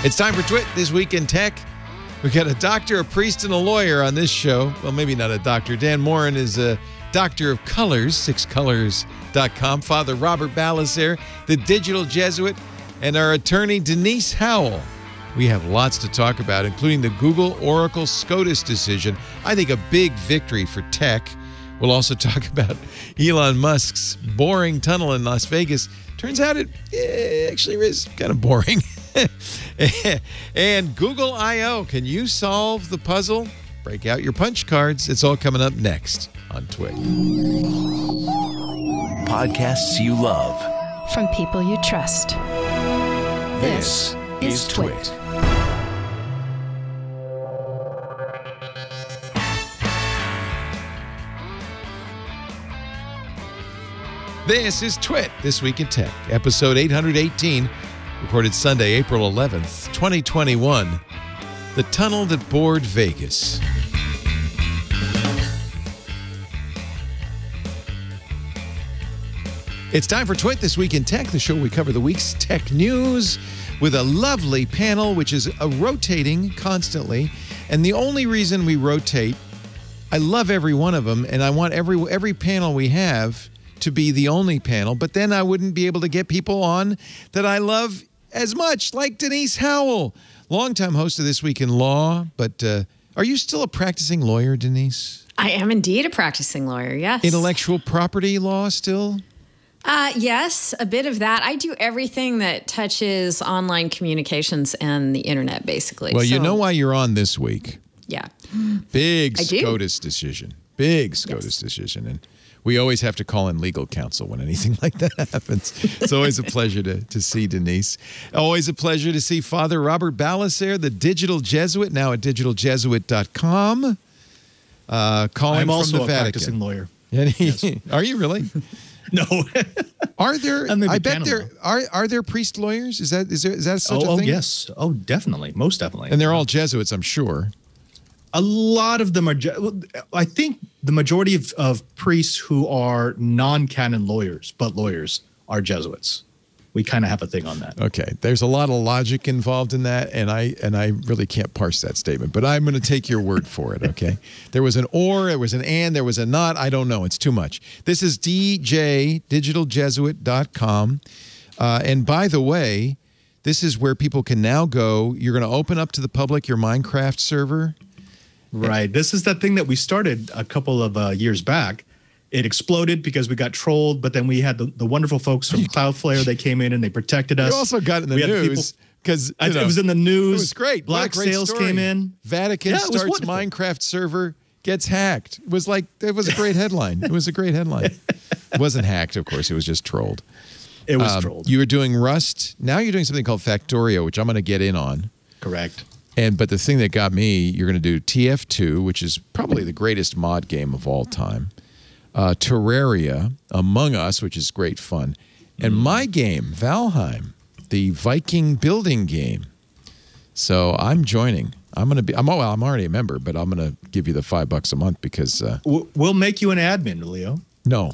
It's time for Twit This Week in Tech. We've got a doctor, a priest, and a lawyer on this show. Well, maybe not a doctor. Dan Morin is a doctor of colors, sixcolors.com. Father Robert Balaser, the digital Jesuit, and our attorney, Denise Howell. We have lots to talk about, including the Google Oracle SCOTUS decision. I think a big victory for tech. We'll also talk about Elon Musk's boring tunnel in Las Vegas. Turns out it actually is kind of boring. And Google I.O. Can you solve the puzzle? Break out your punch cards. It's all coming up next on Twit. Podcasts you love. From people you trust. This is Twit. This is Twit This Week in Tech, episode 818, recorded Sunday, April 11th, 2021. The tunnel that bored Vegas. It's time for Twit This Week in Tech, the show where we cover the week's tech news with a lovely panel, which is rotating constantly. And the only reason we rotate, I love every one of them, and I want every panel we have to be the only panel, but then I wouldn't be able to get people on that I love as much, like Denise Howell, longtime host of This Week in Law. But are you still a practicing lawyer, Denise? I am indeed a practicing lawyer, yes. Intellectual property law still? Yes, a bit of that. I do everything that touches online communications and the internet, basically. Well, you know why you're on this week. Yeah. Big SCOTUS decision. Big SCOTUS decision. And we always have to call in legal counsel when anything like that happens. It's always a pleasure to see Denise. Always a pleasure to see Father Robert Balaser, the digital Jesuit, now at digitaljesuit.com. I'm also from the a practicing lawyer. Yes. Are you really? No. Are there? I bet there are there priest lawyers? Is that such a thing? Oh yes. Oh, definitely. Most definitely. And they're all Jesuits, I'm sure. A lot of them are. I think the majority of priests who are non-canon lawyers, but lawyers, are Jesuits. We kind of have a thing on that. Okay, there's a lot of logic involved in that, and I really can't parse that statement, but I'm going to take your word for it. Okay, there was an or, there was an and, there was a not. I don't know. It's too much. This is digitaljesuit.com, and by the way, this is where people can now go. You're going to open up to the public your Minecraft server. Right. This is that thing that we started a couple of years back. It exploded because we got trolled, but then we had the wonderful folks from Cloudflare. They came in and they protected us. You also got in the news because it was in the news. It was great. Black Sails came in. Vatican starts Minecraft server, gets hacked. It was a great headline. It was a great headline. It wasn't hacked, of course. It was just trolled. It was trolled. You were doing Rust. Now you're doing something called Factorio, which I'm going to get in on. Correct. But the thing that got me, you're going to do TF2, which is probably the greatest mod game of all time. Terraria, Among Us, which is great fun. And my game, Valheim, the Viking building game. So I'm joining. I'm already a member, but I'm going to give you the $5 a month because... we'll make you an admin, Leo. No,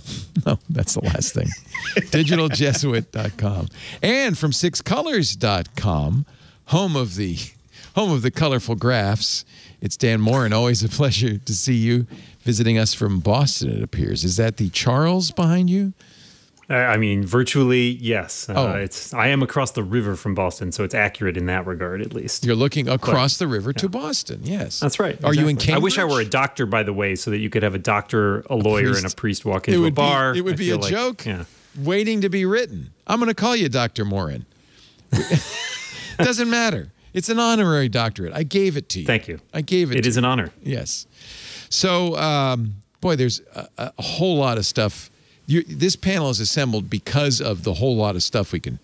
that's the last thing. digitaljesuit.com. And from sixcolors.com, home of the colorful graphs. It's Dan Morin. Always a pleasure to see you visiting us from Boston, it appears. Is that the Charles behind you? I mean, virtually, yes. I am across the river from Boston, so it's accurate in that regard, at least. You're looking across the river to Boston, yes. That's right. Are you in Cambridge? I wish I were a doctor, by the way, so that you could have a doctor, a lawyer, and a priest walk into a bar. It would be a joke waiting to be written. I'm going to call you Dr. Morin. Doesn't matter. It's an honorary doctorate. I gave it to you. Thank you. I gave it to you. It is an honor. Yes. So, boy, there's a whole lot of stuff. This panel is assembled because of the whole lot of stuff we can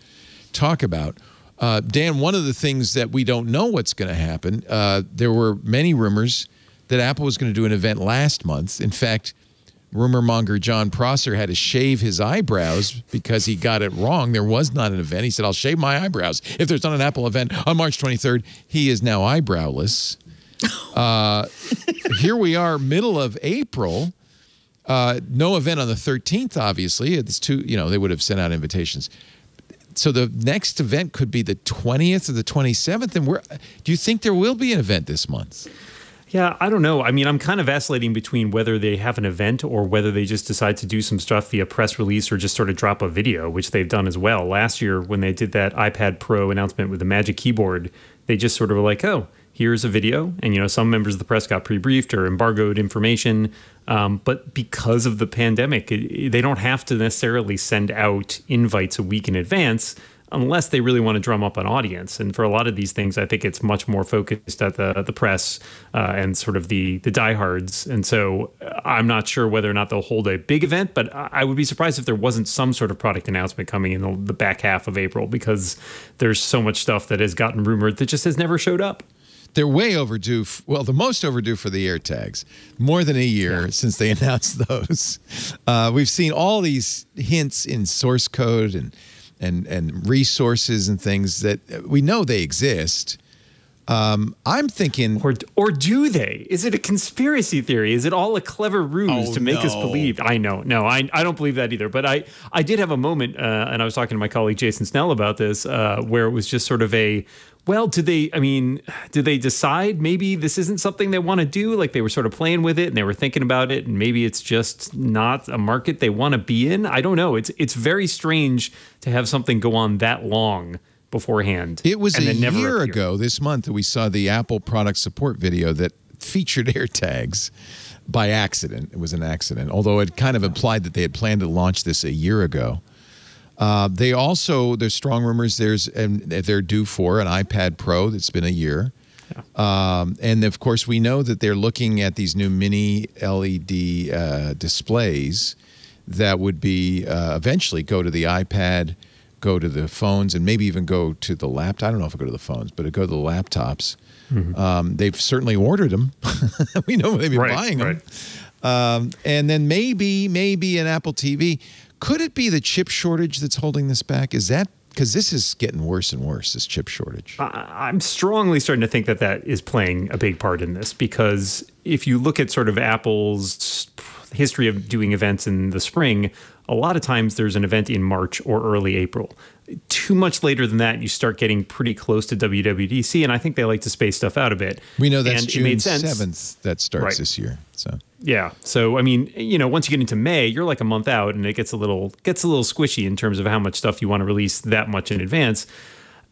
talk about. Dan, one of the things that we don't know what's going to happen, there were many rumors that Apple was going to do an event last month. In fact, rumor monger John Prosser had to shave his eyebrows because he got it wrong. There was not an event. He said, I'll shave my eyebrows if there's not an Apple event on March 23rd. He is now eyebrowless. Here we are, middle of April. No event on the 13th, obviously. It's they would have sent out invitations. So the next event could be the 20th or the 27th. And do you think there will be an event this month? Yeah, I don't know. I mean, I'm kind of vacillating between whether they have an event or whether they just decide to do some stuff via press release or just sort of drop a video, which they've done as well. Last year, when they did that iPad Pro announcement with the Magic Keyboard, they just sort of were like, oh, here's a video. And, you know, some members of the press got pre-briefed or embargoed information. But because of the pandemic, they don't have to necessarily send out invites a week in advance unless they really want to drum up an audience. And for a lot of these things, I think it's much more focused at the press and sort of the diehards. And so I'm not sure whether or not they'll hold a big event, but I would be surprised if there wasn't some sort of product announcement coming in the back half of April, because there's so much stuff that has gotten rumored that just has never showed up. They're way overdue. Well, the most overdue for the AirTags. More than a year since they announced those. We've seen all these hints in source code and resources and things that we know they exist. I'm thinking, or do they? Is it a conspiracy theory? Is it all a clever ruse to make us believe? I know, no, I don't believe that either. But I did have a moment, and I was talking to my colleague Jason Snell about this, where it was just sort of well, did they decide maybe this isn't something they want to do? Like they were sort of playing with it and they were thinking about it, and maybe it's just not a market they want to be in. I don't know. It's very strange to have something go on that long beforehand. It was a year ago this month that we saw the Apple product support video that featured AirTags by accident. It was an accident, although it kind of implied that they had planned to launch this a year ago. There's strong rumors they're due for an iPad Pro that's been a year. Yeah. And of course, we know that they're looking at these new mini LED displays that would be eventually go to the iPad, go to the phones, and maybe even go to the laptop. I don't know if it'll go to the phones, but it'll go to the laptops. Mm-hmm. They've certainly ordered them. We know they've been buying them. Right. And then maybe an Apple TV. Could it be the chip shortage that's holding this back? Is that because this is getting worse and worse, this chip shortage? I'm strongly starting to think that is playing a big part in this, because if you look at sort of Apple's history of doing events in the spring, a lot of times there's an event in March or early April. Too much later than that, you start getting pretty close to WWDC, and I think they like to space stuff out a bit. We know that's June 7th that starts this year. So yeah. So I mean, you know, once you get into May, you're like a month out, and it gets a little squishy in terms of how much stuff you want to release that much in advance.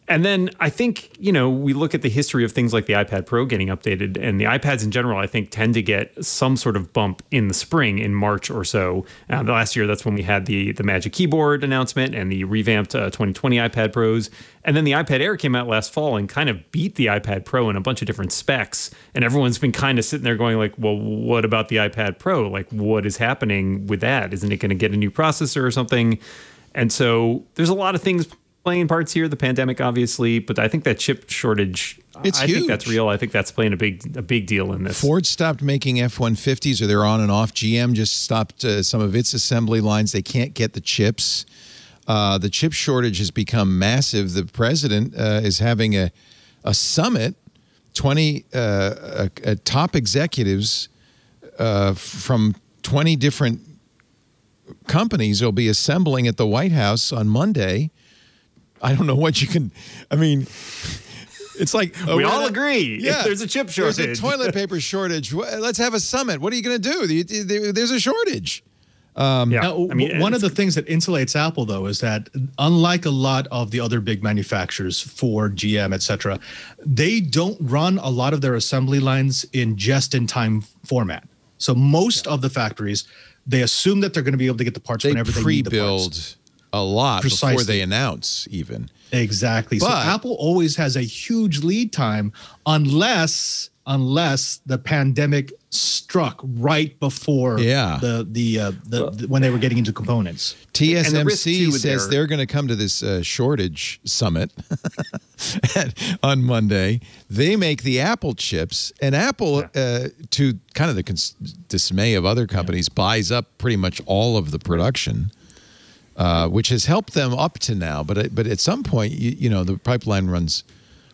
And then I think, you know, we look at the history of things like the iPad Pro getting updated, and the iPads in general, I think, tend to get some sort of bump in the spring, in March or so. Last year, that's when we had the Magic Keyboard announcement and the revamped 2020 iPad Pros. And then the iPad Air came out last fall and kind of beat the iPad Pro in a bunch of different specs. And everyone's been kind of sitting there going like, well, what about the iPad Pro? Like, what is happening with that? Isn't it going to get a new processor or something? And so there's a lot of things playing parts here, the pandemic, obviously, but I think that chip shortage, it's I huge. think that's real. I think that's playing a big deal in this. Ford stopped making F-150s, or they're on and off. GM just stopped some of its assembly lines. They can't get the chips. The chip shortage has become massive. The president is having a summit, 20 top executives from 20 different companies will be assembling at the White House on Monday. I don't know what you can. I mean, it's like we all agree. Yeah, if there's a chip shortage. There's a toilet paper shortage. Let's have a summit. What are you going to do? There's a shortage. Now, I mean, one of the things that insulates Apple, though, is that unlike a lot of the other big manufacturers, Ford, GM, etc., they don't run a lot of their assembly lines in just-in-time format. So most of the factories, they assume that they're going to be able to get the parts whenever they need the parts. A lot before they announce, even. Exactly. So Apple always has a huge lead time unless the pandemic struck right before when they were getting into components. TSMC says they're going to come to this shortage summit on Monday. They make the Apple chips, and Apple, to kind of the dismay of other companies, buys up pretty much all of the production. Which has helped them up to now, but at some point, you know, the pipeline runs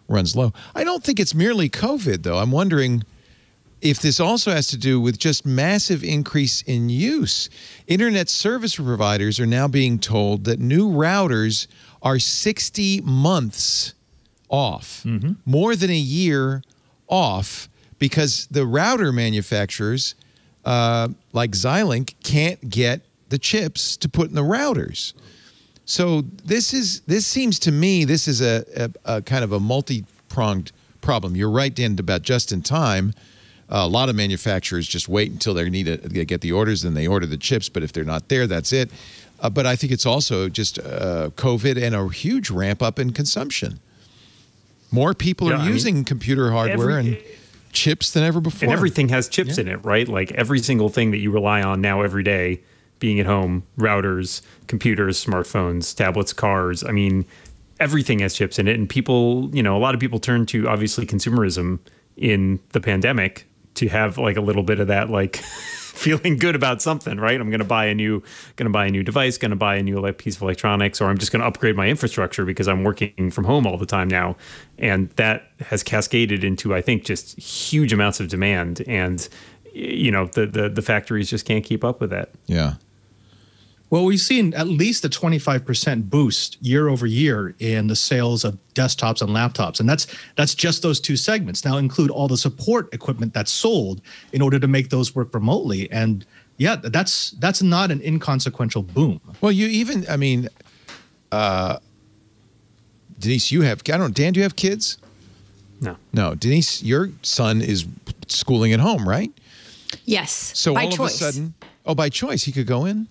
low. I don't think it's merely COVID, though. I'm wondering if this also has to do with just massive increase in use. Internet service providers are now being told that new routers are 60 months off, more than a year off, because the router manufacturers, like Xilinx, can't get the chips to put in the routers. So this seems to me, this is a kind of a multi-pronged problem. You're right, Dan, about just in time. A lot of manufacturers just wait until they get the orders, then they order the chips. But if they're not there, that's it. But I think it's also just COVID and a huge ramp up in consumption. More people are using computer hardware and chips than ever before. And everything has chips in it, right? Like every single thing that you rely on now every day, being at home, routers, computers, smartphones, tablets, cars. I mean, everything has chips in it. And people, a lot of people turn to, obviously, consumerism in the pandemic to have like a little bit of that, like feeling good about something, right? I'm going to buy a new device, going to buy a new piece of electronics, or I'm just going to upgrade my infrastructure because I'm working from home all the time now. And that has cascaded into, I think, just huge amounts of demand. And, the factories just can't keep up with that. Yeah. Well, we've seen at least a 25% boost year over year in the sales of desktops and laptops. And that's just those two segments. Now include all the support equipment that's sold in order to make those work remotely. And yeah, that's not an inconsequential boom. Well, Denise, Dan, do you have kids? No. No. Denise, your son is schooling at home, right? Yes. So by all choice. of a sudden, by choice, he could go in?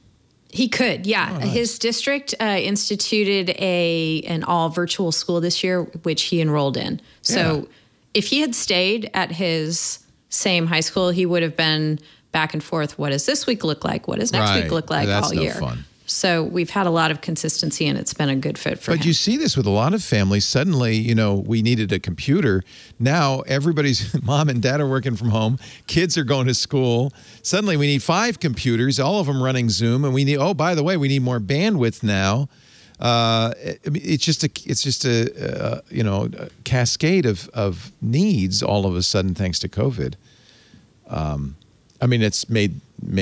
He could, yeah. Oh, nice. His district instituted an all virtual school this year, which he enrolled in. So if he had stayed at his same high school, he would have been back and forth. What does this week look like? What does next week look like all year? That's no fun. So we've had a lot of consistency, and it's been a good fit for him. But you see this with a lot of families. Suddenly, we needed a computer. Now everybody's mom and dad are working from home. Kids are going to school. Suddenly we need 5 computers, all of them running Zoom, and we need. Oh, by the way, we need more bandwidth now. It's just a cascade of needs all of a sudden thanks to COVID. It's made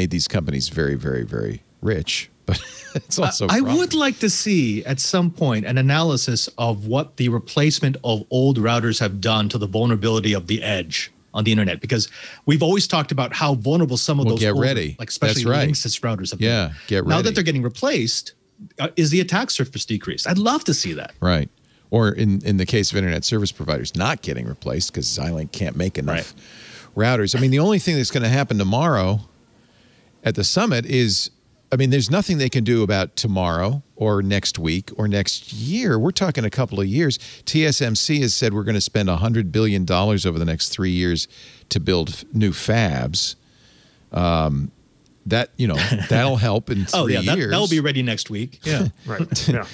these companies very, very, very rich. But it's also I would like to see at some point an analysis of what the replacement of old routers have done to the vulnerability of the edge on the internet, because we've always talked about how vulnerable some of those older, like especially Linksys routers have been. Get ready. Now that they're getting replaced, is the attack surface decreased? I'd love to see that. Right. Or in the case of internet service providers not getting replaced because Xilinx can't make enough routers. The only thing that's going to happen tomorrow at the summit is, there's nothing they can do about tomorrow or next week or next year. We're talking a couple of years. TSMC has said we're going to spend $100 billion over the next 3 years to build new fabs. That'll help in 3 years. That'll be ready next week. Yeah. Right. Yeah.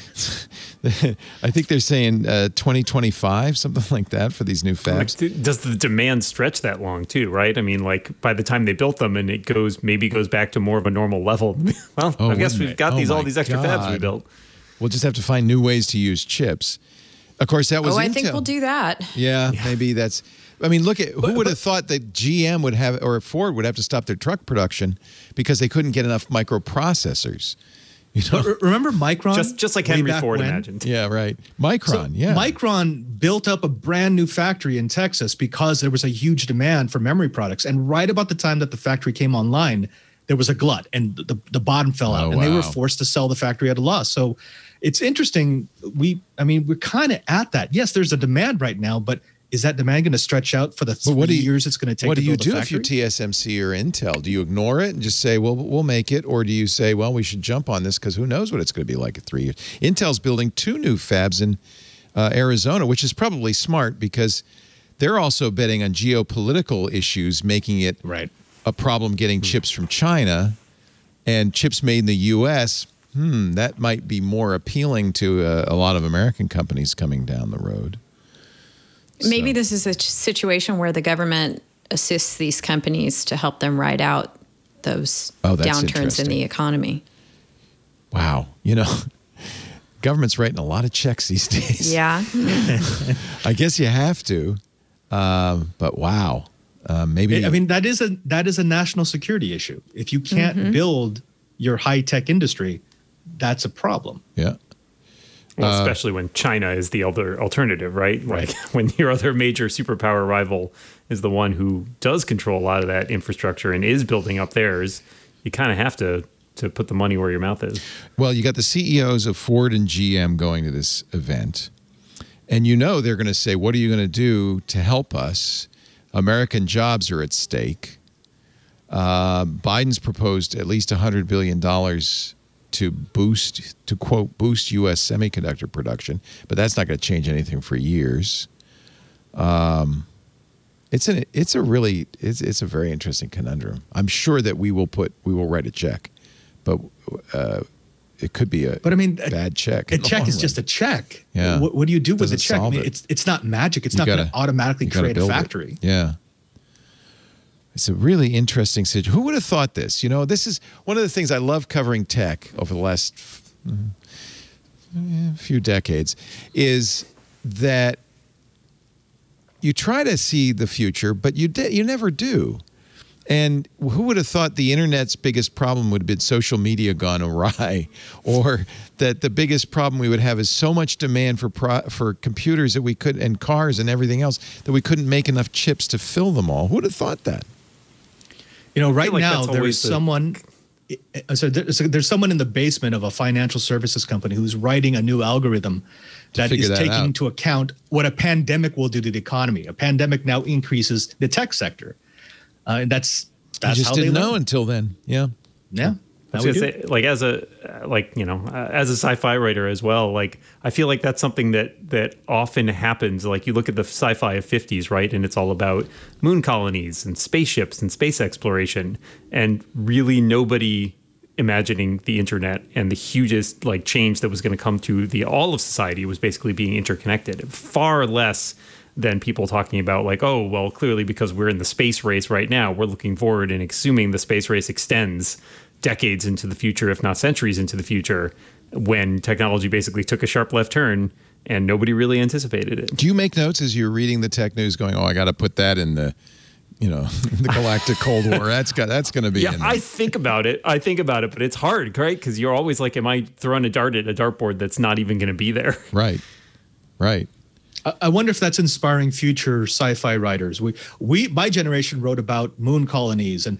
I think they're saying 2025, something like that, for these new fabs. Does the demand stretch that long too, right? By the time they built them and it goes back to more of a normal level. Well, I guess we've got all these extra fabs we built. We'll just have to find new ways to use chips. Of course, that was Intel. I think we'll do that. Yeah, maybe that's... look at who would have thought that GM would have, or Ford would have to stop their truck production because they couldn't get enough microprocessors. Remember Micron? Just like Henry Ford imagined. Yeah, right. Micron, Micron built up a brand new factory in Texas because there was a huge demand for memory products. And right about the time that the factory came online, there was a glut and the bottom fell out. And they were forced to sell the factory at a loss. So it's interesting. We're kind of at that. Yes, there's a demand right now, but is that demand going to stretch out for the 3 years it's going to take to build a factory? What do you do if you're TSMC or Intel? Do you ignore it and just say, well, we'll make it? Or do you say, well, we should jump on this because who knows what it's going to be like in 3 years? Intel's building 2 new fabs in Arizona, which is probably smart because they're also betting on geopolitical issues, making it a problem getting chips from China. And chips made in the U.S., that might be more appealing to a lot of American companies coming down the road. Maybe this is a situation where the government assists these companies to help them ride out those downturns in the economy. Wow. Government's writing a lot of checks these days. Yeah. I guess you have to. But wow. Maybe. That is a national security issue. If you can't build your high-tech industry, that's a problem. Yeah. Well, especially when China is the other alternative, right? Like when your other major superpower rival is the one who does control a lot of that infrastructure and is building up theirs, you kind of have to put the money where your mouth is. Well, you got the CEOs of Ford and GM going to this event, and you know they're going to say, what are you going to do to help us? American jobs are at stake. Biden's proposed at least $100 billion to quote, boost U.S. semiconductor production, but that's not going to change anything for years. It's a very interesting conundrum. I'm sure that we will write a check, but it could be a bad check. A check is just a check. Yeah. What do you do with the check? I mean, it's not magic. It's not going to automatically create a factory. Yeah. It's a really interesting situation. Who would have thought this? You know, this is one of the things I love covering tech over the last few decades, is that you try to see the future, but you never do. And who would have thought the internet's biggest problem would have been social media gone awry, or that the biggest problem we would have is so much demand for computers that we could, and cars and everything else, that we couldn't make enough chips to fill them all. Who would have thought that? You know, right now there is someone. So there's someone in the basement of a financial services company who's writing a new algorithm that is taking into account what a pandemic will do to the economy. A pandemic now increases the tech sector. And that's I just didn't know until then. Yeah. Yeah. I was gonna say, like, as a sci-fi writer as well, like, I feel like that's something that often happens. Like, you look at the sci-fi of 50s, right? And it's all about moon colonies and spaceships and space exploration, and really nobody imagining the internet and the hugest like change that was going to come to all of society was basically being interconnected. Far less than people talking about like, oh, well, clearly because we're in the space race right now, we're looking forward and assuming the space race extends decades into the future, if not centuries into the future, when technology basically took a sharp left turn and nobody really anticipated it. Do you make notes as you're reading the tech news going, oh, I got to put that in the, the galactic Cold War. That's going to be in there. I think about it, but it's hard, right? Because you're always like, am I throwing a dart at a dartboard that's not even going to be there? Right. I wonder if that's inspiring future sci-fi writers. My generation wrote about moon colonies and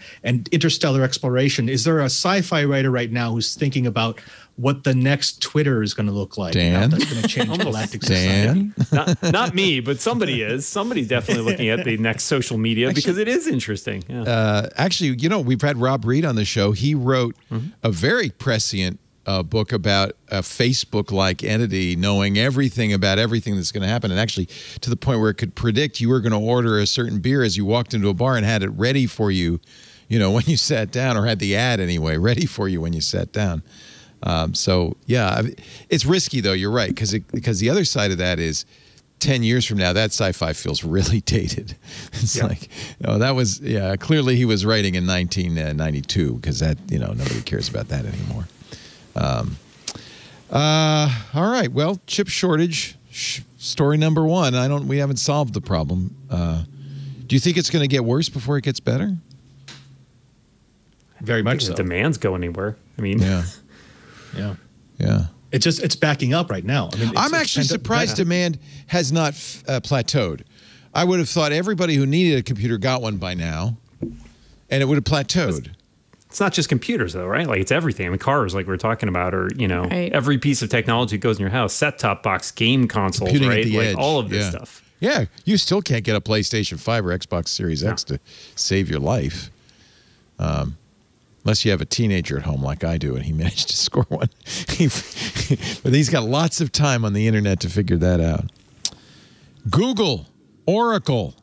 interstellar exploration. Is there a sci-fi writer right now who's thinking about what the next Twitter is going to look like? Dan? That's going to change galactic society. Not me, but somebody is. Somebody's definitely looking at the next social media because it is interesting. Yeah. Actually, we've had Rob Reed on the show. He wrote a very prescient book about a Facebook-like entity knowing everything about everything that's going to happen, and actually to the point where it could predict you were going to order a certain beer as you walked into a bar and had it ready for you, when you sat down, or had the ad anyway ready for you when you sat down. So yeah, it's risky though. You're right, because the other side of that is 10 years from now, that sci-fi feels really dated. It's like, that was, clearly he was writing in 1992, because that, nobody cares about that anymore. All right. Well, chip shortage, story number one. We haven't solved the problem. Do you think it's going to get worse before it gets better? Very much so. The demand's going anywhere. I mean, yeah. It's backing up right now. I mean, I'm actually surprised demand has not plateaued. I would have thought everybody who needed a computer got one by now, and it would have plateaued. It's not just computers, though, right? Like, it's everything. I mean, cars, like we were talking about, or, right. Every piece of technology that goes in your house, set-top box, game consoles, Computing right? at the edge. All of this stuff. Yeah, you still can't get a PlayStation 5 or Xbox Series X to save your life. Unless you have a teenager at home like I do, and he managed to score one. But he's got lots of time on the internet to figure that out. Google, Oracle.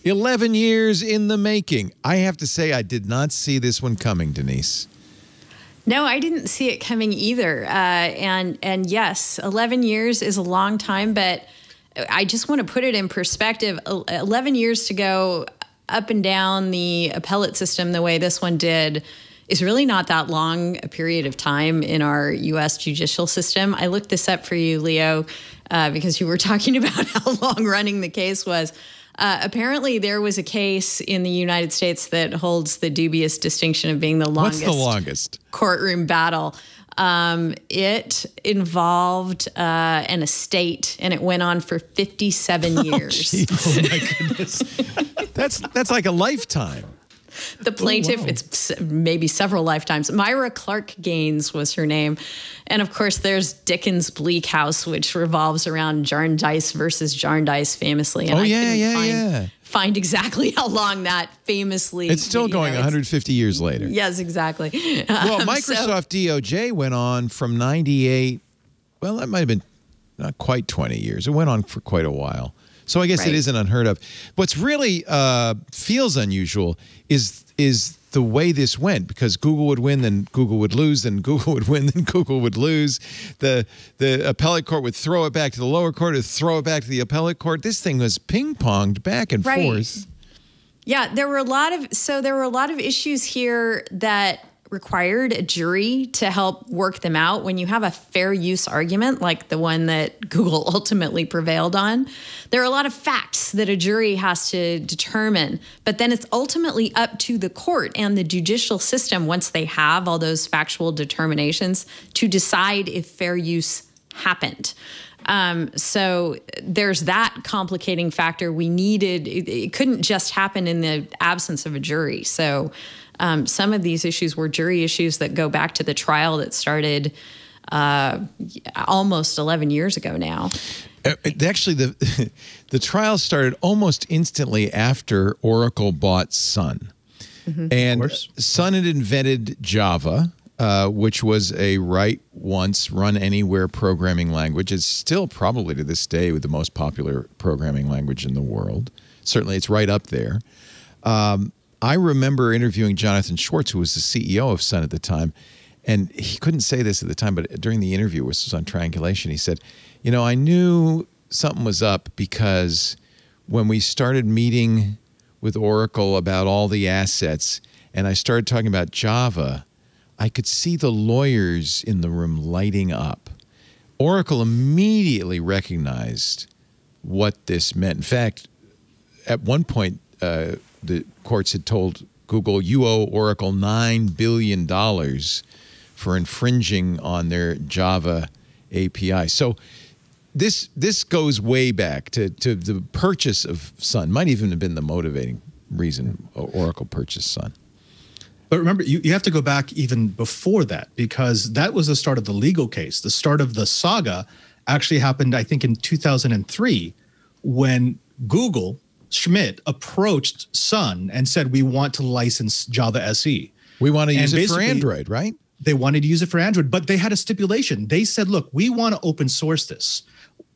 11 years in the making. I have to say, I did not see this one coming, Denise. No, I didn't see it coming either. And yes, 11 years is a long time, but I just want to put it in perspective. 11 years to go up and down the appellate system the way this one did is really not that long a period of time in our U.S. judicial system. I looked this up for you, Leo, because you were talking about how long running the case was. Apparently, there was a case in the United States that holds the dubious distinction of being the longest, What's the longest? Courtroom battle. It involved an estate, and it went on for 57 years. Oh my goodness. That's like a lifetime. The plaintiff, it's maybe several lifetimes. Myra Clark Gaines was her name. And of course, there's Dickens' Bleak House, which revolves around Jarndyce versus Jarndyce famously. And find exactly how long that famously... It's still going 150 years later. Yes, exactly. Well, Microsoft DOJ went on from 98, well, that might have been not quite 20 years. It went on for quite a while. So I guess it isn't unheard of. What's really feels unusual is the way this went, because Google would win, then Google would lose, then Google would win, then Google would lose. The appellate court would throw it back to the lower court, or throw it back to the appellate court. This thing was ping-ponged back and forth. Yeah, there were a lot of issues here that required a jury to help work them out. When you have a fair use argument like the one that Google ultimately prevailed on, there are a lot of facts that a jury has to determine, but then it's ultimately up to the court and the judicial system, once they have all those factual determinations, to decide if fair use happened. So there's that complicating factor. It couldn't just happen in the absence of a jury. So some of these issues were jury issues that go back to the trial that started almost 11 years ago now. Actually, the trial started almost instantly after Oracle bought Sun. Mm-hmm. And Sun had invented Java, which was a write-once, run-anywhere programming language. It's still probably to this day the most popular programming language in the world. Certainly, it's right up there. I remember interviewing Jonathan Schwartz, who was the CEO of Sun at the time, and he couldn't say this at the time, but during the interview, which was on Triangulation, he said, you know, I knew something was up because when we started meeting with Oracle about all the assets and I started talking about Java, I could see the lawyers in the room lighting up. Oracle immediately recognized what this meant. In fact, at one point, the courts had told Google, you owe Oracle $9 billion for infringing on their Java API. So this goes way back to the purchase of Sun. Might even have been the motivating reason Oracle purchased Sun. But remember, you have to go back even before that, because that was the start of the legal case. The start of the saga actually happened, I think, in 2003, when Google, Schmidt, approached Sun and said, we want to license Java SE. We want to use it for Android, right? They wanted to use it for Android, but they had a stipulation. They said, look, we want to open source this.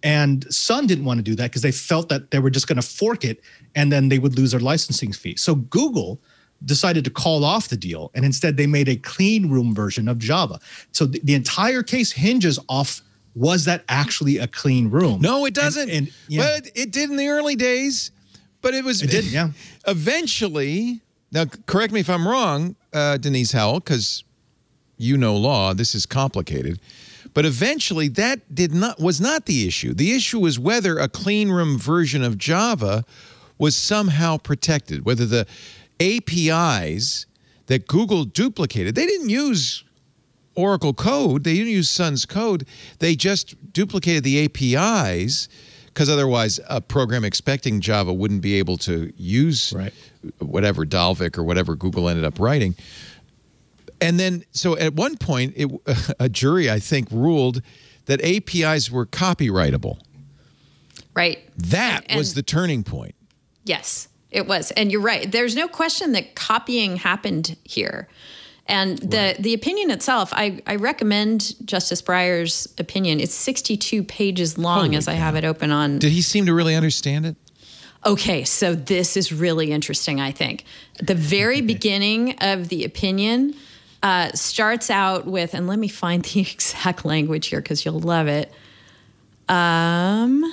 And Sun didn't want to do that because they felt that they were just going to fork it and then they would lose their licensing fee. So Google decided to call off the deal, and instead they made a clean room version of Java. So the entire case hinges off, was that actually a clean room? No, it doesn't. Well, it did in the early days, but it did, yeah. Eventually, now correct me if I'm wrong, Denise Howell, because you know law, this is complicated. But eventually that was not the issue. The issue was whether a clean room version of Java was somehow protected, whether the APIs that Google duplicated, they didn't use Oracle code, they didn't use Sun's code, they just duplicated the APIs, because otherwise a program expecting Java wouldn't be able to use whatever Dalvik or whatever Google ended up writing. And then, so at one point, a jury, I think, ruled that APIs were copyrightable. Right. That was the turning point. Yes, it was. And you're right. There's no question that copying happened here. And the opinion itself, I recommend Justice Breyer's opinion. It's 62 pages long. I have it open on. Did he seem to really understand it? Okay, so this is really interesting, I think. The very beginning of the opinion starts out with, and let me find the exact language here because you'll love it. 1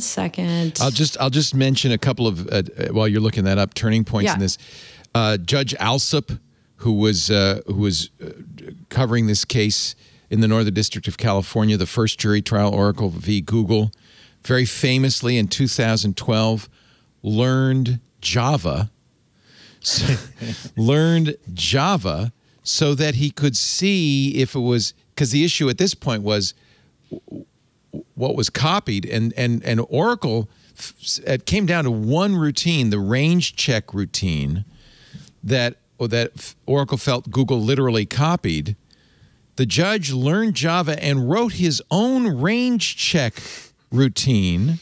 second. I'll just mention a couple of while you're looking that up, turning points in this. Judge Alsup, who was covering this case in the Northern District of California, the first jury trial, Oracle v. Google, very famously in 2012 learned Java so that he could see if it was, because the issue at this point was what was copied, and Oracle, it came down to one routine, the range check routine, that Oracle felt Google literally copied. The judge learned Java and wrote his own range check routine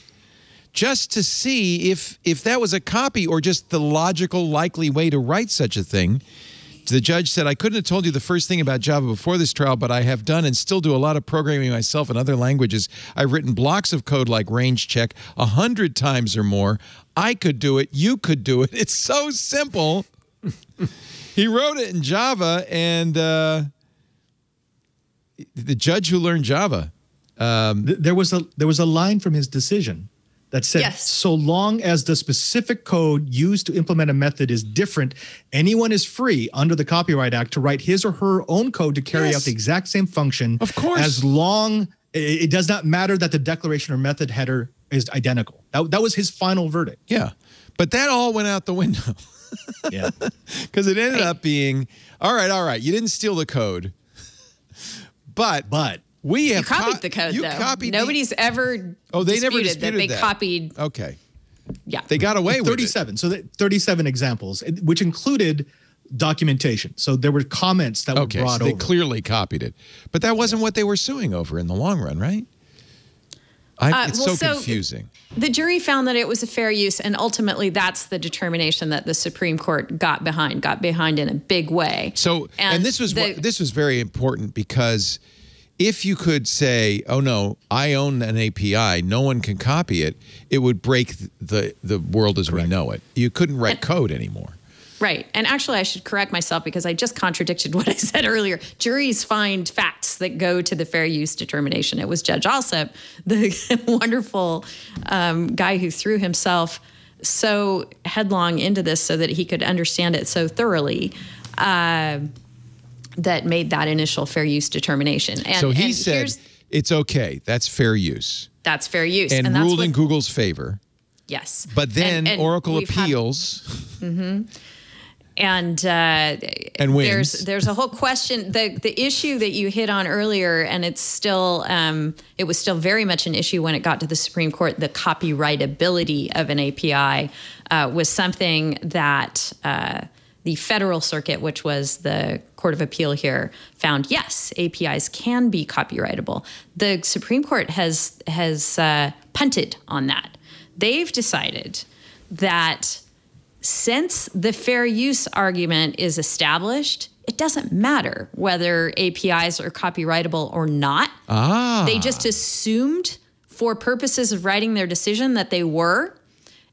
just to see if that was a copy or just the logical, likely way to write such a thing. The judge said, I couldn't have told you the first thing about Java before this trial, but I have done and still do a lot of programming myself in other languages. I've written blocks of code like range check 100 times or more. I could do it. You could do it. It's so simple. He wrote it in Java, and the judge who learned Java. There was a line from his decision that said, yes, so long as the specific code used to implement a method is different, anyone is free under the Copyright Act to write his or her own code to carry out the exact same function. Of course. As long, it does not matter that the declaration or method header is identical. That was his final verdict. Yeah. But that all went out the window. Yeah. Because it ended up being, all right, you didn't steal the code. But we have you copied the code, though. Nobody's ever they never disputed that they copied. Okay. Yeah. They got away with 37. So 37 examples, which included documentation. So there were comments that were brought over. They clearly copied it. But that wasn't what they were suing over in the long run, right? It's so confusing. The jury found that it was a fair use, and ultimately that's the determination that the Supreme Court got behind in a big way. So, and this was very important, because if you could say, oh no, I own an API, no one can copy it, it would break the world as we know it. You couldn't write code anymore. Right. And actually, I should correct myself because I just contradicted what I said earlier. Juries find facts that go to the fair use determination. It was Judge Alsop, the wonderful guy who threw himself so headlong into this so that he could understand it so thoroughly, that made that initial fair use determination. And, so he said, it's okay. That's fair use. That's fair use. And that's ruled in Google's favor. Yes. But then Oracle appeals. And wins. There's a whole question. The issue that you hit on earlier, and it was still very much an issue when it got to the Supreme Court. The copyrightability of an API was something that the Federal Circuit, which was the Court of Appeal here, found yes, APIs can be copyrightable. The Supreme Court has punted on that. They've decided that since the fair use argument is established, it doesn't matter whether APIs are copyrightable or not. They just assumed for purposes of writing their decision that they were,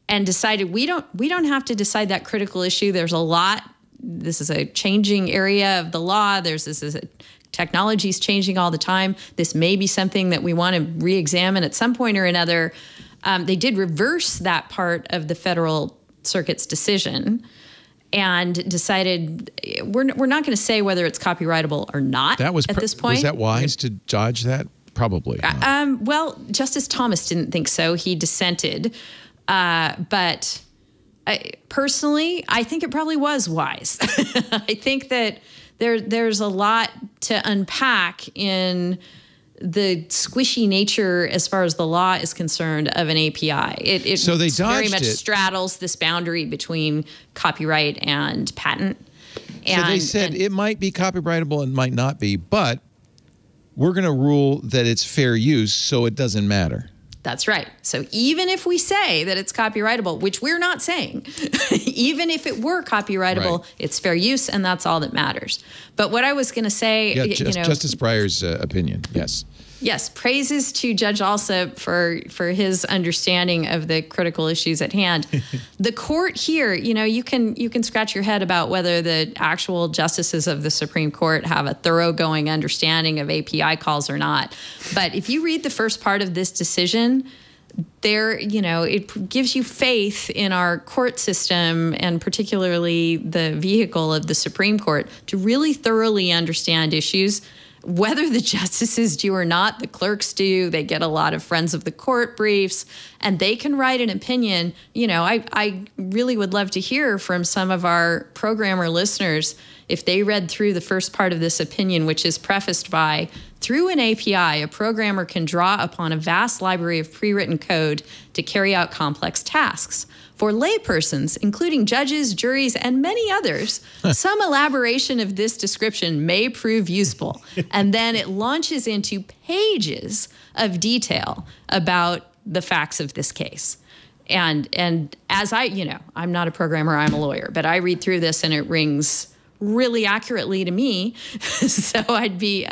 and decided we don't have to decide that critical issue. There's a lot. This is a changing area of the law. Technology's changing all the time. This may be something that we want to re-examine at some point or another. They did reverse that part of the Federal Circuit's decision and decided we're not going to say whether it's copyrightable or not at this point. Was that wise to dodge that? Probably. Well, Justice Thomas didn't think so. He dissented. But personally, I think it probably was wise. I think that there's a lot to unpack in the squishy nature, as far as the law is concerned, of an API. It very much straddles this boundary between copyright and patent. So they said it might be copyrightable and might not be, but we're going to rule that it's fair use, so it doesn't matter. That's right. So even if we say that it's copyrightable, which we're not saying, even if it were copyrightable, it's fair use, and that's all that matters. But what I was going to say, Justice Breyer's opinion, yes. Yes, praises to Judge Alsop for his understanding of the critical issues at hand. The court here, you can scratch your head about whether the actual justices of the Supreme Court have a thoroughgoing understanding of API calls or not. But if you read the first part of this decision, it gives you faith in our court system, and particularly the vehicle of the Supreme Court, to really thoroughly understand issues whether the justices do or not, the clerks do. They get a lot of friends of the court briefs, and they can write an opinion. You know, I really would love to hear from some of our programmer listeners if they read through the first part of this opinion, which is prefaced by, through an API, a programmer can draw upon a vast library of pre-written code to carry out complex tasks. For laypersons, including judges, juries, and many others, some elaboration of this description may prove useful. And then it launches into pages of detail about the facts of this case. And as I'm not a programmer, I'm a lawyer, but I read through this and it rings really accurately to me. So I'd be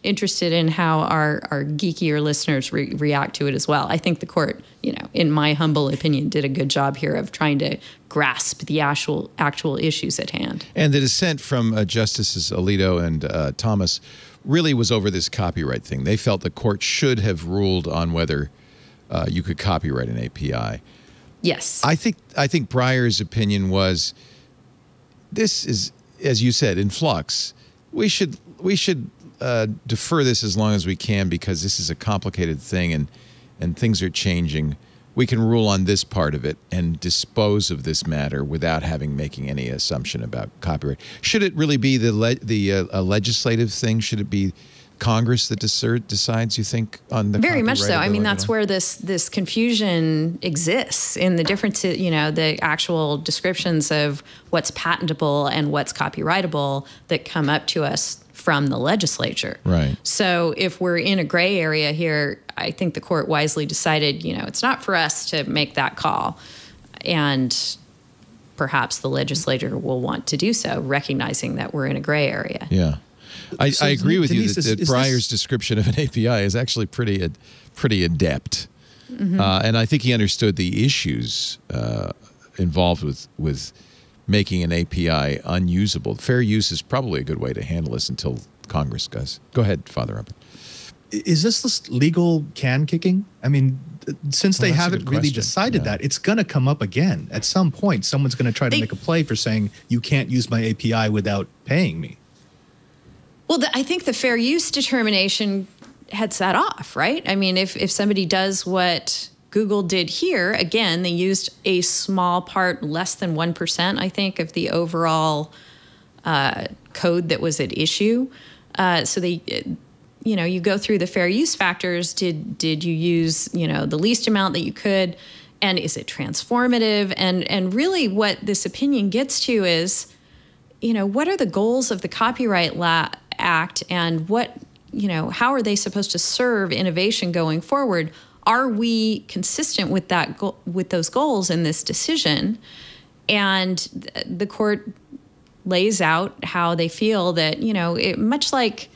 interested in how our geekier listeners react to it as well. I think the court, in my humble opinion, did a good job here of trying to grasp the actual issues at hand. And the dissent from Justices Alito and Thomas really was over this copyright thing. They felt the court should have ruled on whether you could copyright an API. Yes. I think Breyer's opinion was, this is, as you said, in flux. We should defer this as long as we can because this is a complicated thing and things are changing. We can rule on this part of it and dispose of this matter without making any assumption about copyright. Should it really be the legislative thing? Should it be Congress that decides, you think, on the very much so? copyright? I mean, that's where this confusion exists in the differences, the actual descriptions of what's patentable and what's copyrightable that come up to us from the legislature. Right. So if we're in a gray area here, I think the court wisely decided, it's not for us to make that call. And perhaps the legislature will want to do so, recognizing that we're in a gray area. Yeah. I agree with you Denise, that Breyer's description of an API is actually pretty adept. Mm-hmm. And I think he understood the issues involved with making an API unusable. Fair use is probably a good way to handle this until Congress does. Go ahead, Father Robert. Is this legal can kicking? I mean, since they haven't really decided that, it's going to come up again. At some point, someone's going to try to make a play for saying, you can't use my API without paying me. Well, I think the fair use determination heads that off, right? I mean, if somebody does what Google did here, again, they used a small part, less than 1%, I think, of the overall code that was at issue. So they, you go through the fair use factors. Did you use, the least amount that you could? And is it transformative? And really what this opinion gets to is, what are the goals of the Copyright Act and how are they supposed to serve innovation going forward? Are we consistent with with those goals in this decision? And the court lays out how they feel that, much like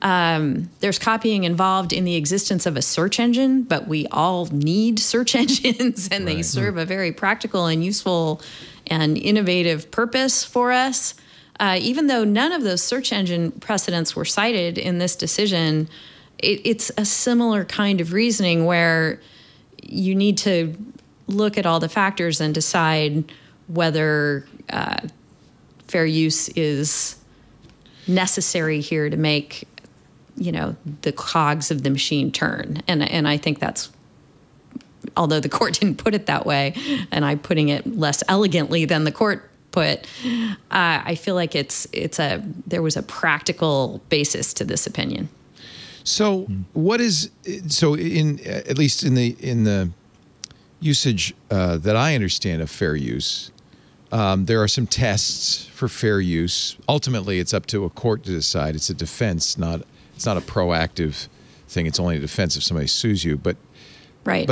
there's copying involved in the existence of a search engine, but we all need search engines and they serve a very practical and useful and innovative purpose for us. Even though none of those search engine precedents were cited in this decision, it's a similar kind of reasoning where you need to look at all the factors and decide whether fair use is necessary here to make, the cogs of the machine turn. And I think that's, although the court didn't put it that way, and I'm putting it less elegantly than the court put, I feel like there was a practical basis to this opinion. So at least in the usage that I understand of fair use, there are some tests for fair use. Ultimately, it's up to a court to decide. It's a defense, it's not a proactive thing. It's only a defense if somebody sues you. But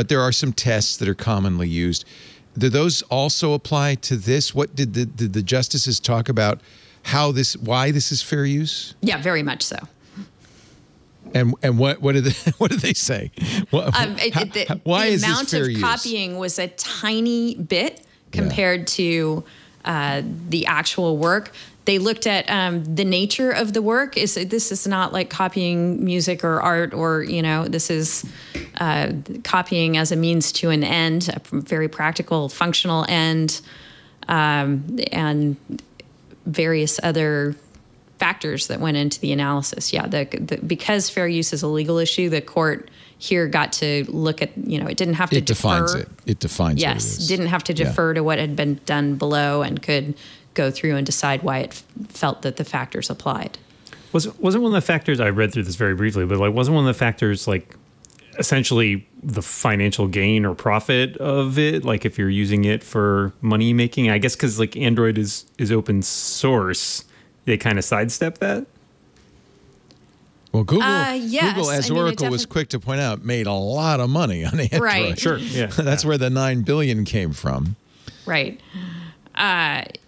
there are some tests that are commonly used. Do those also apply to this? What did the justices talk about? Why this is fair use? Yeah, very much so. And what did they say? Why is this fair use? The amount of copying was a tiny bit compared to the actual work. They looked at the nature of the work. This is not like copying music or art, or this is copying as a means to an end, a very practical, functional end, and various other factors that went into the analysis. Yeah, because fair use is a legal issue, the court here got to look at, it didn't have to defer. It defines yes, what it is. Didn't have to defer to what had been done below, and could go through and decide why it felt that the factors applied. Wasn't one of the factors, I read through this very briefly, but wasn't one of the factors essentially the financial gain or profit of it? Like if you're using it for money making, I guess because Android is open source, they kind of sidestep that. Well, Google, yes. Google, as Oracle was quick to point out, made a lot of money on Android. Right. Sure. Yeah. That's where the $9 billion came from. Right. But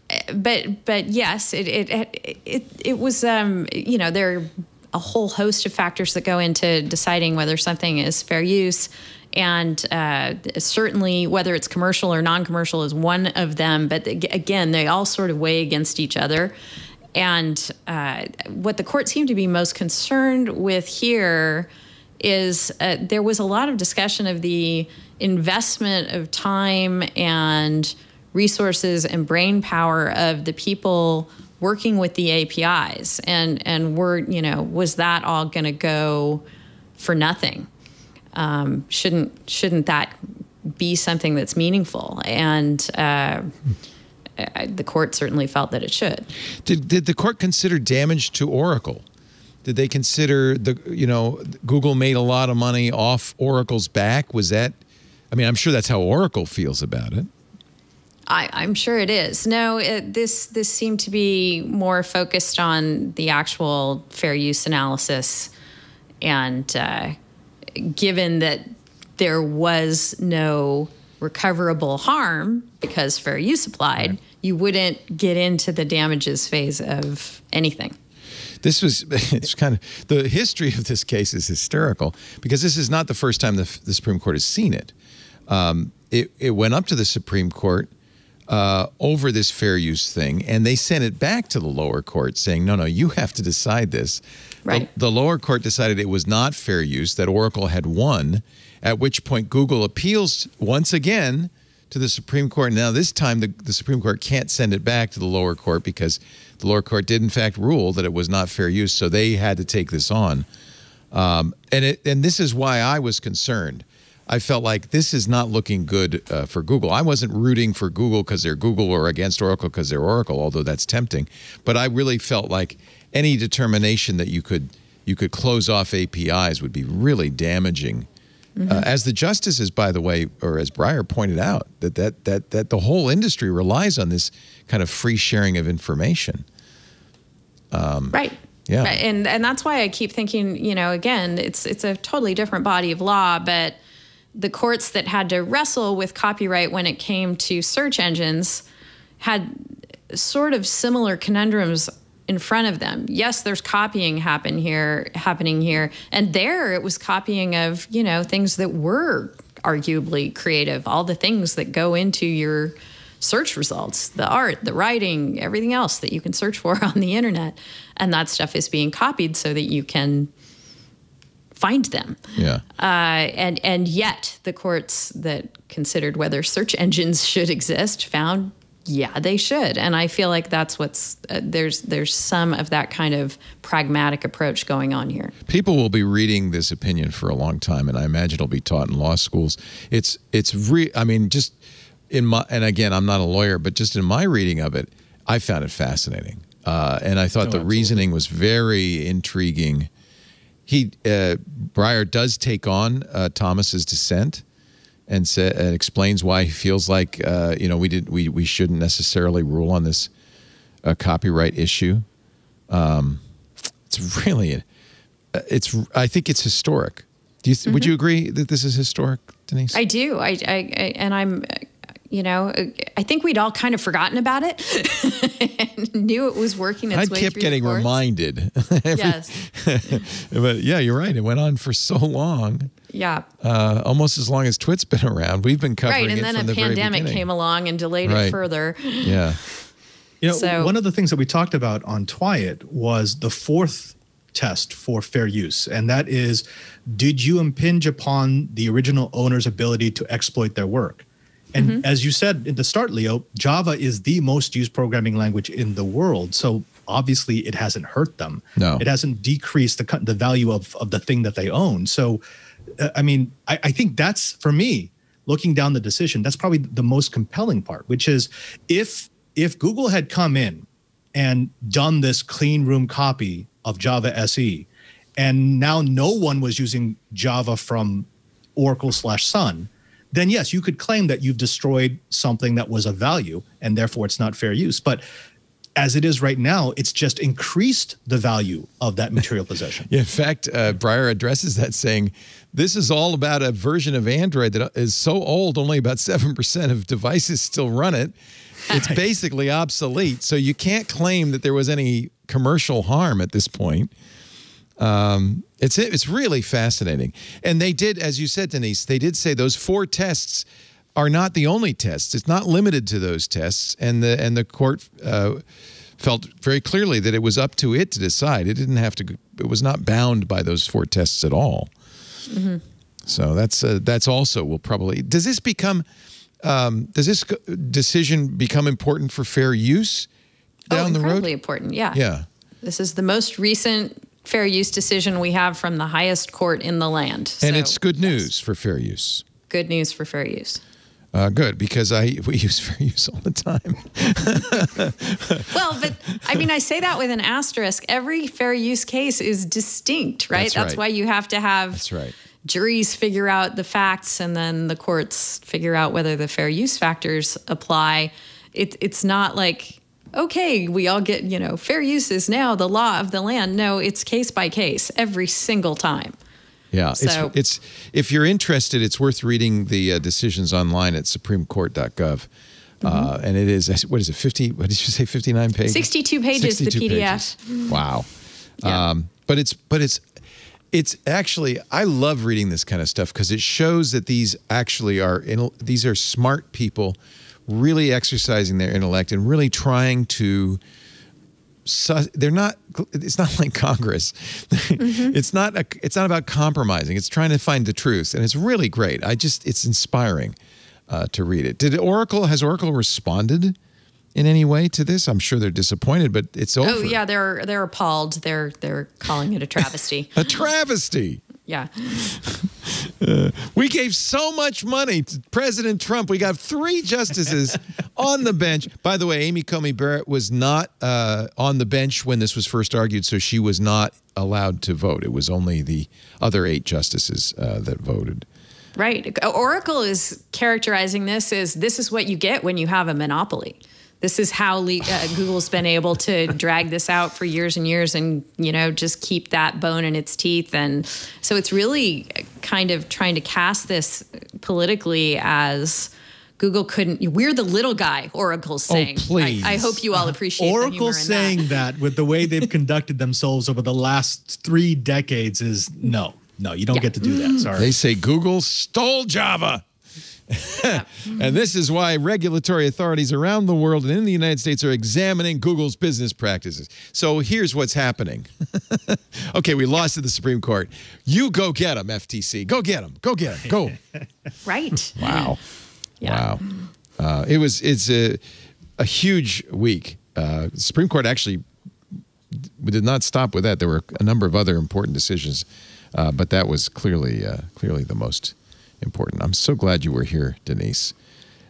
yes, it was, there are a whole host of factors that go into deciding whether something is fair use. And certainly whether it's commercial or non-commercial is one of them. But again, they all sort of weigh against each other. And what the court seemed to be most concerned with here is there was a lot of discussion of the investment of time and resources and brain power of the people working with the APIs. And was that all going to go for nothing? Shouldn't that be something that's meaningful? And the court certainly felt that it should. Did the court consider damage to Oracle? Did they consider Google made a lot of money off Oracle's back? Was that? I mean, I'm sure that's how Oracle feels about it. I'm sure it is. No, this seemed to be more focused on the actual fair use analysis, and given that there was no recoverable harm because fair use applied, right, you wouldn't get into the damages phase of anything. It's kind of, the history of this case is hysterical because this is not the first time the Supreme Court has seen it. It went up to the Supreme Court over this fair use thing, and they sent it back to the lower court saying, no, you have to decide this. Right. The lower court decided it was not fair use, that Oracle had won, at which point Google appeals once again to the Supreme Court. Now, this time, the Supreme Court can't send it back to the lower court because the lower court did, in fact, rule that it was not fair use, so they had to take this on. And this is why I was concerned. I felt like this is not looking good for Google. I wasn't rooting for Google because they're Google or against Oracle because they're Oracle, although that's tempting. But I really felt like any determination that you could close off APIs would be really damaging. Mm-hmm. As the justices, by the way, or as Breyer pointed out, that the whole industry relies on this kind of free sharing of information. Right. Yeah. Right. And that's why I keep thinking, again, it's a totally different body of law, but the courts that had to wrestle with copyright when it came to search engines had sort of similar conundrums in front of them. Yes, there's copying happening here, and there it was copying of, things that were arguably creative, all the things that go into your search results, the art, the writing, everything else that you can search for on the internet. And that stuff is being copied so that you can find them. Yeah. And yet the courts that considered whether search engines should exist found, yeah, they should. And I feel like that's what's, there's some of that kind of pragmatic approach going on here. People will be reading this opinion for a long time, and I imagine it'll be taught in law schools. Just in my, and again, I'm not a lawyer, but just in my reading of it, I found it fascinating. And I thought the reasoning was very intriguing. Breyer does take on Thomas's dissent and explains why he feels like we shouldn't necessarily rule on this copyright issue. It's really, I think it's historic. Would you agree that this is historic, Denise? I do. I think we'd all kind of forgotten about it and knew it was working its way through. I kept getting reminded. Yes. But yeah, you're right. It went on for so long. Yeah. Almost as long as Twit's been around. We've been covering it from the very beginning. Right, and then a pandemic came along and delayed it further. Yeah. One of the things that we talked about on Twiet was the fourth test for fair use, and that is, did you impinge upon the original owner's ability to exploit their work? And as you said in the start, Leo, Java is the most used programming language in the world. So obviously it hasn't hurt them. No. It hasn't decreased the value of the thing that they own. So, I mean, I think that's, for me, looking down the decision, that's probably the most compelling part, which is if Google had come in and done this clean room copy of Java SE, and now no one was using Java from Oracle/Sun, then yes, you could claim that you've destroyed something that was of value, and therefore it's not fair use. But as it is right now, it's just increased the value of that material possession. In fact, Breyer addresses that saying, this is all about a version of Android that is so old, only about 7% of devices still run it. It's basically obsolete. So you can't claim that there was any commercial harm at this point. It's really fascinating. And they did, as you said, Denise, they did say those 4 tests are not the only tests. It's not limited to those tests. And the court felt very clearly that it was up to it to decide. It didn't have to. It was not bound by those 4 tests at all. Mm-hmm. So that's also will probably. Does this decision become important for fair use down the road? Incredibly important. Yeah. Yeah. This is the most recent fair use decision we have from the highest court in the land. And it's good news for fair use. Good news for fair use. Good, because we use fair use all the time. Well, but I mean, I say that with an asterisk. Every fair use case is distinct, right? That's why you have to have juries figure out the facts, and then the courts figure out whether the fair use factors apply. It's not like, okay, we all get, fair use is now the law of the land. No, it's case by case every single time. Yeah, so, it's if you're interested, it's worth reading the decisions online at supremecourt.gov. And it is, what is it, 50, what did you say, 59 pages? 62 pages, 62 the PDF. Pages. Wow. Yeah. But it's actually, I love reading this kind of stuff because it shows that these actually are, these are smart people really exercising their intellect and really trying to, they're not, it's not like Congress. It's not about compromising. It's trying to find the truth. And it's really great. It's inspiring to read it. Has Oracle responded in any way to this? I'm sure they're disappointed, but it's over. Oh yeah, they're appalled. They're calling it a travesty. A travesty. Yeah. We gave so much money to President Trump. We got 3 justices on the bench. By the way, Amy Coney Barrett was not on the bench when this was first argued, so she was not allowed to vote. It was only the other 8 justices that voted. Right. Oracle is characterizing this as this is what you get when you have a monopoly. This is how Google's been able to drag this out for years and years and, just keep that bone in its teeth. And so it's really kind of trying to cast this politically as Google couldn't. We're the little guy, Oracle's saying. Oh, please. I hope you all appreciate Oracle saying that with the way they've conducted themselves over the last 3 decades is no, you don't get to do that. Sorry. They say Google stole Java. And this is why regulatory authorities around the world and in the United States are examining Google's business practices. So here's what's happening. Okay, we lost at the Supreme Court. You go get them, FTC. Go get them. Go get them. Go. Right. Wow. Yeah. Wow. It's a huge week. The Supreme Court actually did not stop with that. There were a number of other important decisions, but that was clearly the most important. I'm so glad you were here, Denise.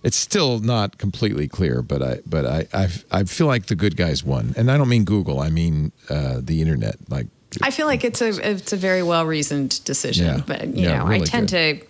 It's still not completely clear, but I feel like the good guys won, and I don't mean Google. I mean the internet. Like I feel like it's a very well reasoned decision, but really I tend to.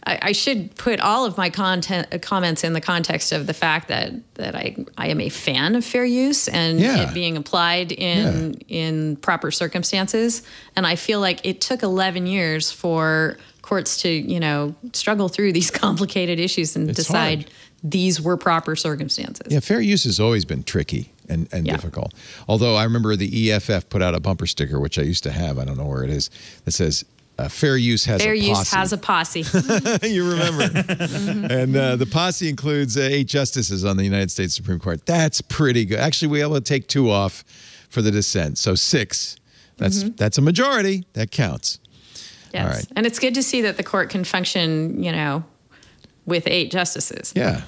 I should put all of my comments in the context of the fact that I am a fan of fair use and it being applied in proper circumstances, and I feel like it took 11 years for courts to, struggle through these complicated issues and decide these were proper circumstances. Yeah, fair use has always been tricky and difficult. Although I remember the EFF put out a bumper sticker, which I used to have, I don't know where it is, that says, fair use has a posse. Fair use has a posse. You remember. And the posse includes 8 justices on the United States Supreme Court. That's pretty good. Actually, we were able to take 2 off for the dissent. So 6. That's a majority. That counts. Yes. All right. And it's good to see that the court can function, with 8 justices. Yeah.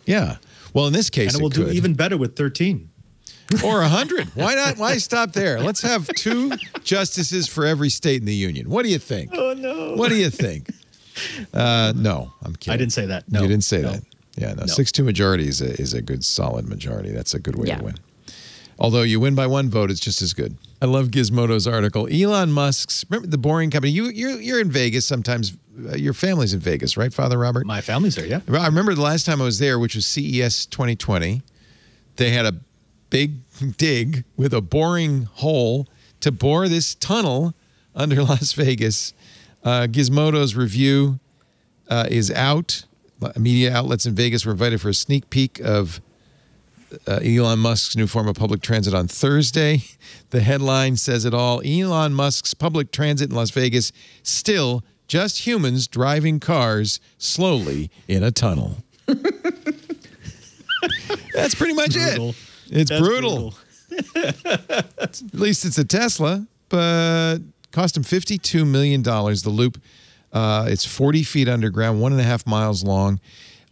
Yeah. Well, in this case, and it will do even better with 13. Or 100. Why not? Why stop there? Let's have 2 justices for every state in the union. What do you think? Oh, no. What do you think? No, I'm kidding. I didn't say that. No. You didn't say that. Yeah, no. 6-2 majority is a good, solid majority. That's a good way to win. Although you win by 1 vote, it's just as good. I love Gizmodo's article. Elon Musk's, remember the Boring Company? You're in Vegas sometimes. Your family's in Vegas, right, Father Robert? My family's there, yeah. I remember the last time I was there, which was CES 2020. They had a big dig with a boring hole to bore this tunnel under Las Vegas. Gizmodo's review is out. Media outlets in Vegas were invited for a sneak peek of Elon Musk's new form of public transit on Thursday. The headline says it all. Elon Musk's public transit in Las Vegas, still just humans driving cars slowly in a tunnel. That's pretty much it. It's brutal. At least it's a Tesla, but cost him $52 million. The loop, it's 40 feet underground, 1.5 miles long.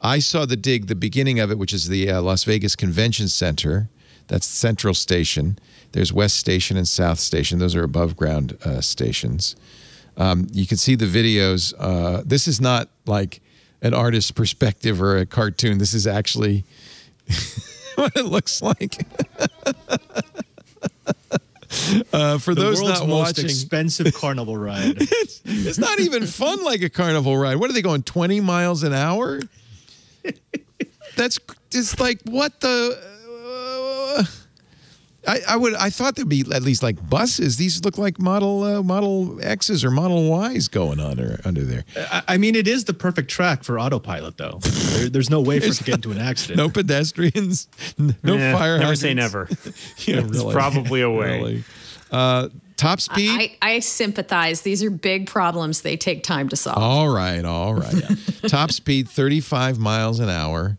I saw the dig, the beginning of it, which is the Las Vegas Convention Center. That's Central Station. There's West Station and South Station. Those are above ground stations. You can see the videos. This is not like an artist's perspective or a cartoon. This is actually what it looks like. For those not watching, most expensive carnival ride. It's not even fun like a carnival ride. What are they going 20 miles an hour? That's just like what the. I thought there'd be at least like buses. These look like Model X's or Model Y's going on under there. I mean, it is the perfect track for autopilot, though. There's no way for it to get into an accident. No pedestrians, no fire hydrants. Never say never. Yeah, it's probably a way. Really. Top speed? I sympathize. These are big problems. They take time to solve. All right. Top speed, 35 miles an hour.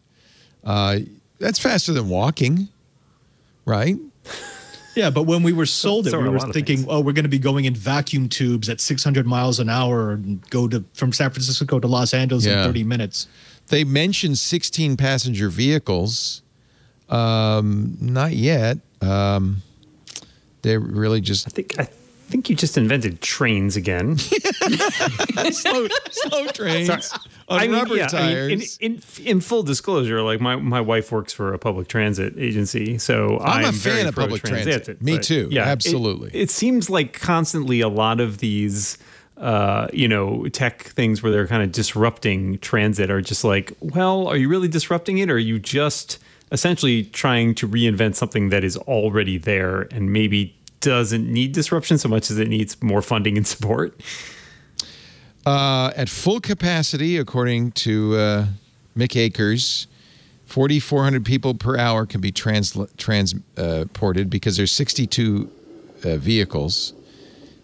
That's faster than walking, right? Yeah, but when we were sold it, we were thinking, oh, we're going to be going in vacuum tubes at 600 miles an hour and go from San Francisco to Los Angeles in 30 minutes. They mentioned 16 passenger vehicles. Not yet. They really just... I think you just invented trains again. slow trains on rubber tires. In full disclosure, like my wife works for a public transit agency, so I'm a very fan of public transit. Me too. Yeah, absolutely. It seems like constantly a lot of these tech things where they're kind of disrupting transit are just like, well, are you really disrupting it, or are you just essentially trying to reinvent something that is already there and maybe doesn't need disruption so much as it needs more funding and support? At full capacity, according to Mick Akers, 4,400 people per hour can be transported because there's 62 vehicles.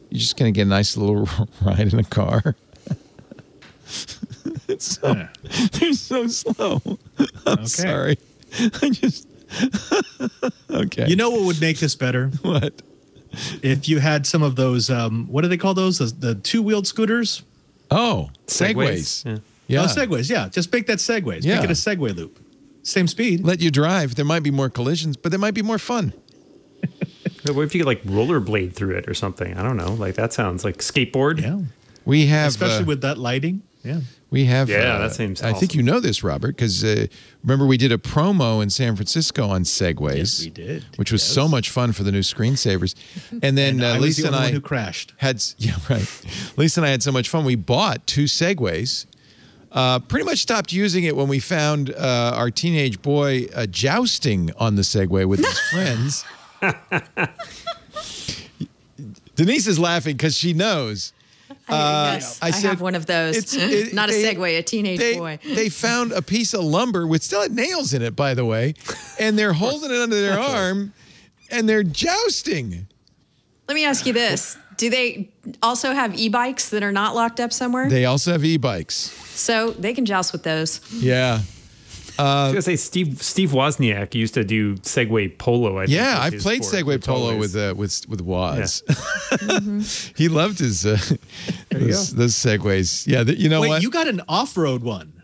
You're just going to get a nice little ride in a car. They're so slow. I'm sorry. I just... Okay. You know what would make this better? What? If you had some of those, what do they call those? The two-wheeled scooters? Oh, Segways. Yeah. Oh, Segways, yeah. Just make that Segways. Yeah. Make it a Segway loop. Same speed. Let you drive. There might be more collisions, but there might be more fun. What if you could like rollerblade through it or something? I don't know. Like that sounds like skateboard. Yeah. We have... Especially with that lighting. Yeah. We have... Yeah, that seems awesome. I think you know this, Robert, because remember we did a promo in San Francisco on Segways. Yes, we did. Which was so much fun for the new screensavers. And then Lisa and I... who crashed. Lisa and I had so much fun. We bought 2 Segways. Pretty much stopped using it when we found our teenage boy jousting on the Segway with his friends. Denise is laughing because she knows. Yes, I have one of those. Not a Segway, a teenage boy. They found a piece of lumber with still had nails in it, by the way, and they're holding it under their arm, and they're jousting. Let me ask you this. Do they also have e-bikes that are not locked up somewhere? They also have e-bikes. So they can joust with those. Yeah. I was going to say Steve Wozniak used to do Segway polo. I think, I've played Segway polo with Woz. Yeah. He loved his those Segways. Yeah, you know what? Wait, you got an off-road one?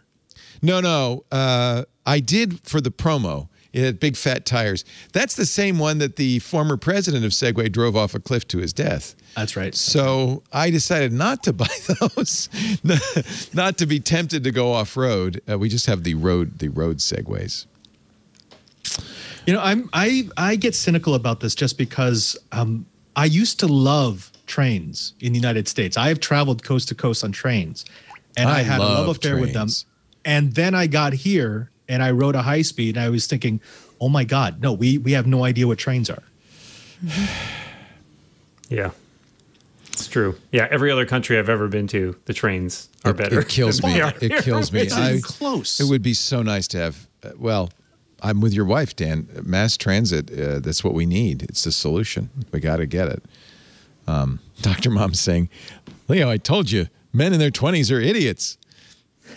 No. I did for the promo. It had big fat tires. That's the same one that the former president of Segway drove off a cliff to his death. That's right. So I decided not to buy those, not to be tempted to go off road. We just have the road Segways. You know, I get cynical about this just because I used to love trains in the United States. I have traveled coast to coast on trains, and I had a love affair with them. And then I got here and I rode a high speed, and I was thinking, oh my God, no, we have no idea what trains are. Yeah. It's true. Yeah, every other country I've ever been to, the trains are better. It kills me. It kills me. It's close. It would be so nice to have, well, I'm with your wife, Dan. Mass transit, that's what we need. It's the solution. We got to get it. Dr. Mom's saying, Leo, I told you, men in their 20s are idiots.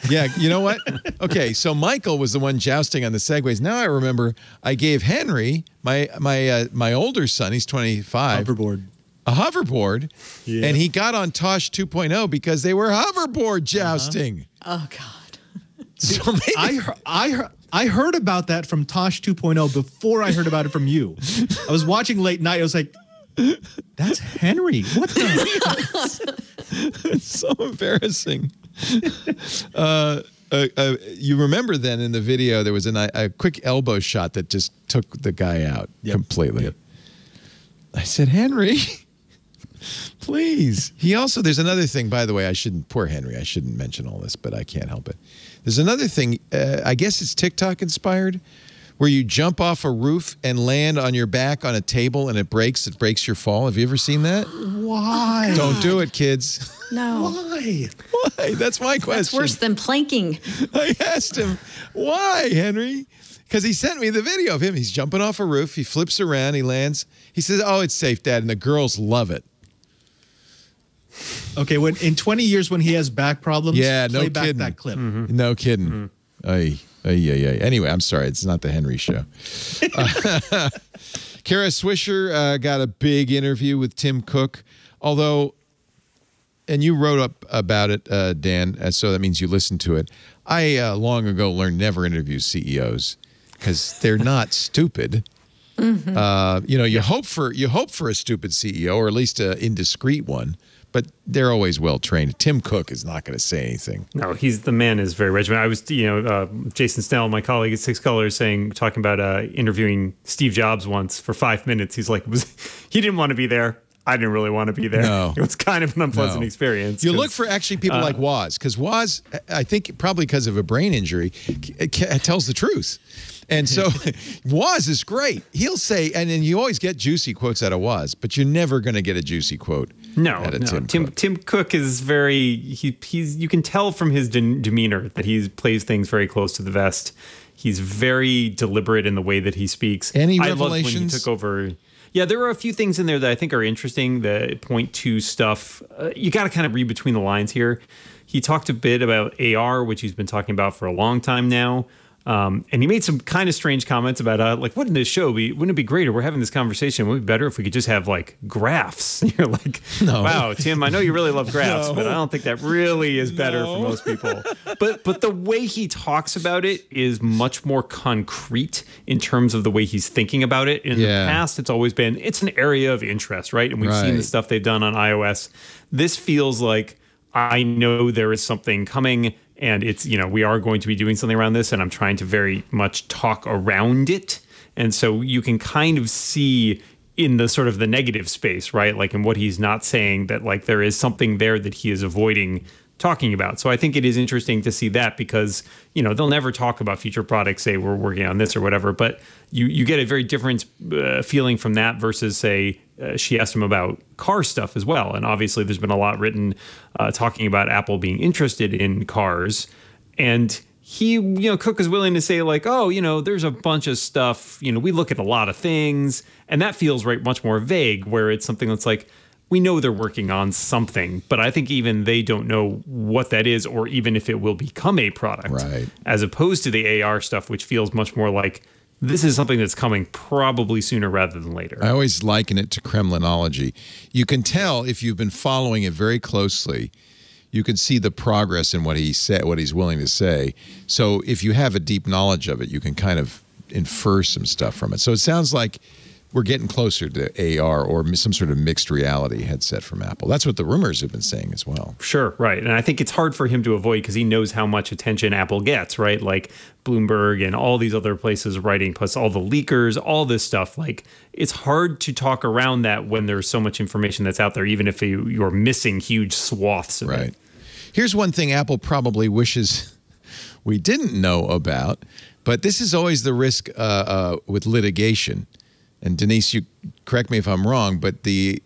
Yeah, you know what? Okay, so Michael was the one jousting on the Segways. Now I remember I gave Henry, my older son, he's 25. A hoverboard, yeah. And he got on Tosh 2.0 because they were hoverboard jousting. Oh, God. So maybe I heard about that from Tosh 2.0 before I heard about it from you. I was watching late night. I was like, that's Henry. What the? It's so embarrassing. You remember then in the video, there was a quick elbow shot that just took the guy out completely. Yep. I said, Henry, please. There's another thing, by the way, poor Henry, I shouldn't mention all this, but I can't help it. There's another thing, I guess it's TikTok inspired, where you jump off a roof and land on your back on a table and it breaks your fall. Have you ever seen that? Why? Don't do it, kids. No. Why? Why? That's my question. That's worse than planking. I asked him, why, Henry? Because he sent me the video of him. He's jumping off a roof. He flips around. He lands. He says, oh, it's safe, Dad. And the girls love it. Okay, in 20 years when he has back problems, play back kidding. That clip. Mm-hmm. No kidding. Anyway, I'm sorry. It's not the Henry show. Kara Swisher got a big interview with Tim Cook. Although, and you wrote up about it, Dan, so that means you listened to it. I long ago learned never interview CEOs because they're not stupid. Mm-hmm. You hope for a stupid CEO, or at least an indiscreet one. But they're always well trained. Tim Cook is not going to say anything. No, the man is very regimented. I was, Jason Snell, my colleague at Six Colors, talking about interviewing Steve Jobs once for 5 minutes. He's like, he didn't want to be there. I didn't really want to be there. No. It was kind of an unpleasant experierience. You look for actually people like Woz, because Woz, I think probably because of a brain injury, tells the truth. And so Woz is great. He'll say, and then you always get juicy quotes out of Woz, but you're never going to get a juicy quote out of Tim Cook. Tim Cook is you can tell from his demeanor that he plays things very close to the vest. He's very deliberate in the way that he speaks. Any I revelations? Loved when he took over. Yeah, there are a few things in there that I think are interesting that point to stuff. You got to kind of read between the lines here. He talked a bit about AR, which he's been talking about for a long time now. And he made some kind of strange comments about wouldn't this show wouldn't it be greater? We're having this conversation. Wouldn't it be better if we could just have graphs? And you're like, no. Wow, Tim, I know you really love graphs, but I don't think that really is better for most people. But the way he talks about it is much more concrete in terms of the way he's thinking about it. In the past, it's always been, it's an area of interest, right? And we've seen the stuff they've done on iOS. This feels like, I know there is something coming, and it's, we are going to be doing something around this, and I'm trying to very much talk around it. And so you can kind of see in the sort of the negative space, right? Like in what he's not saying, that there is something there that he is avoiding talking about. So I think it is interesting to see that, because, they'll never talk about future products, say we're working on this or whatever, but you get a very different feeling from that versus, say, she asked him about car stuff as well. And obviously there's been a lot written talking about Apple being interested in cars. And he, Cook is willing to say there's a bunch of stuff, we look at a lot of things. And that feels much more vague, where it's something that's we know they're working on something, but I think even they don't know what that is, or even if it will become a product, right? As opposed to the AR stuff, which feels much more like this is something that's coming probably sooner rather than later. I always liken it to Kremlinology. You can tell if you've been following it very closely. You can see the progress in what he said, what he's willing to say. So if you have a deep knowledge of it, you can kind of infer some stuff from it. So it sounds like we're getting closer to AR or some sort of mixed reality headset from Apple. That's what the rumors have been saying as well. Sure, right. And I think it's hard for him to avoid because he knows how much attention Apple gets, right? Like Bloomberg and all these other places writing, plus all the leakers, all this stuff. Like, it's hard to talk around that when there's so much information that's out there, even if you're missing huge swaths of it. Here's one thing Apple probably wishes we didn't know about, but this is always the risk with litigation. And Denise, you correct me if I'm wrong, but the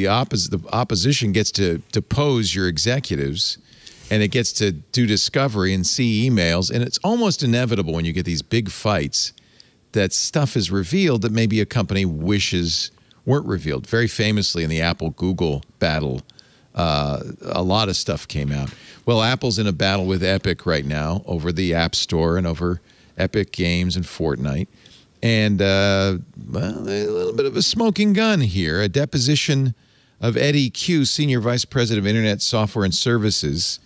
opposition gets to depose your executives, and it gets to do discovery and see emails, and it's almost inevitable when you get these big fights that stuff is revealed that maybe a company wishes weren't revealed. Very famously in the Apple-Google battle, a lot of stuff came out. Well, Apple's in a battle with Epic right now over the App Store and over Epic Games and Fortnite. And, well, a little bit of a smoking gun here. A deposition of Eddie Q, Senior Vice President of Internet Software and Services.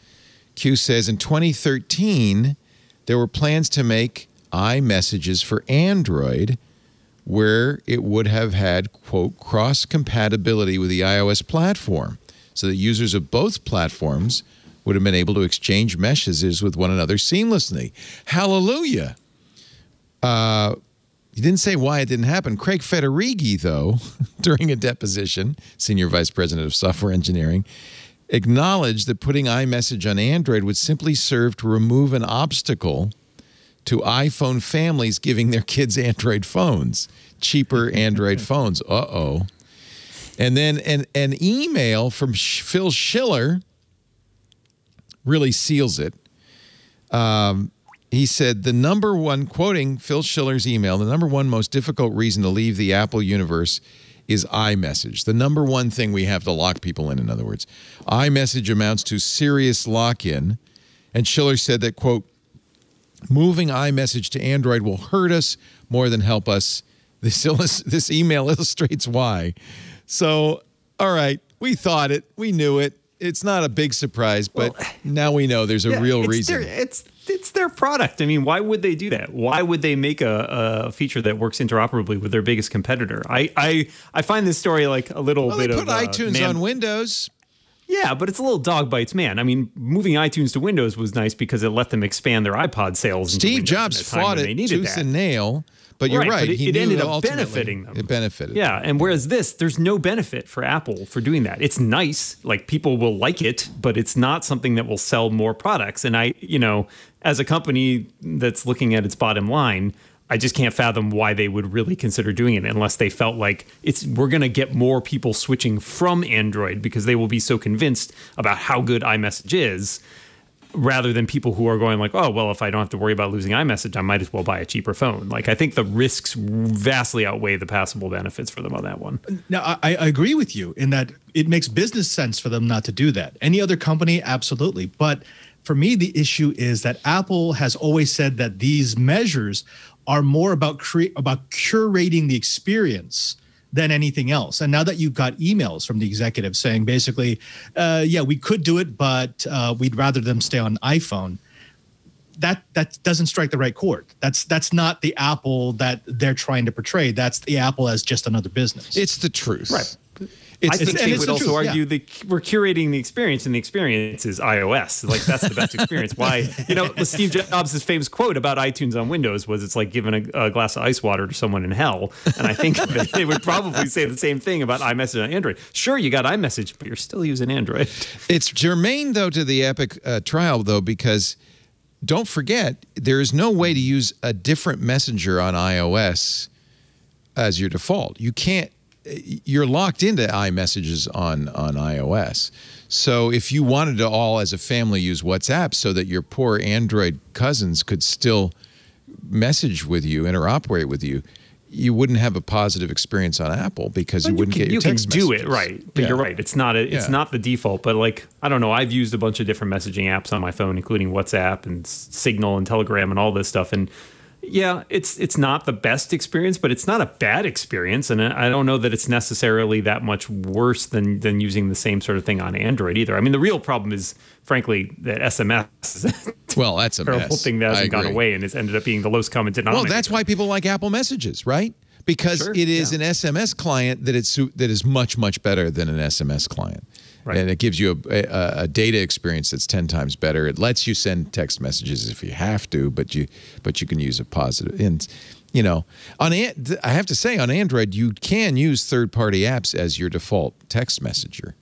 Q says in 2013, there were plans to make iMessages for Android where it would have had, quote, cross-compatibility with the iOS platform so that users of both platforms would have been able to exchange messages with one another seamlessly. Hallelujah. He didn't say why it didn't happen. Craig Federighi, though, during a deposition, Senior Vice President of Software Engineering, acknowledged that putting iMessage on Android would simply serve to remove an obstacle to iPhone families giving their kids Android phones, cheaper Android phones. Uh-oh. And then an email from Phil Schiller really seals it. He said, the number one, quoting Phil Schiller's email, the number one most difficult reason to leave the Apple universe is iMessage. The number one thing we have to lock people in other words. iMessage amounts to serious lock-in. And Schiller said that, quote, moving iMessage to Android will hurt us more than help us. This email illustrates why. So, all right, we thought it. We knew it. It's not a big surprise, but now we know there's a real reason. It's their product. I mean, why would they do that? Why would they make a feature that works interoperably with their biggest competitor? I find this story like a little bit of... Well, they put iTunes on Windows. Yeah, but it's a little dog bites man. I mean, moving iTunes to Windows was nice because it let them expand their iPod sales. Steve Jobs fought it tooth and nail. But you're right. But it ended up benefiting them. It benefited. Yeah, and whereas there's no benefit for Apple for doing that. It's nice, like people will like it, but it's not something that will sell more products. And as a company that's looking at its bottom line, I just can't fathom why they would really consider doing it unless they felt like we're going to get more people switching from Android because they will be so convinced about how good iMessage is, rather than people who are going like, oh, well, if I don't have to worry about losing iMessage, I might as well buy a cheaper phone. Like, I think the risks vastly outweigh the possible benefits for them on that one. Now, I agree with you in that it makes business sense for them not to do that. Any other company, absolutely. But for me, the issue is that Apple has always said that these measures are more about curating the experience than anything else. And now that you've got emails from the executives saying basically, yeah, we could do it, but we'd rather them stay on iPhone, that doesn't strike the right chord. That's not the Apple that they're trying to portray. That's the Apple as just another business. It's the truth. Right. I think they would also argue that we're curating the experience, and the experience is iOS. Like, that's the best experience. Why? Steve Jobs' famous quote about iTunes on Windows was, it's like giving a glass of ice water to someone in hell. And I think that they would probably say the same thing about iMessage on Android. Sure, you got iMessage, but you're still using Android. It's germane, though, to the Epic trial, though, because don't forget, there is no way to use a different messenger on iOS as your default. You can't. You're locked into iMessages on iOS. So if you wanted to all as a family use WhatsApp so that your poor Android cousins could still message with you, interoperate with you, you wouldn't have a positive experience on Apple because you wouldn't get your text messages. You can do it, right. But you're right. It's not not the default. But like, I don't know. I've used a bunch of different messaging apps on my phone, including WhatsApp and Signal and Telegram and all this stuff. And Yeah, it's not the best experience, but it's not a bad experience, and I don't know that it's necessarily that much worse than using the same sort of thing on Android either. I mean, the real problem is, frankly, that SMS is well, that's a terrible mess. thing that hasn't gone away and has ended up being the lowest common denominator. Well, that's why people like Apple Messages, right? Because Sure, it is an SMS client that is much better than an SMS client. Right. And it gives you a data experience that's 10 times better. It lets you send text messages if you have to, but you can use a positive. And you know, I have to say, on Android, you can use third-party apps as your default text messenger.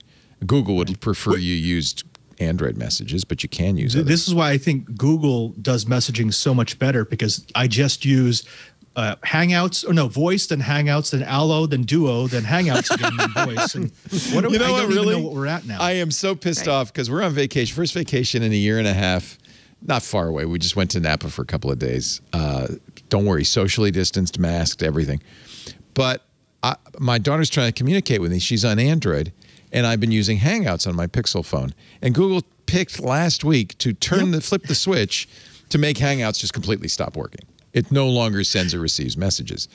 Google would prefer you used Android messages, but you can use it. This is why I think Google does messaging so much better, because I just use Hangouts, or no, Voice, then Hangouts, then Allo, then Duo, then Hangouts again, then Voice. And I don't even know what we're at now. I am so pissed off because we're on vacation, first vacation in a year and a half, not far away. We just went to Napa for a couple of days. Don't worry, socially distanced, masked, everything. But my daughter's trying to communicate with me. She's on Android, and I've been using Hangouts on my Pixel phone. And Google picked last week to flip the switch to make Hangouts just completely stop working. It no longer sends or receives messages.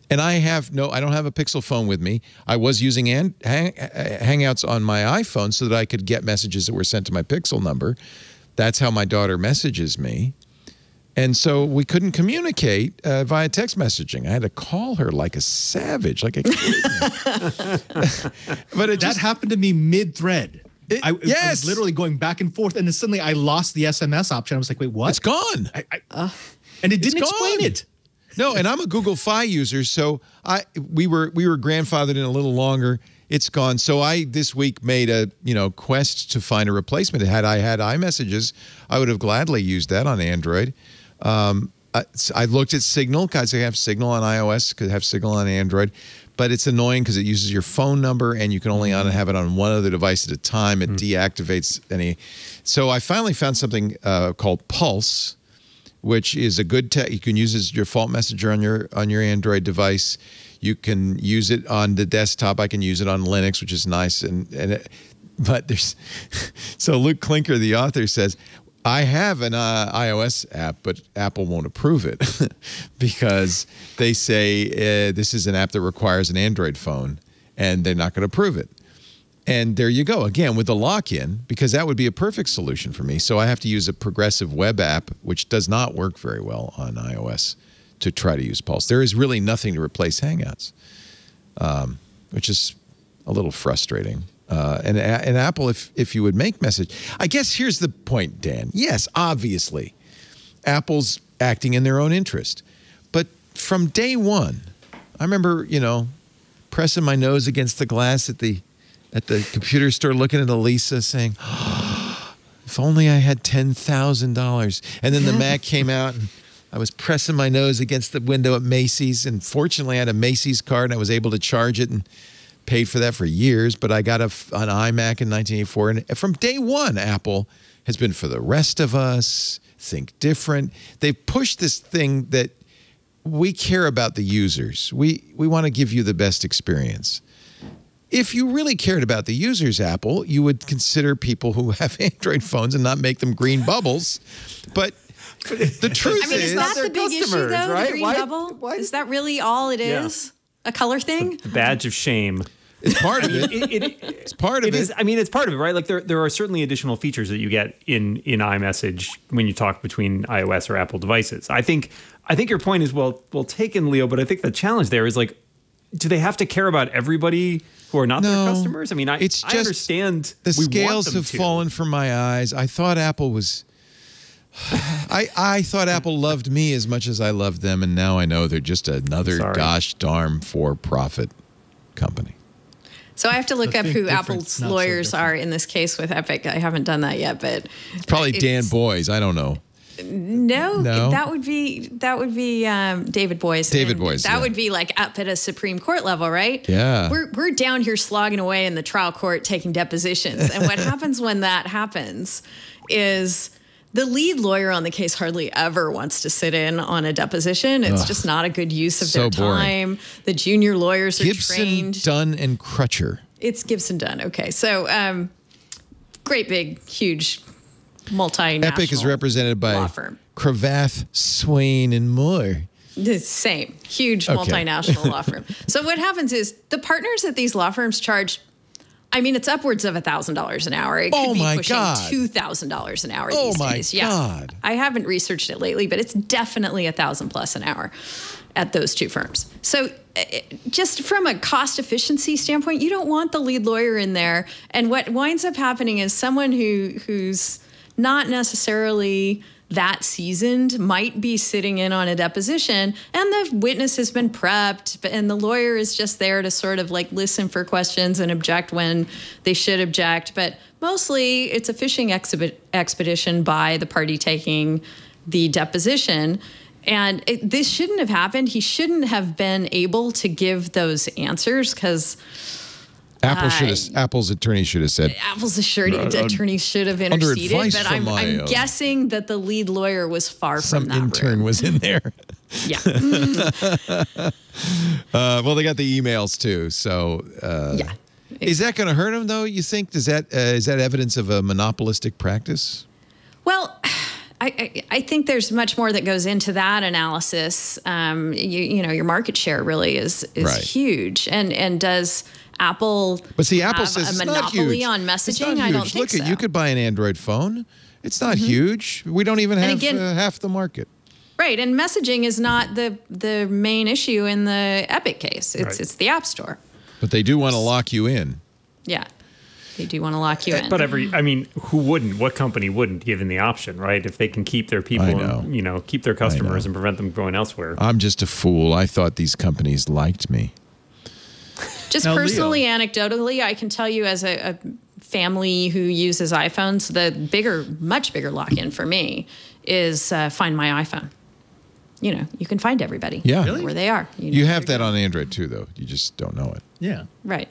And I don't have a Pixel phone with me. I was using Hangouts on my iPhone so that I could get messages that were sent to my Pixel number. That's how my daughter messages me. And so we couldn't communicate via text messaging. I had to call her like a savage, like a kid. But that happened to me mid-thread. I yes. was literally going back and forth, and then suddenly I lost the SMS option. I was like, wait, what? It's gone. And it didn't explain it. No, and I'm a Google Fi user, so we were grandfathered in a little longer. It's gone. So I this week made a quest to find a replacement. Had I had iMessages, I would have gladly used that on Android. I looked at Signal because I have Signal on iOS, could have Signal on Android, but it's annoying because it uses your phone number and you can only have it on one other device at a time. It deactivates any. So I finally found something called Pulse, which is a good you can use as your default messenger on your Android device. You can use it on the desktop. I can use it on Linux, which is nice. But there's so Luke Klinker, the author, says, I have an iOS app, but Apple won't approve it because they say this is an app that requires an Android phone, and they're not going to approve it. And there you go, again, with the lock-in, because that would be a perfect solution for me. So I have to use a progressive web app, which does not work very well on iOS, to try to use Pulse. There is really nothing to replace Hangouts, which is a little frustrating. And Apple, if you would make message, I guess here's the point, Dan. Yes, obviously, Apple's acting in their own interest. But from day one, I remember, pressing my nose against the glass at the computer store, looking at Elisa saying, oh, if only I had $10,000. And then the Mac came out and I was pressing my nose against the window at Macy's. And fortunately, I had a Macy's card and I was able to charge it and paid for that for years. But I got an iMac in 1984. And from day one, Apple has been for the rest of us, think different. They've pushed this thing that we care about the users. We want to give you the best experience. If you really cared about the users, Apple, you would consider people who have Android phones and not make them green bubbles. But the truth is that the big issue, though, right? The green bubble? Is that really all it is? Yeah. A color thing? The badge of shame. It's part of it. It's part of it. I mean, it's part of it, right? Like there are certainly additional features that you get in iMessage when you talk between iOS or Apple devices. I think your point is well taken, Leo, but I think the challenge there is like, do they have to care about everybody who are not their customers? I mean, I understand the scales have fallen from my eyes. I thought Apple was I thought Apple loved me as much as I loved them, and now I know they're just another gosh darn for-profit company. So I have to look up who Apple's lawyers are in this case with Epic. I haven't done that yet, but it's probably Dan Boyes. I don't know. No, that would be David Boyes. David Boyes. That would be like up at a Supreme Court level, right? Yeah. We're down here slogging away in the trial court taking depositions. And what happens when that happens is the lead lawyer on the case hardly ever wants to sit in on a deposition. It's just not a good use of their time. Boring. The junior lawyers are trained. Gibson, Dunn, and Crutcher. It's Gibson Dunn. Okay. So great big huge multinational Epic is represented by law firm. Cravath, Swain, and Moore. The same huge multinational law firm. So what happens is the partners at these law firms charge, I mean, it's upwards of $1,000 an hour. It could be pushing $2,000 an hour these days. God. I haven't researched it lately, but it's definitely $1,000 plus an hour at those two firms. So just from a cost efficiency standpoint, you don't want the lead lawyer in there. And what winds up happening is someone who's not necessarily that seasoned might be sitting in on a deposition, and the witness has been prepped, and the lawyer is just there to sort of like listen for questions and object when they should object. But mostly it's a fishing expedition by the party taking the deposition. And this shouldn't have happened. He shouldn't have been able to give those answers because Apple's attorney should have said. Apple's attorney should have interceded, but I'm guessing that the lead lawyer was far from that room. Some intern was in there. Yeah. Well, they got the emails too. So yeah. Is that going to hurt him though? You think? Is that evidence of a monopolistic practice? Well, I think there's much more that goes into that analysis. You know, your market share really is huge, and does Apple Apple have says a monopoly on messaging? I don't think Look, so. you could buy an Android phone. It's not huge. We don't even have half the market. Right, and messaging is not the main issue in the Epic case. It's the App Store. But they do want to lock you in. Yeah, they do want to lock you in. But who wouldn't? What company wouldn't, given the option, right? If they can keep their people, and, keep their customers and prevent them going elsewhere. I'm just a fool. I thought these companies liked me. Just now, personally, anecdotally, I can tell you as a family who uses iPhones, the much bigger lock-in for me is Find My iPhone. You know, you can find everybody where they are. You have that on Android too, though. You just don't know it. Yeah. Right.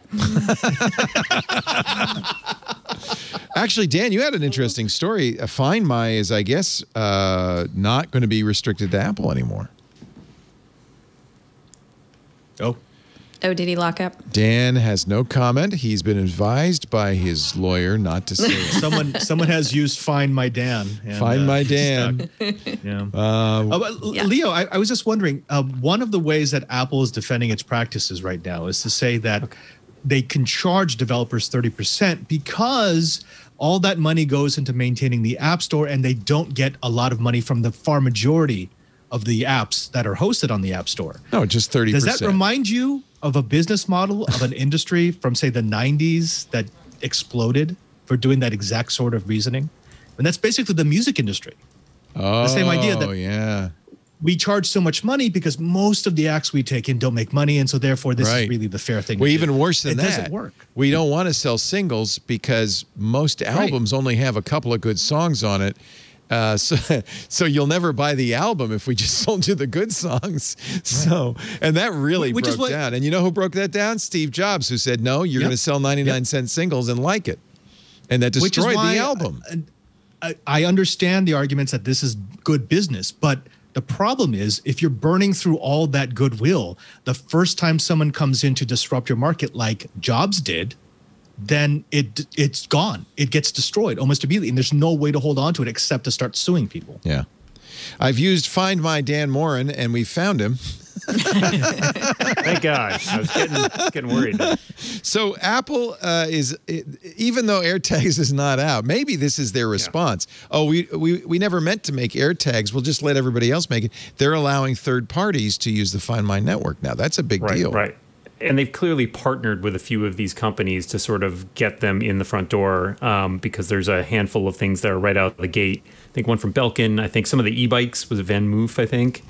Actually, Dan, you had an interesting story. Find My is, I guess, not going to be restricted to Apple anymore. Oh, did he lock up? Dan has no comment. He's been advised by his lawyer not to say it. Someone has used Find My Dan. And, Find My Dan. Leo, I was just wondering, one of the ways that Apple is defending its practices right now is to say that they can charge developers 30% because all that money goes into maintaining the App Store, and they don't get a lot of money from the far majority of the apps that are hosted on the App Store. No, just 30%. Does that remind you of a business model of an industry from, say, the 90s that exploded for doing that exact sort of reasoning? And that's basically the music industry. The same idea that we charge so much money because most of the acts we take in don't make money, and so therefore this is really the fair thing to do. Even worse than that, it doesn't work. We don't want to sell singles because most albums only have a couple of good songs on it. So you'll never buy the album if we just sold you the good songs. So, and that really broke down. And you know who broke that down? Steve Jobs, who said, no, you're going to sell 99-cent singles and like it. And that destroyed the album. I understand the arguments that this is good business, but the problem is if you're burning through all that goodwill, the first time someone comes in to disrupt your market like Jobs did, then it's gone. It gets destroyed almost immediately, and there's no way to hold on to it except to start suing people. Yeah. I've used Find My Dan Morin, and we found him. Thank God. I was getting worried. So Apple even though AirTags is not out, maybe this is their response. Oh, we never meant to make AirTags. We'll just let everybody else make it. They're allowing third parties to use the Find My network now. That's a big deal. Right. And they've clearly partnered with a few of these companies to sort of get them in the front door because there's a handful of things that are right out of the gate. I think one from Belkin. I think some of the e-bikes was Van Moof, I think,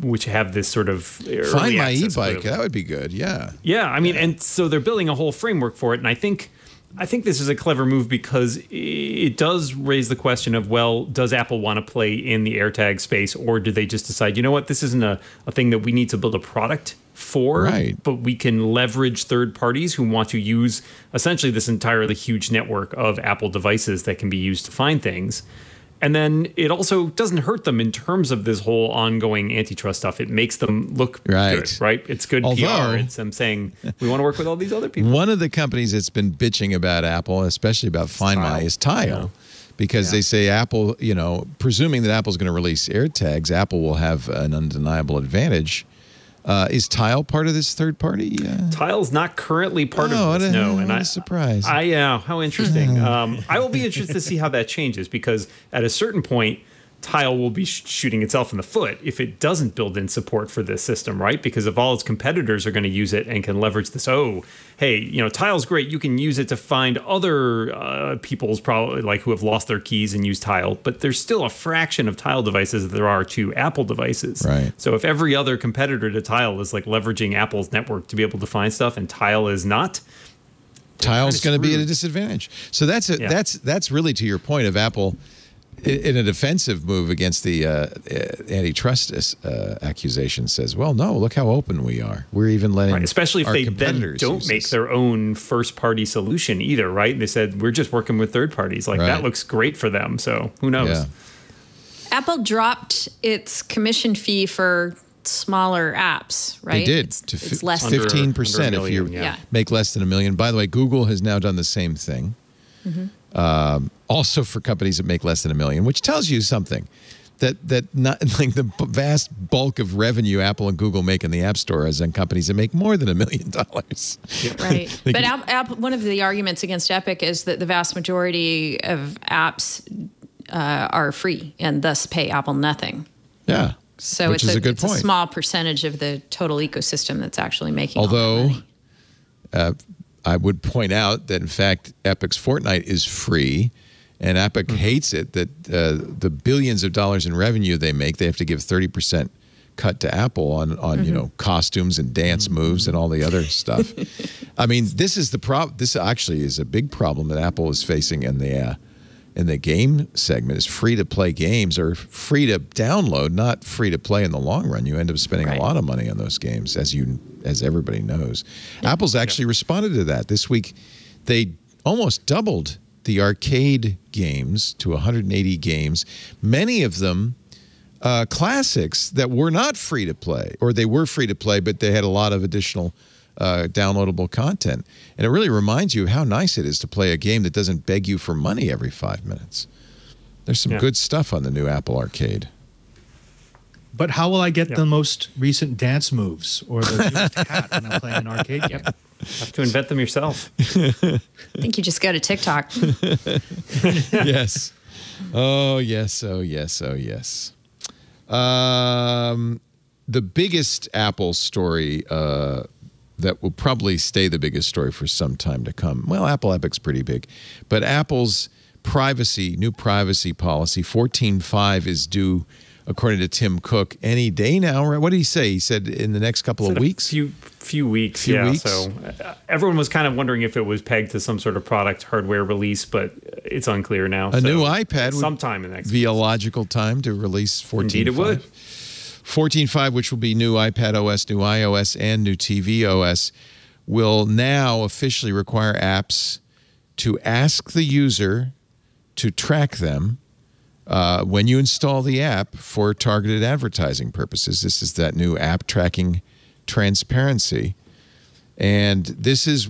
which have this sort of Find My e-bike. That would be good. Yeah. Yeah. I mean, and so they're building a whole framework for it. And I think this is a clever move because it does raise the question of, well, does Apple want to play in the AirTag space, or do they just decide, you know what, this isn't a thing that we need to build a product for, but we can leverage third parties who want to use essentially this entirely huge network of Apple devices that can be used to find things. And then it also doesn't hurt them in terms of this whole ongoing antitrust stuff. It makes them look good, right? It's good PR. It's them saying, we want to work with all these other people. One of the companies that's been bitching about Apple, especially about Find My, is Tile. because they say Apple, you know, presuming that Apple's going to release AirTags, Apple will have an undeniable advantage. Is Tile part of this third party? Tile's not currently part of this, no. And what a surprise. How interesting. I will be interested to see how that changes, because at a certain point, Tile will be shooting itself in the foot if it doesn't build in support for this system, right? Because if all its competitors are going to use it and can leverage this, oh, hey, you know, Tile's great. You can use it to find other people's probably like who have lost their keys and use Tile, but there's still a fraction of Tile devices that there are to Apple devices. Right. So if every other competitor to Tile is like leveraging Apple's network to be able to find stuff and Tile is not, Tile's going to be at a disadvantage. So that's really to your point of Apple in a defensive move against the antitrust accusation says, well, no, look how open we are. We're even letting especially if they then don't make their own first-party solution either, right? They said, we're just working with third parties. Like, that looks great for them, so who knows? Yeah. Apple dropped its commission fee for smaller apps, right? They did. It's less 15% if you make less than $1 million. By the way, Google has now done the same thing. Also for companies that make less than $1 million, which tells you something that not like the vast bulk of revenue Apple and Google make in the App Store is on companies that make more than $1 million. Right. But Apple, one of the arguments against Epic is that the vast majority of apps are free and thus pay Apple nothing. Yeah. So which it's is a good it's point. A small percentage of the total ecosystem that's actually making. Although, I would point out that in fact Epic's Fortnite is free, and Epic hates it that the billions of dollars in revenue they make, they have to give 30% cut to Apple on you know, costumes and dance moves and all the other stuff. I mean, this is the problem. This actually is a big problem that Apple is facing in the game segment. Is free to play games are free to download, not free to play in the long run. You end up spending a lot of money on those games, as everybody knows. Apple's actually responded to that. This week, they almost doubled the arcade games to 180 games. Many of them classics that were not free to play, or they were free to play, but they had a lot of additional downloadable content. And it really reminds you how nice it is to play a game that doesn't beg you for money every 5 minutes. There's some good stuff on the new Apple Arcade. But how will I get the most recent dance moves or the newest hat when I'm playing an arcade game? Have to invent them yourself. I think you just go to TikTok. Yes. Oh, yes. Oh, yes. Oh, yes. The biggest Apple story that will probably stay the biggest story for some time to come. Well, Apple Epic's pretty big. But Apple's new privacy policy, 14.5, is due, according to Tim Cook, any day now. Right? What did he say? He said in the next couple of weeks? Few weeks. So everyone was kind of wondering if it was pegged to some sort of product hardware release, but it's unclear now. A new iPad would sometime in the next be a logical time to release 14.5. Indeed it would. 14.5, which will be new iPad OS, new iOS, and new TV OS, will now officially require apps to ask the user to track them when you install the app for targeted advertising purposes. This is that new app tracking transparency. And this is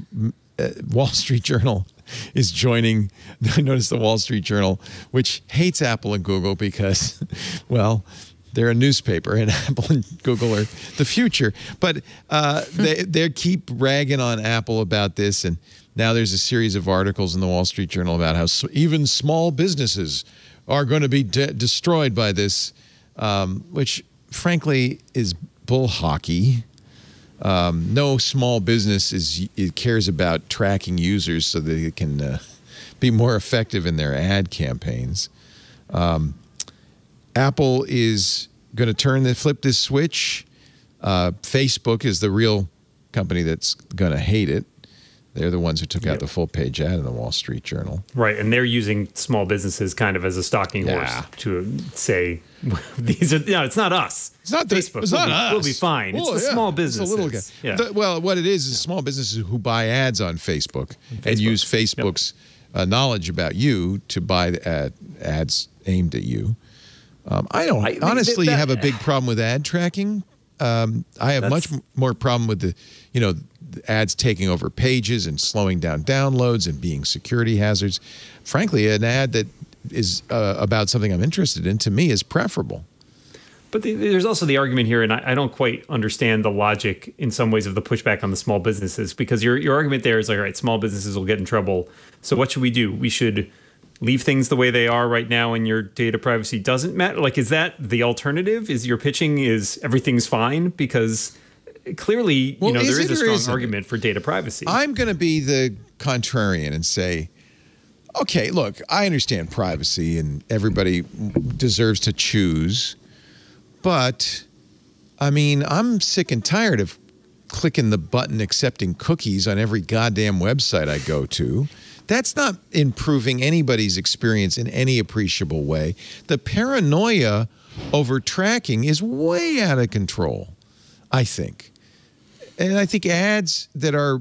Wall Street Journal is joining. I noticed the Wall Street Journal, which hates Apple and Google because, well, they're a newspaper, and Apple and Google are the future. But they keep ragging on Apple about this, and now there's a series of articles in the Wall Street Journal about how even small businesses are going to be destroyed by this, which frankly is bull hockey. No small business cares about tracking users so that it can be more effective in their ad campaigns. Apple is going to flip this switch. Facebook is the real company that's going to hate it. They're the ones who took out the full page ad in the Wall Street Journal. Right, and they're using small businesses kind of as a stalking horse to say, these are, it's not us. It's not Facebook. It's not us. We'll be fine. It's the small businesses. It's a little guy. Well, what it is small businesses who buy ads on Facebook and use Facebook's knowledge about you to buy ads aimed at you. I don't honestly have a big problem with ad tracking. I have much more problem with the ads taking over pages and slowing down downloads and being security hazards. Frankly, an ad that is about something I'm interested in, to me, is preferable. But there's also the argument here, and I don't quite understand the logic in some ways of the pushback on the small businesses, because your argument there is like, all right, small businesses will get in trouble. So what should we do? We should leave things the way they are right now, and your data privacy doesn't matter. Like, is that the alternative? Is your pitching is everything's fine? Because clearly, there is a strong argument for data privacy. I'm going to be the contrarian and say, okay, look, I understand privacy and everybody deserves to choose. But, I mean, I'm sick and tired of clicking the button accepting cookies on every goddamn website I go to. That's not improving anybody's experience in any appreciable way. The paranoia over tracking is way out of control, I think. And I think ads that are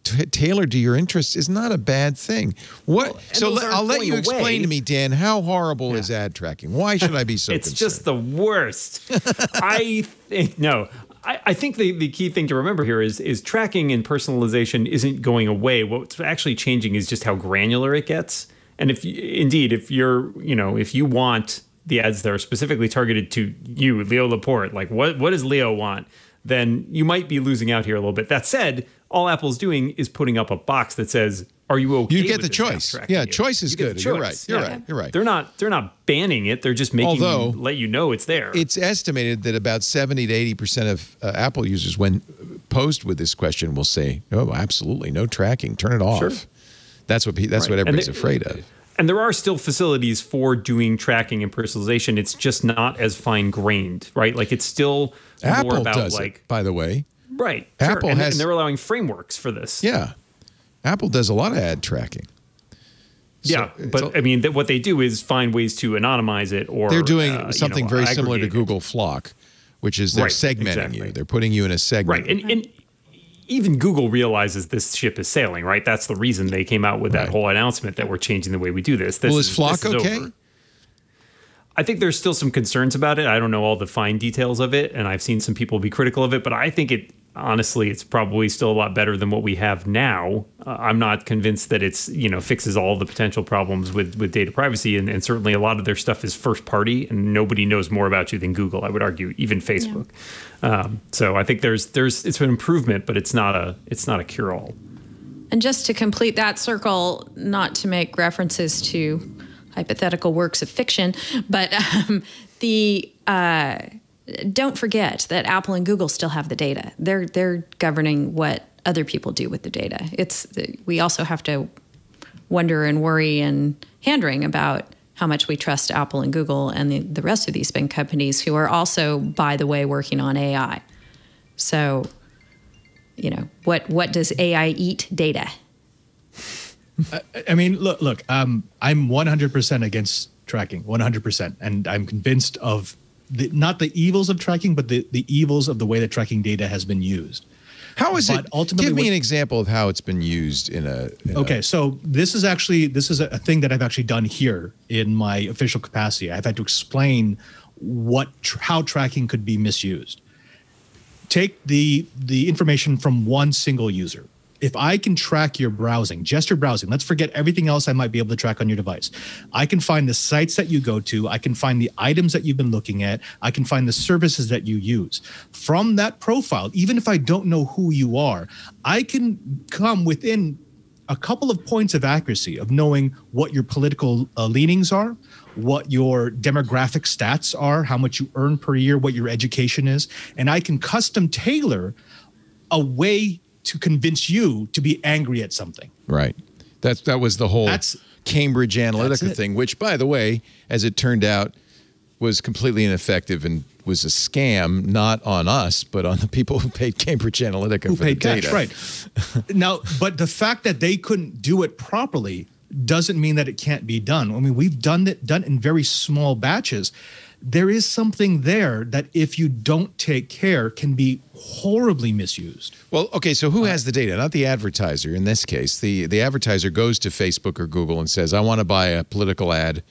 tailored to your interests is not a bad thing. I'll let you explain to me, Dan, how horrible is ad tracking? Why should I be so concerned? It's just the worst. I think the key thing to remember here is tracking and personalization isn't going away. What's actually changing is just how granular it gets. And if you want the ads that are specifically targeted to you, Leo Laporte, like what does Leo want? Then you might be losing out here a little bit. That said, all Apple's doing is putting up a box that says, "Are you okay?" You get the choice. Yeah, choice is good. You're right. You're right. They're not banning it. They're just making let you know it's there. It's estimated that about 70 to 80% of Apple users, when posed with this question, will say, "Oh, absolutely, no tracking. Turn it off." Sure. That's what everybody's afraid of. And there are still facilities for doing tracking and personalization. It's just not as fine-grained, right? Like it's still Apple more about does it, by the way. Right. Apple and they're allowing frameworks for this. Yeah. Apple does a lot of ad tracking. Yeah, but I mean, what they do is find ways to anonymize it, or they're doing something very similar to Google Flock, which is they're segmenting you. They're putting you in a segment. Right, and even Google realizes this ship is sailing, right? That's the reason they came out with that whole announcement that we're changing the way we do this. Is Flock okay? Over. I think there's still some concerns about it. I don't know all the fine details of it, and I've seen some people be critical of it, but I think honestly, it's probably still a lot better than what we have now. I'm not convinced that it's, fixes all the potential problems with data privacy. And certainly a lot of their stuff is first party and nobody knows more about you than Google, I would argue, even Facebook. Yeah. So I think it's an improvement, but it's not a cure-all. And just to complete that circle, not to make references to hypothetical works of fiction, but don't forget that Apple and Google still have the data. They're governing what other people do with the data. We also have to wonder and worry and hand-wring about how much we trust Apple and Google and the rest of these big companies who are also, by the way, working on AI. So, what does AI eat? Data. I mean, look. I'm 100% against tracking, 100%, and I'm convinced of not the evils of tracking, but the evils of the way that tracking data has been used. How is it? Give me an example of how it's been used So this is a thing that I've actually done here in my official capacity. I've had to explain how tracking could be misused. Take the information from one single user. If I can track your browsing, just your browsing, let's forget everything else I might be able to track on your device. I can find the sites that you go to. I can find the items that you've been looking at. I can find the services that you use. From that profile, even if I don't know who you are, I can come within a couple of points of accuracy of knowing what your political leanings are, what your demographic stats are, how much you earn per year, what your education is. And I can custom tailor a way to convince you to be angry at something. Right. That was the whole Cambridge Analytica thing, which, by the way, as it turned out, was completely ineffective and was a scam, not on us, but on the people who paid Cambridge Analytica for the data. That's right. Now, but the fact that they couldn't do it properly doesn't mean that it can't be done. I mean, we've done it in very small batches. There is something there that if you don't take care can be horribly misused. Well, okay, so who has the data? Not the advertiser in this case. The advertiser goes to Facebook or Google and says, I want to buy a political ad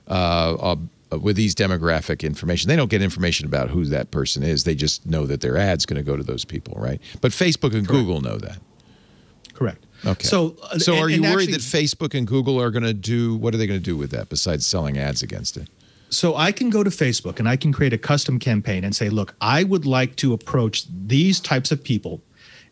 with these demographic information. They don't get information about who that person is. They just know that their ad's going to go to those people, right? But Facebook and Google know that. Correct. Okay. So are you worried actually, that Facebook and Google are going to do, what are they going to do with that besides selling ads against it? So I can go to Facebook and I can create a custom campaign and say, look, I would like to approach these types of people,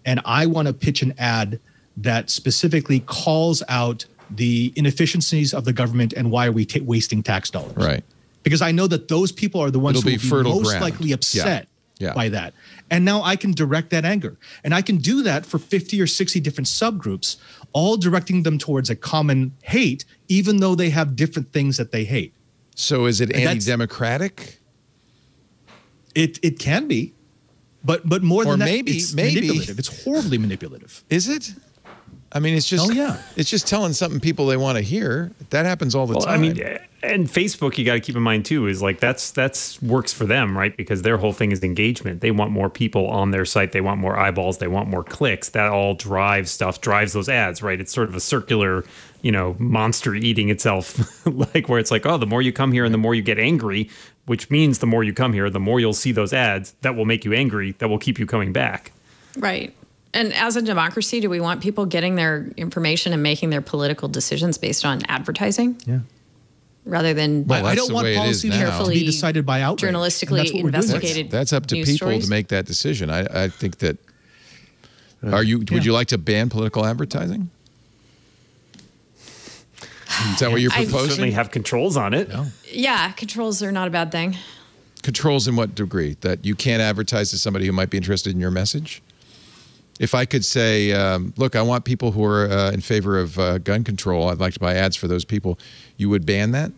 and I want to pitch an ad that specifically calls out the inefficiencies of the government and why are we wasting tax dollars. Right. Because I know that those people are the ones who will be most ground. likely upset Yeah. by that. And now I can direct that anger. And I can do that for 50 or 60 different subgroups, all directing them towards a common hate, even though they have different things that they hate. So is it anti-democratic? It can be. But more than that, maybe it's manipulative. It's horribly manipulative. Is it? I mean, it's just it's just telling something people they want to hear. That happens all the time. I mean, and Facebook, you got to keep in mind too, is like that's works for them, right? Because their whole thing is engagement. They want more people on their site. They want more eyeballs. They want more clicks. That all drives those ads, right? It's sort of a circular, monster eating itself, like where it's like, oh, the more you come here and the more you get angry, which means the more you come here, the more you'll see those ads that will make you angry, that will keep you coming back. Right. And as a democracy, do we want people getting their information and making their political decisions based on advertising? Yeah. Rather than I don't want policy to be decided by outrage. Journalistically investigated. That's up to people stories. to make that decision. I think that. Would you like to ban political advertising? Is that what you're proposing? Certainly have controls on it. No. Yeah, controls are not a bad thing. Controls in what degree? That you can't advertise to somebody who might be interested in your message? If I could say, look, I want people who are in favor of gun control, I'd like to buy ads for those people, you would ban that?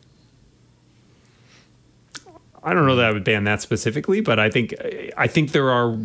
I don't know that I would ban that specifically, but I think there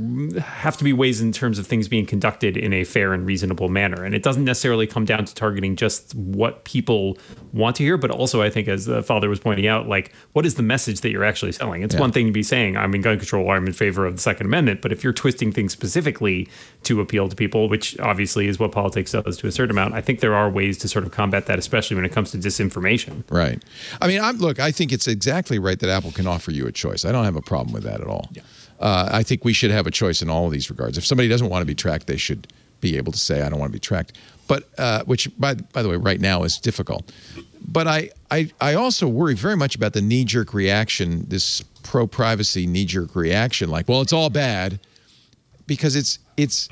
have to be ways in terms of things being conducted in a fair and reasonable manner. And it doesn't necessarily come down to targeting just what people want to hear, but also I think, as the father was pointing out, like, what is the message that you're actually selling? It's one thing to be saying, I'm in gun control, or I'm in favor of the Second Amendment, but if you're twisting things specifically to appeal to people, which obviously is what politics does to a certain amount, I think there are ways to sort of combat that, especially when it comes to disinformation. Right. I mean, I think it's exactly right that Apple can offer you a choice. I don't have a problem with that at all. Yeah. I think we should have a choice in all of these regards. If somebody doesn't want to be tracked, they should be able to say, I don't want to be tracked. But which, by the way, right now is difficult. But I also worry very much about the knee-jerk reaction, this pro-privacy knee-jerk reaction, like, well, it's all bad, because it's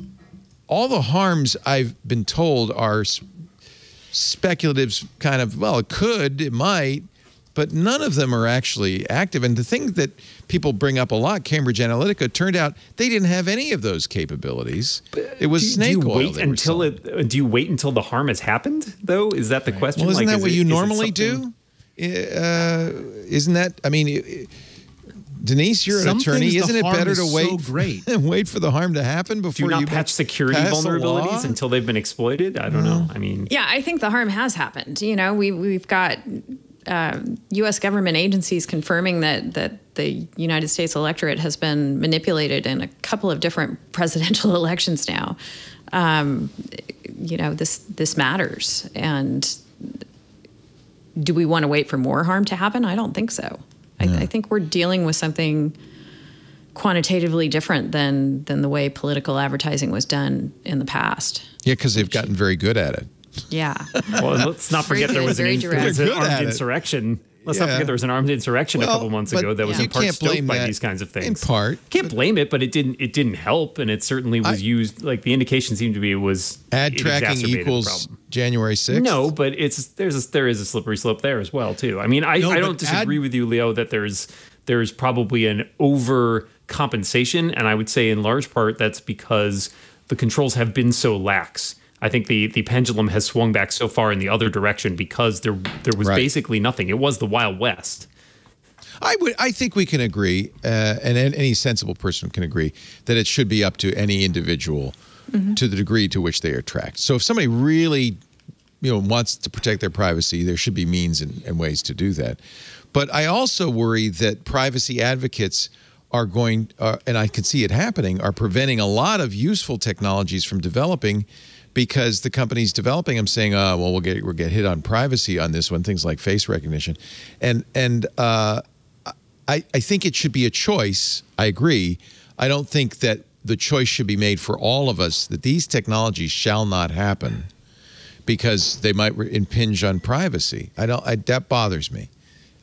all the harms I've been told are speculative kind of, well, it might, but none of them are actually active. And the thing that people bring up a lot, Cambridge Analytica, turned out they didn't have any of those capabilities. It was snake oil. Do you wait until the harm has happened, though? Is that the question? Well, isn't that what you normally do? Isn't that, I mean, Denise, you're an attorney. Isn't it better to wait for the harm to happen before you patch security vulnerabilities until they've been exploited? I don't know. I mean, yeah, I think the harm has happened. We've got U.S. government agencies confirming that the United States electorate has been manipulated in a couple of different presidential elections now. This matters. And do we want to wait for more harm to happen? I don't think so. I think we're dealing with something quantitatively different than the way political advertising was done in the past. Yeah, because they've gotten very good at it. Yeah. Well, let's not forget there was an armed insurrection. Let's not forget there was an armed insurrection a couple months ago that was in part stoked by these kinds of things. In part. Can't blame it, but it didn't help, and it certainly was used, like the indication seemed to be it was ad tracking equals January 6th? No, but there is a slippery slope there as well, too. I mean, I don't disagree with you, Leo, that there's probably an overcompensation, and I would say in large part that's because the controls have been so lax. I think the pendulum has swung back so far in the other direction because there was basically nothing. It was the Wild West. I think we can agree, and any sensible person can agree, that it should be up to any individual to the degree to which they are tracked. So if somebody really, wants to protect their privacy, there should be means and ways to do that. But I also worry that privacy advocates are going, and I can see it happening, are preventing a lot of useful technologies from developing, because the companies developing them saying, well, we'll get hit on privacy on this one, things like face recognition. And I think it should be a choice. I agree. I don't think that the choice should be made for all of us that these technologies shall not happen. because they might impinge on privacy. That bothers me.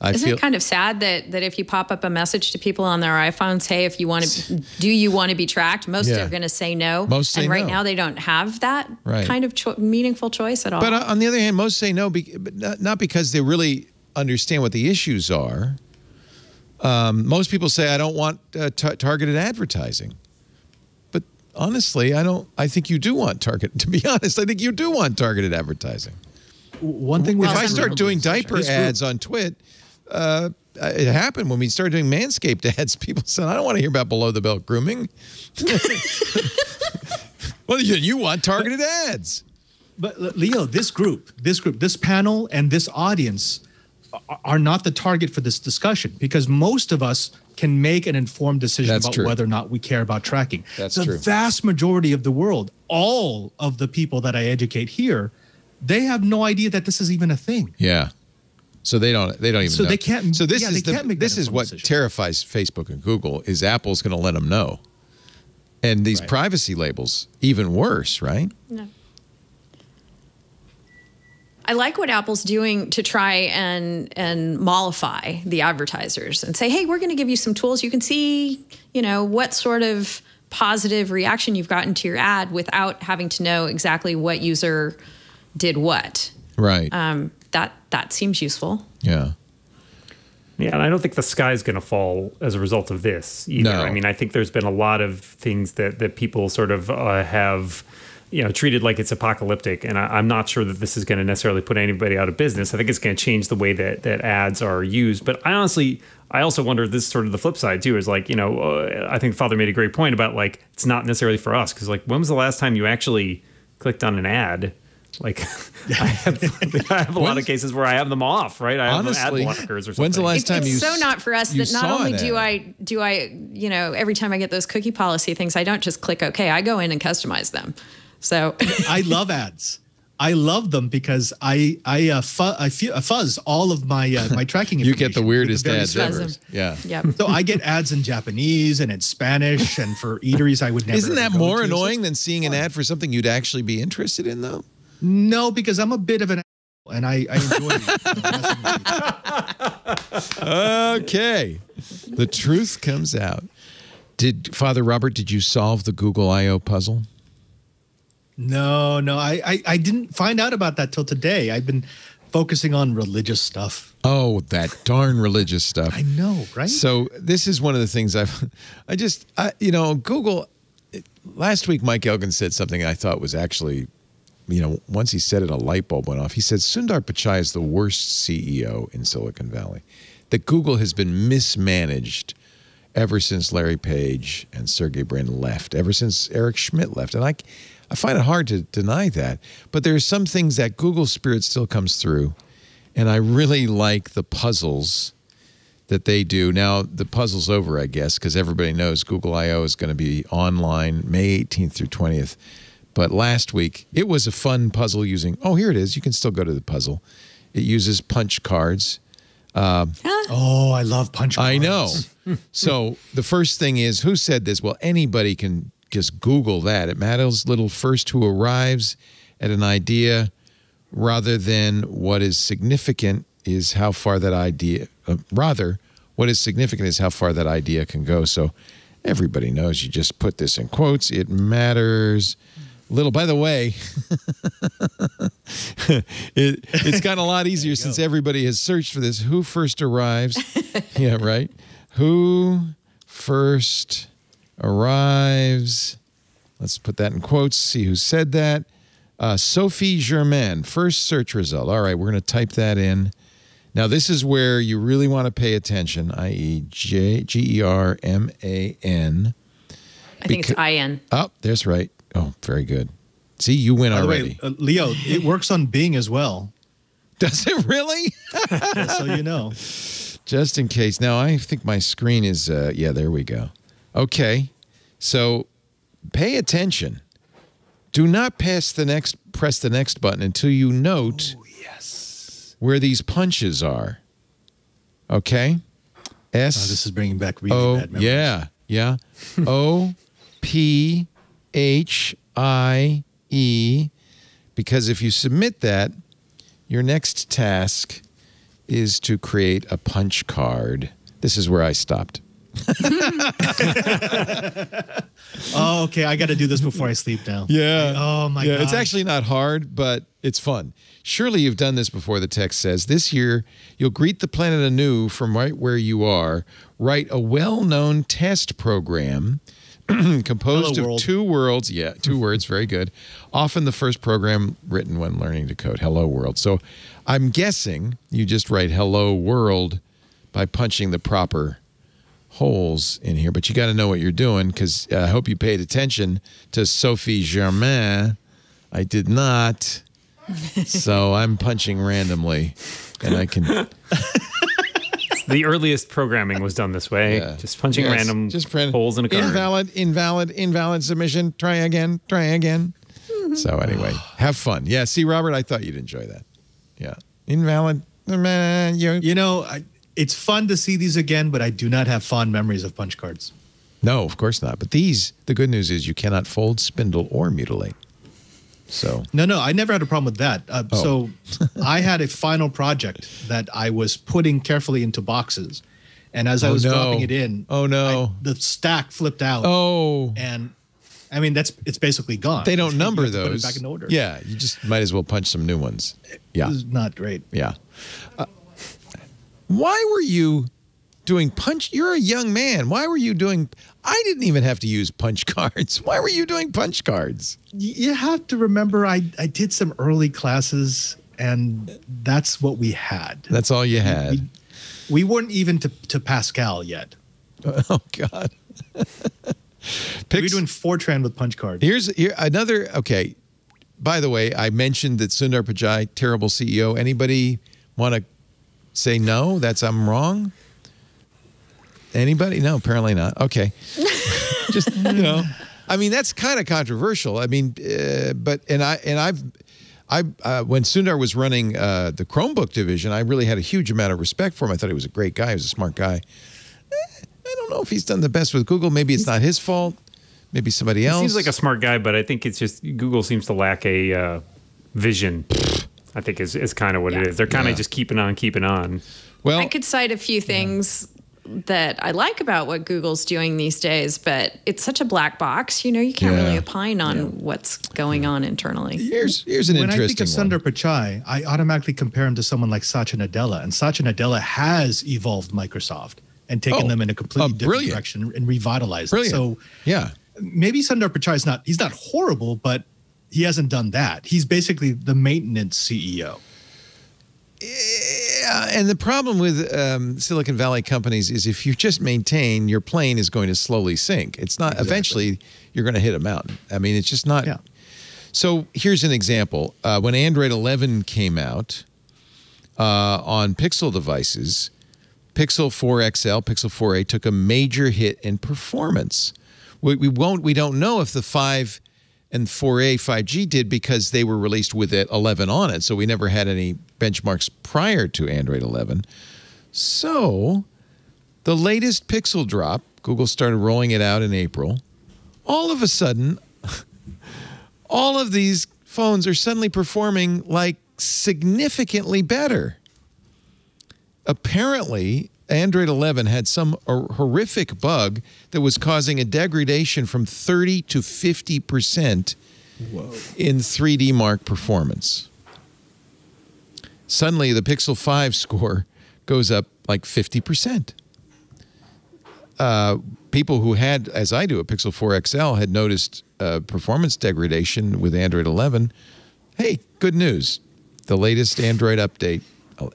Isn't it kind of sad that if you pop up a message to people on their iPhones, hey, if you want to, do you want to be tracked? Most are going to say no. Most say and right no. now they don't have that kind of meaningful choice at all. But on the other hand, most say no, but not because they really understand what the issues are. Most people say, I don't want targeted advertising. But honestly, I think you do want to be honest, I think you do want targeted advertising. One thing if I start doing diaper ads on Twit, it happened when we started doing Manscaped ads. People said, I don't want to hear about below the belt grooming. Well, you want targeted ads. But Leo, this panel and this audience are not the target for this discussion, because most of us can make an informed decision about whether or not we care about tracking. That's true. The vast majority of the world, all of the people that I educate here, they have no idea that this is even a thing. Yeah. So they don't even know. They can't. So this this is what terrifies Facebook and Google, is Apple's going to let them know. And these privacy labels, even worse, right? No. I like what Apple's doing to try and mollify the advertisers and say, hey, we're going to give you some tools. You can see, what sort of positive reaction you've gotten to your ad without having to know exactly what user did what. Right. That seems useful. Yeah. Yeah, and I don't think the sky's going to fall as a result of this either. No. I mean, I think there's been a lot of things that people sort of have, treated like it's apocalyptic. And I'm not sure that this is going to necessarily put anybody out of business. I think it's going to change the way that ads are used. But I also wonder if this is sort of the flip side too, is like, I think Father made a great point about like, it's not necessarily for us. Because like, when was the last time you actually clicked on an ad? Like, I have a lot of cases where I have them off, right? I have ad blockers or something. When's the last time it's so not for us that not only do I, every time I get those cookie policy things, I don't just click OK. I go in and customize them. So I love ads. I love them because I fuzz all of my my tracking information. You get the weirdest ads ever. Yeah. Yep. So I get ads in Japanese and in Spanish, and for eateries I would never. Isn't that more annoying than seeing an ad for something you'd actually be interested in, though? No, because I'm a bit of an and I enjoy it. Okay. The truth comes out. Father Robert, did you solve the Google I.O. puzzle? No. I didn't find out about that till today. I've been focusing on religious stuff. Oh, that darn religious stuff. I know, right? So this is one of the things Google, last week Mike Elgin said something I thought was actually, once he said it, a light bulb went off. He said, Sundar Pichai is the worst CEO in Silicon Valley. That Google has been mismanaged ever since Larry Page and Sergey Brin left, ever since Eric Schmidt left. And I find it hard to deny that. But there are some things that Google spirit still comes through. And I really like the puzzles that they do. Now, the puzzle's over, I guess, because everybody knows Google I.O. is going to be online May 18th through 20th. But last week, it was a fun puzzle using, here it is. You can still go to the puzzle. It uses punch cards. Oh, I love punch cards. I know. So the first thing is, who said this? Well, anybody can just Google that. It matters little first who arrives at an idea rather than what is significant is how far that idea, what is significant is how far that idea can go. So everybody knows, you just put this in quotes. It matters little. By the way, it's gotten a lot easier since everybody has searched for this. Who first arrives? Yeah, right. Who first arrives? Let's put that in quotes. See who said that. Sophie Germain, first search result. All right, we're going to type that in. Now, this is where you really want to pay attention, i.e. German. I think it's IN. Oh, that's right. Oh, very good. See, you win already. By the way, Leo, it works on Bing as well. Does it really? Just so you know. Just in case. Now, I think my screen is, yeah, there we go. Okay. So pay attention. Do not press the next button until you note where these punches are. Okay? This is bringing back really bad memories. Yeah. O-P-H-I-E because if you submit that, your next task is to create a punch card. This is where I stopped. Oh, okay. I got to do this before I sleep now. Yeah. Oh, my God. It's actually not hard, but it's fun. Surely you've done this before, the text says. This year, you'll greet the planet anew from right where you are. Write a well-known test program composed of 2 worlds. Yeah, 2 words. Very good. Often the first program written when learning to code. Hello, world. So I'm guessing you just write hello, world by punching the proper holes in here, but you got to know what you're doing, because I hope you paid attention to Sophie Germain. I did not. So I'm punching randomly, and I can... The earliest programming was done this way. Yeah. Just punching random holes in a card. Invalid submission. Try again. So anyway, have fun. Yeah, see, Robert, I thought you'd enjoy that. Yeah. Invalid. You know, it's fun to see these again, but I do not have fond memories of punch cards. No, of course not. But these, the good news is you cannot fold, spindle, or mutilate. So No, I never had a problem with that. So I had a final project that I was putting carefully into boxes. And as I was dropping it in, the stack flipped out. And I mean, it's basically gone. They don't number those. Put it back in order. Yeah, you just might as well punch some new ones. Yeah. It was not great. Yeah. Why were you doing punch? You're a young man. Why were you doing? I didn't even have to use punch cards. Why were you doing punch cards? You have to remember, I did some early classes, and that's what we had. That's all you had. We weren't even to Pascal yet. Oh, God. We were doing Fortran with punch cards. Here's another. Okay. By the way, I mentioned that Sundar Pichai, terrible CEO. Anybody want to say no? I'm wrong? Anybody? No, apparently not. Okay. Just, I mean, that's kind of controversial. I mean, when Sundar was running the Chromebook division, I really had a huge amount of respect for him. I thought he was a great guy. He was a smart guy. I don't know if he's done the best with Google. Maybe it's not his fault. Maybe somebody else. He seems like a smart guy, but I think it's just Google seems to lack a vision. I think is kind of what it is. They're kind of just keeping on. Well, I could cite a few things that I like about what Google's doing these days, but it's such a black box. You can't really opine on what's going on internally. Here's an interesting one. When I think of Sundar Pichai, I automatically compare him to someone like Satya Nadella, and Satya Nadella has evolved Microsoft and taken them in a completely different direction and revitalized it. So maybe Sundar Pichai he's not horrible, but he hasn't done that. He's basically the maintenance CEO. Yeah, and the problem with Silicon Valley companies is if you just maintain, your plane is going to slowly sink. It's not. Exactly. Eventually, you're going to hit a mountain. I mean, it's just not. Yeah. So here's an example. When Android 11 came out on Pixel devices, Pixel 4 XL, Pixel 4a took a major hit in performance. We don't know if the 5 and 4a 5G did because they were released with 11 on it, so we never had any benchmarks prior to Android 11. So the latest Pixel drop, Google started rolling it out in April. All of a sudden, all of these phones are suddenly performing like significantly better. Apparently, Android 11 had some horrific bug that was causing a degradation from 30 to 50% in 3D Mark performance. Suddenly, the Pixel 5 score goes up like 50%. People who had, as I do, a Pixel 4 XL had noticed performance degradation with Android 11. Hey, good news. The latest Android update,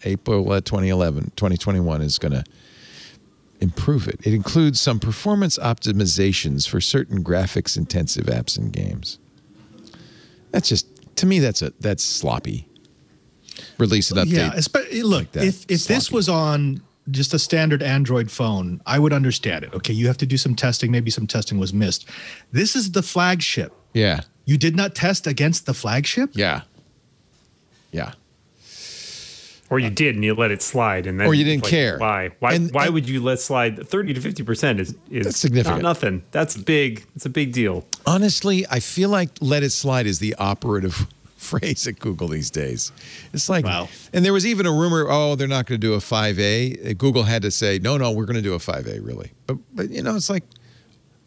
April 2021, is going to improve it. It includes some performance optimizations for certain graphics-intensive apps and games. That's just, to me, that's sloppy. Release an update. Yeah, look, like if this was on just a standard Android phone, I would understand it. Okay, you have to do some testing. Maybe some testing was missed. This is the flagship. Yeah. You did not test against the flagship? Yeah. Yeah. Or you did and you let it slide, and then or you didn't care. Why? Why would you let slide? 30 to 50% is that's significant. Not nothing. That's big. It's a big deal. Honestly, I feel like let it slide is the operative phrase at Google these days. It's like, wow. And there was even a rumor, oh, they're not going to do a 5A. Google had to say, no, we're going to do a 5A, really. But you know, it's like,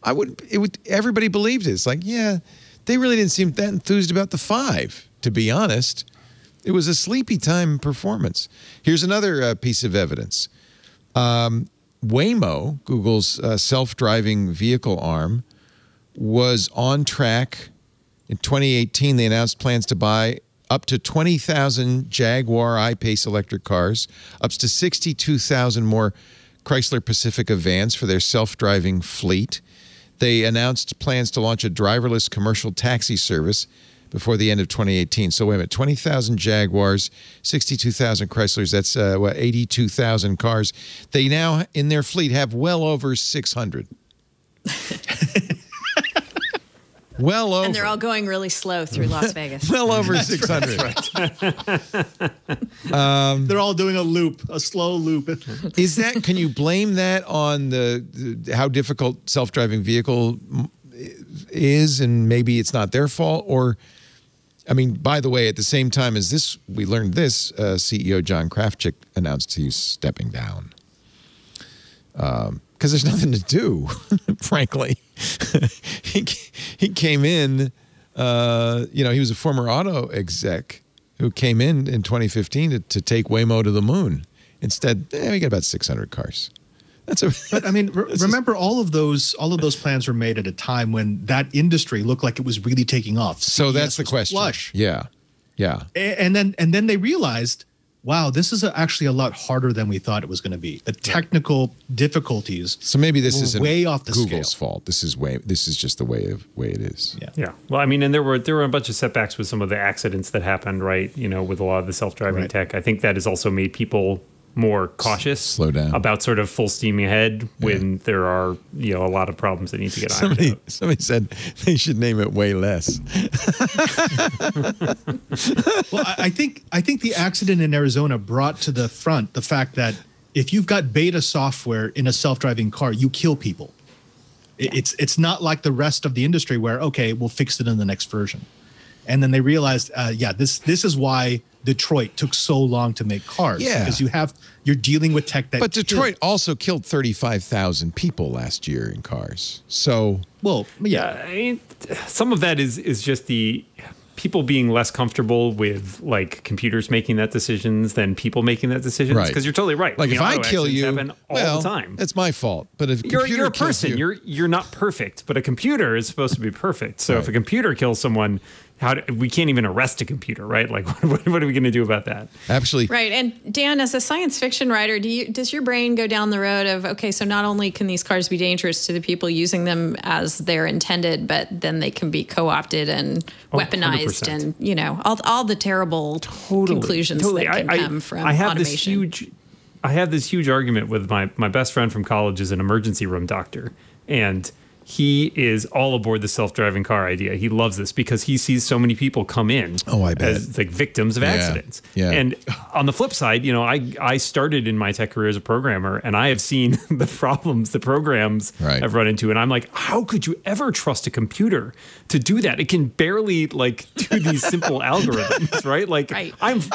everybody believed it. It's like, yeah, they really didn't seem that enthused about the 5, to be honest. It was a sleepy time performance. Here's another piece of evidence. Waymo, Google's self-driving vehicle arm, was on track. In 2018, they announced plans to buy up to 20,000 Jaguar I-Pace electric cars, up to 62,000 more Chrysler Pacifica vans for their self-driving fleet. They announced plans to launch a driverless commercial taxi service before the end of 2018. So wait a minute, 20,000 Jaguars, 62,000 Chryslers, that's 82,000 cars. They now, in their fleet, have well over 600. Well over. And they're all going really slow through Las Vegas. Well over 600. They're all doing a loop, a slow loop. Is that, can you blame that on the how difficult self-driving vehicle is, and maybe it's not their fault? Or, I mean, by the way, at the same time as this, we learned this, CEO John Krafchick announced he's stepping down. Because there's nothing to do, frankly. He came in, you know, he was a former auto exec who came in 2015 to take Waymo to the moon. Instead, we got about 600 cars. But I mean, remember all of those plans were made at a time when that industry looked like it was really taking off. So that's the question. Flush. Yeah. And then they realized, wow, this is actually a lot harder than we thought it was going to be. The technical difficulties. So maybe this isn't way off the Google's scale. fault. This is just the way it is. Yeah. Well, I mean, and there were a bunch of setbacks with some of the accidents that happened, right? You know, with a lot of the self-driving tech. I think that has also made people more cautious, slow down about sort of full steam ahead when there are, you know, a lot of problems that need to get ironed out. Somebody said they should name it way less. Well, I think the accident in Arizona brought to the front the fact that if you've got beta software in a self-driving car, you kill people. It's not like the rest of the industry where, okay, we'll fix it in the next version. And then they realized, this is why Detroit took so long to make cars. Yeah. Because you're dealing with tech that. But Detroit also killed 35,000 people last year in cars. So, well, yeah. I mean, some of that is just the people being less comfortable with like computers making that decisions than people making that decisions. Right. Because you're totally right. Like, I mean, if I auto kill accidents you, happen all the time. It's my fault. But if a you're computer a kills person, you're not perfect. But a computer is supposed to be perfect. So if a computer kills someone, we can't even arrest a computer, right? Like, what are we going to do about that? Absolutely. Right. And Dan, as a science fiction writer, does your brain go down the road of, okay, so not only can these cars be dangerous to the people using them as they're intended, but then they can be co-opted and weaponized 100%. and, you know, all the terrible conclusions that can come from automation. I have this huge argument with my best friend from college is an emergency room doctor, and he is all aboard the self-driving car idea. He loves this because he sees so many people come in as like victims of accidents. Yeah. And on the flip side, you know, I started in my tech career as a programmer, and I have seen the problems the programs have run into. And I'm like, how could you ever trust a computer to do that? It can barely like do these simple algorithms, right? Like I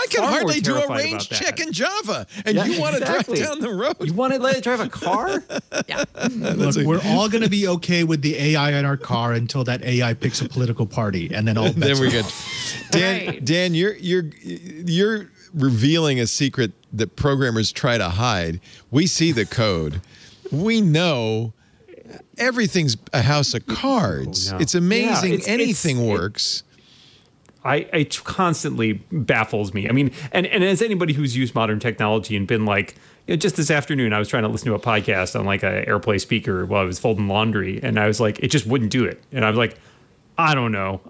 can hardly do a range check in Java, and you want to drive down the road. You want to let it drive a car? Yeah. Look, we're all going to be okay with the AI in our car until that AI picks a political party, and then all bets then we're good. Dan, Dan, you're revealing a secret that programmers try to hide. We see the code. We know everything's a house of cards. It's amazing anything works. It constantly baffles me. I mean, and as anybody who's used modern technology and been like, you know, just this afternoon, I was trying to listen to a podcast on like an AirPlay speaker while I was folding laundry, and I was like, it just wouldn't do it. And I was like, I don't know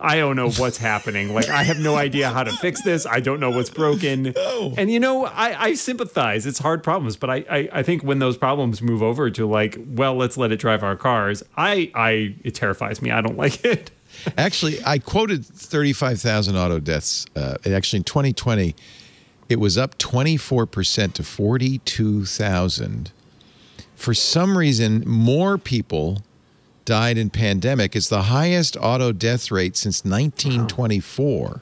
what's happening. Like, I have no idea how to fix this. I don't know what's broken. No. And, you know, I sympathize. It's hard problems. But I think when those problems move over to like, well, let's let it drive our cars, it terrifies me. I don't like it. Actually, I quoted 35,000 auto deaths. Actually, in 2020, it was up 24% to 42,000. For some reason, more people died in pandemic. It's the highest auto death rate since 1924.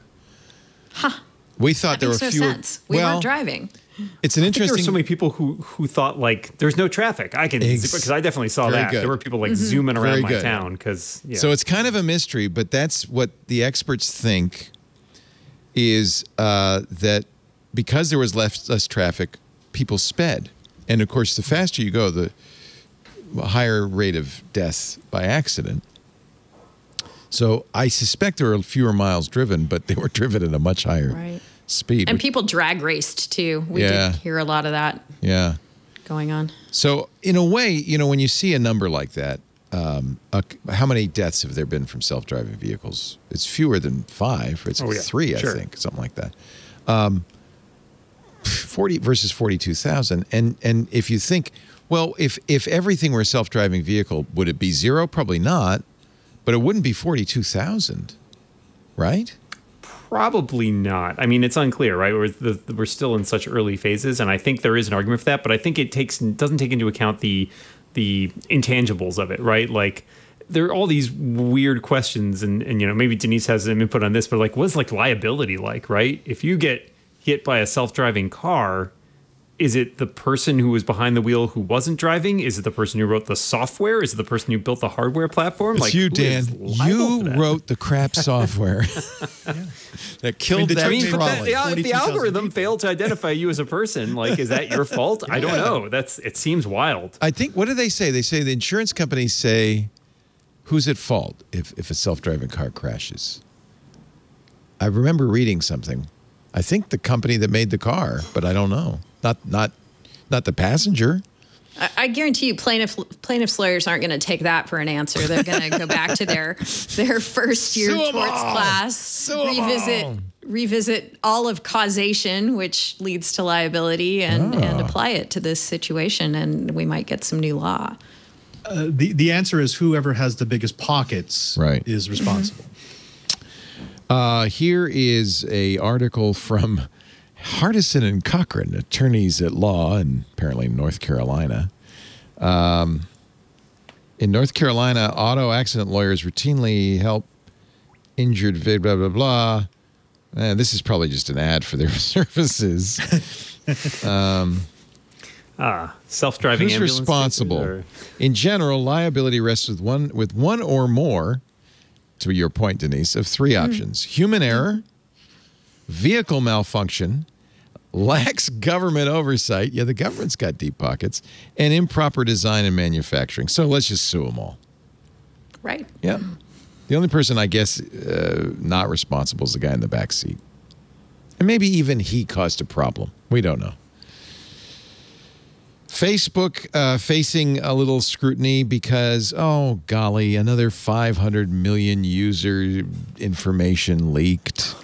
We thought there were makes fewer. No sense. We weren't driving. It's an interesting. There were so many people who thought like there's no traffic. I can because I definitely saw that. Good. There were people like zooming around my town because. Yeah. So it's kind of a mystery, but that's what the experts think is that because there was less traffic, people sped, and of course, the faster you go, the higher rate of death by accident. So I suspect there were fewer miles driven, but they were driven at a much higher speed. And people drag raced too. We did hear a lot of that going on. So in a way, you know, when you see a number like that, how many deaths have there been from self-driving vehicles? It's fewer than 5. It's 3, I think, something like that. 40 versus 42,000. And if you think, well, if everything were a self-driving vehicle, would it be 0? Probably not. But it wouldn't be 42,000, right? Probably not. I mean, it's unclear, right? We're still in such early phases, and I think there is an argument for that. But I think it doesn't take into account the intangibles of it, right? Like there are all these weird questions, and you know, maybe Denise has some input on this, but like, what's like liability like, right? If you get hit by a self-driving car, is it the person who was behind the wheel who wasn't driving? Is it the person who wrote the software? Is it the person who built the hardware platform? It's you, Dan. You wrote the crap software that killed that trolley. If the algorithm failed to identify you as a person, like, is that your fault? I don't know. It seems wild. I think, what do they say? They say the insurance companies say, who's at fault if a self-driving car crashes? I remember reading something. I think the company that made the car, but I don't know. Not the passenger. I guarantee you plaintiffs' lawyers aren't going to take that for an answer. They're going to go back to their first year torts class, revisit all of causation, which leads to liability, and apply it to this situation, and we might get some new law. The answer is whoever has the biggest pockets is responsible. Here is an article from Hardison and Cochran, attorneys at law, and apparently North Carolina. In North Carolina, auto accident lawyers routinely help injured blah, blah, blah. This is probably just an ad for their services. Self-driving Who's responsible? In general, liability rests with one or more, to your point, Denise, of 3 options. Human error, vehicle malfunction, lax government oversight. Yeah, the government's got deep pockets. And improper design and manufacturing. So let's just sue them all. Right. Yeah. The only person, I guess, not responsible is the guy in the back seat. And maybe even he caused a problem. We don't know. Facebook facing a little scrutiny because, oh, golly, another 500 million user information leaked.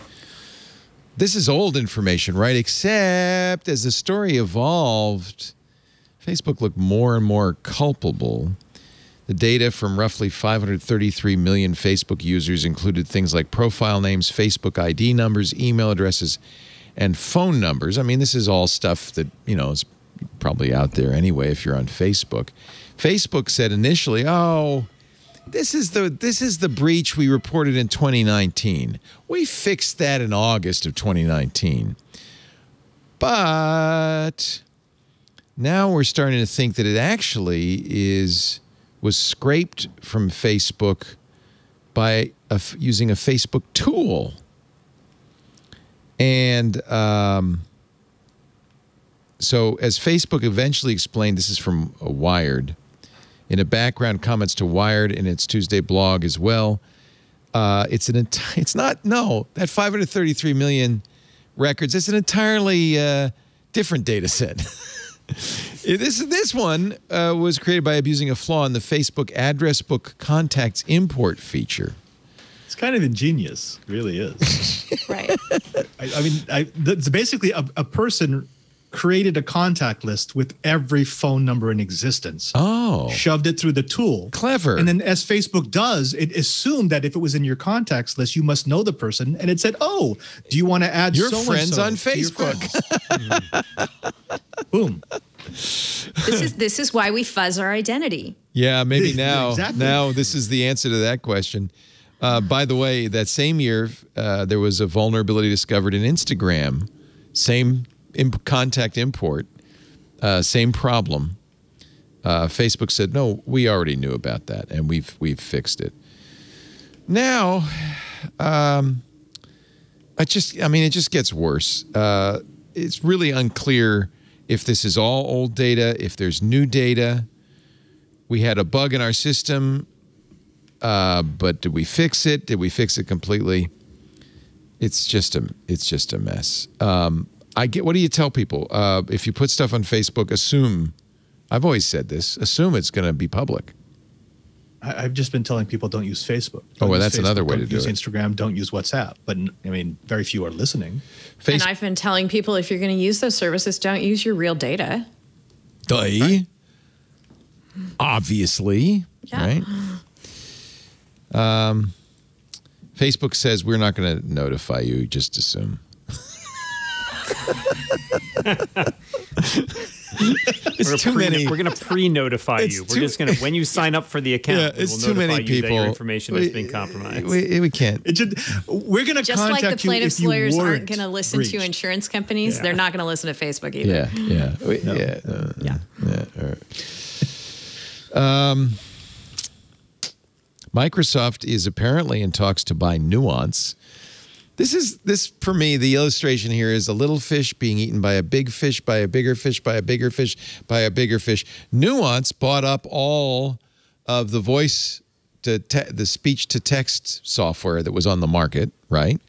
This is old information, right? Except as the story evolved, Facebook looked more and more culpable. The data from roughly 533 million Facebook users included things like profile names, Facebook ID numbers, email addresses, and phone numbers. I mean, this is all stuff that, you know, is probably out there anyway if you're on Facebook. Facebook said initially, oh, this is the breach we reported in 2019. We fixed that in August of 2019. But now we're starting to think that it actually was scraped from Facebook by using a Facebook tool. And so as Facebook eventually explained, this is from Wired, in a background comments to Wired in its Tuesday blog as well, that 533 million records, it's an entirely different data set. This one was created by abusing a flaw in the Facebook address book contacts import feature. It's kind of ingenious, really is. Right. I mean, it's basically a person created a contact list with every phone number in existence. Oh. Shoved it through the tool. Clever. And then as Facebook does, it assumed that if it was in your contacts list, you must know the person. And it said, oh, do you want to add your so-and-so friends on Facebook? Boom. This is why we fuzz our identity. Yeah, maybe now. Exactly. Now this is the answer to that question. By the way, that same year, there was a vulnerability discovered in Instagram. Same contact import, same problem. Facebook said, no, we already knew about that, and we've fixed it. Now, it just gets worse. It's really unclear if this is all old data, if there's new data. We had a bug in our system, but did we fix it? Did we fix it completely? It's just a mess. What do you tell people? If you put stuff on Facebook, assume, I've always said this, assume it's going to be public. I've just been telling people don't use Facebook. That's another way to do it. Don't use Instagram, don't use WhatsApp. But, I mean, very few are listening. And I've been telling people if you're going to use those services, don't use your real data. Right? Obviously. Yeah. Right? Facebook says we're not going to notify you, just assume. It's too many. We're going to pre-notify you. We're just going to, when you sign up for the account, it's we'll too notify many you people. that your information has been compromised. We can't. We're going to just contact like the plaintiffs' you lawyers if you aren't going to listen breached. to insurance companies. They're not going to listen to Facebook either. Microsoft is apparently in talks to buy Nuance. This for me, the illustration here is a little fish being eaten by a big fish, by a bigger fish, by a bigger fish, by a bigger fish. Nuance bought up all of the the speech to text software that was on the market, right?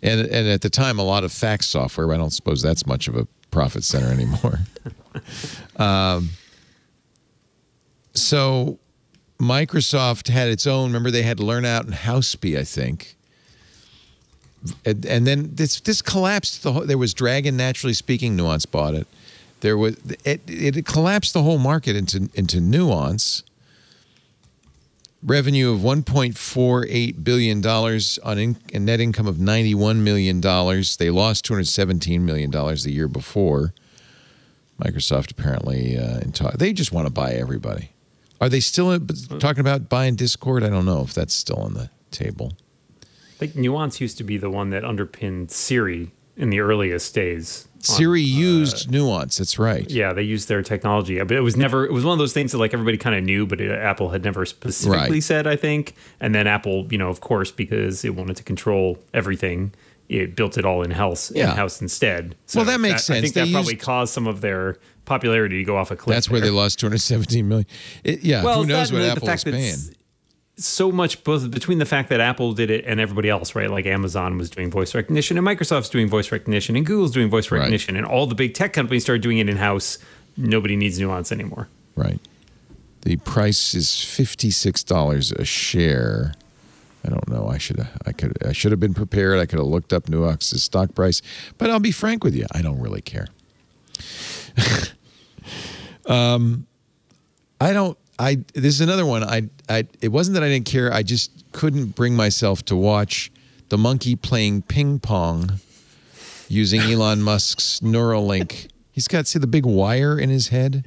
And at the time, a lot of fax software. I don't suppose that's much of a profit center anymore. So Microsoft had its own. Remember, they had Learnout and Houseby, I think. And then this collapsed. There was Dragon, Naturally Speaking. Nuance bought it. It collapsed the whole market into Nuance. Revenue of $1.48 billion on a net income of $91 million. They lost $217 million the year before. Microsoft apparently they just want to buy everybody. Are they still talking about buying Discord? I don't know if that's still on the table. I think Nuance used to be the one that underpinned Siri in the earliest days. Siri used Nuance. That's right. Yeah, they used their technology, but it was one of those things that like everybody kind of knew, but Apple had never specifically said, I think. And then Apple, of course, because it wanted to control everything, it built it all in-house instead. So that makes sense. I think that probably caused some of their popularity to go off a cliff. That's where they lost $217 million. Who knows what Apple is paying? So much both between the fact that Apple did it and everybody else, right? Like Amazon was doing voice recognition and Microsoft's doing voice recognition and Google's doing voice recognition and all the big tech companies started doing it in-house. Nobody needs Nuance anymore. Right. The price is $56 a share. I don't know. I should have been prepared. I could have looked up Nuance's stock price, but I'll be frank with you. I don't really care. This is another one. It wasn't that I didn't care. I just couldn't bring myself to watch the monkey playing ping pong using Elon Musk's Neuralink. He's got, see the big wire in his head?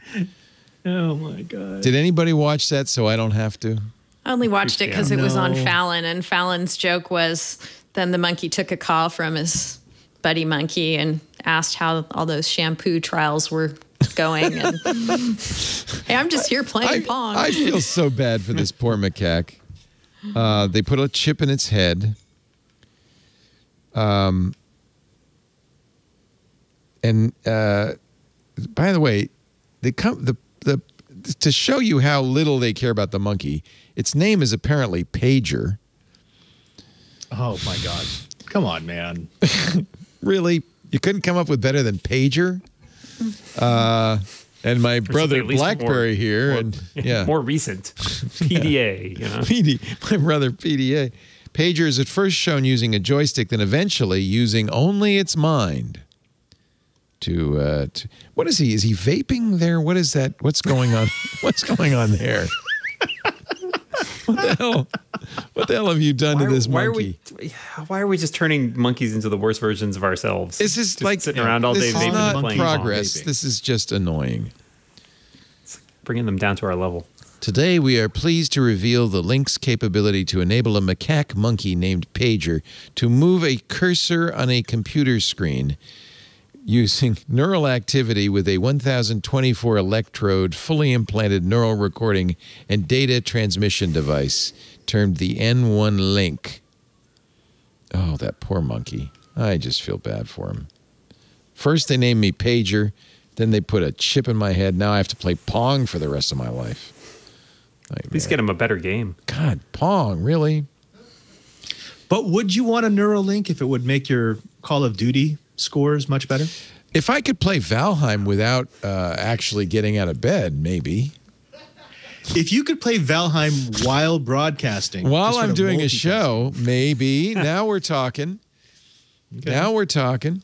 Oh, my God. Did anybody watch that so I don't have to? I only watched it because it was on Fallon, and Fallon's joke was then the monkey took a call from his buddy monkey and asked how all those shampoo trials were going. And, hey, I'm just here playing pong. I feel so bad for this poor macaque. They put a chip in its head. And by the way, to show you how little they care about the monkey, its name is apparently Pager. Oh my God! Come on, man. Really? You couldn't come up with better than Pager? And my brother BlackBerry more recent PDA. My brother PDA. Pager is at first shown using a joystick, then eventually using only its mind. What is he? Is he vaping there? What is that? What's going on? What's going on there? What the hell? What the hell have you done to this monkey? Why are we just turning monkeys into the worst versions of ourselves? This is like sitting around all day. This is not progress. This is just annoying. It's bringing them down to our level. Today, we are pleased to reveal the Link's capability to enable a macaque monkey named Pager to move a cursor on a computer screen using neural activity with a 1024 electrode, fully implanted neural recording and data transmission device termed the N1 Link. Oh, that poor monkey. I just feel bad for him. First, they named me Pager. Then they put a chip in my head. Now I have to play Pong for the rest of my life. At least get him a better game. God, Pong, really? But would you want a Neuralink if it would make your Call of Duty scores much better? If I could play Valheim without actually getting out of bed, maybe. If you could play Valheim while broadcasting. While I'm doing a show, maybe. Now we're talking. Okay. Now we're talking.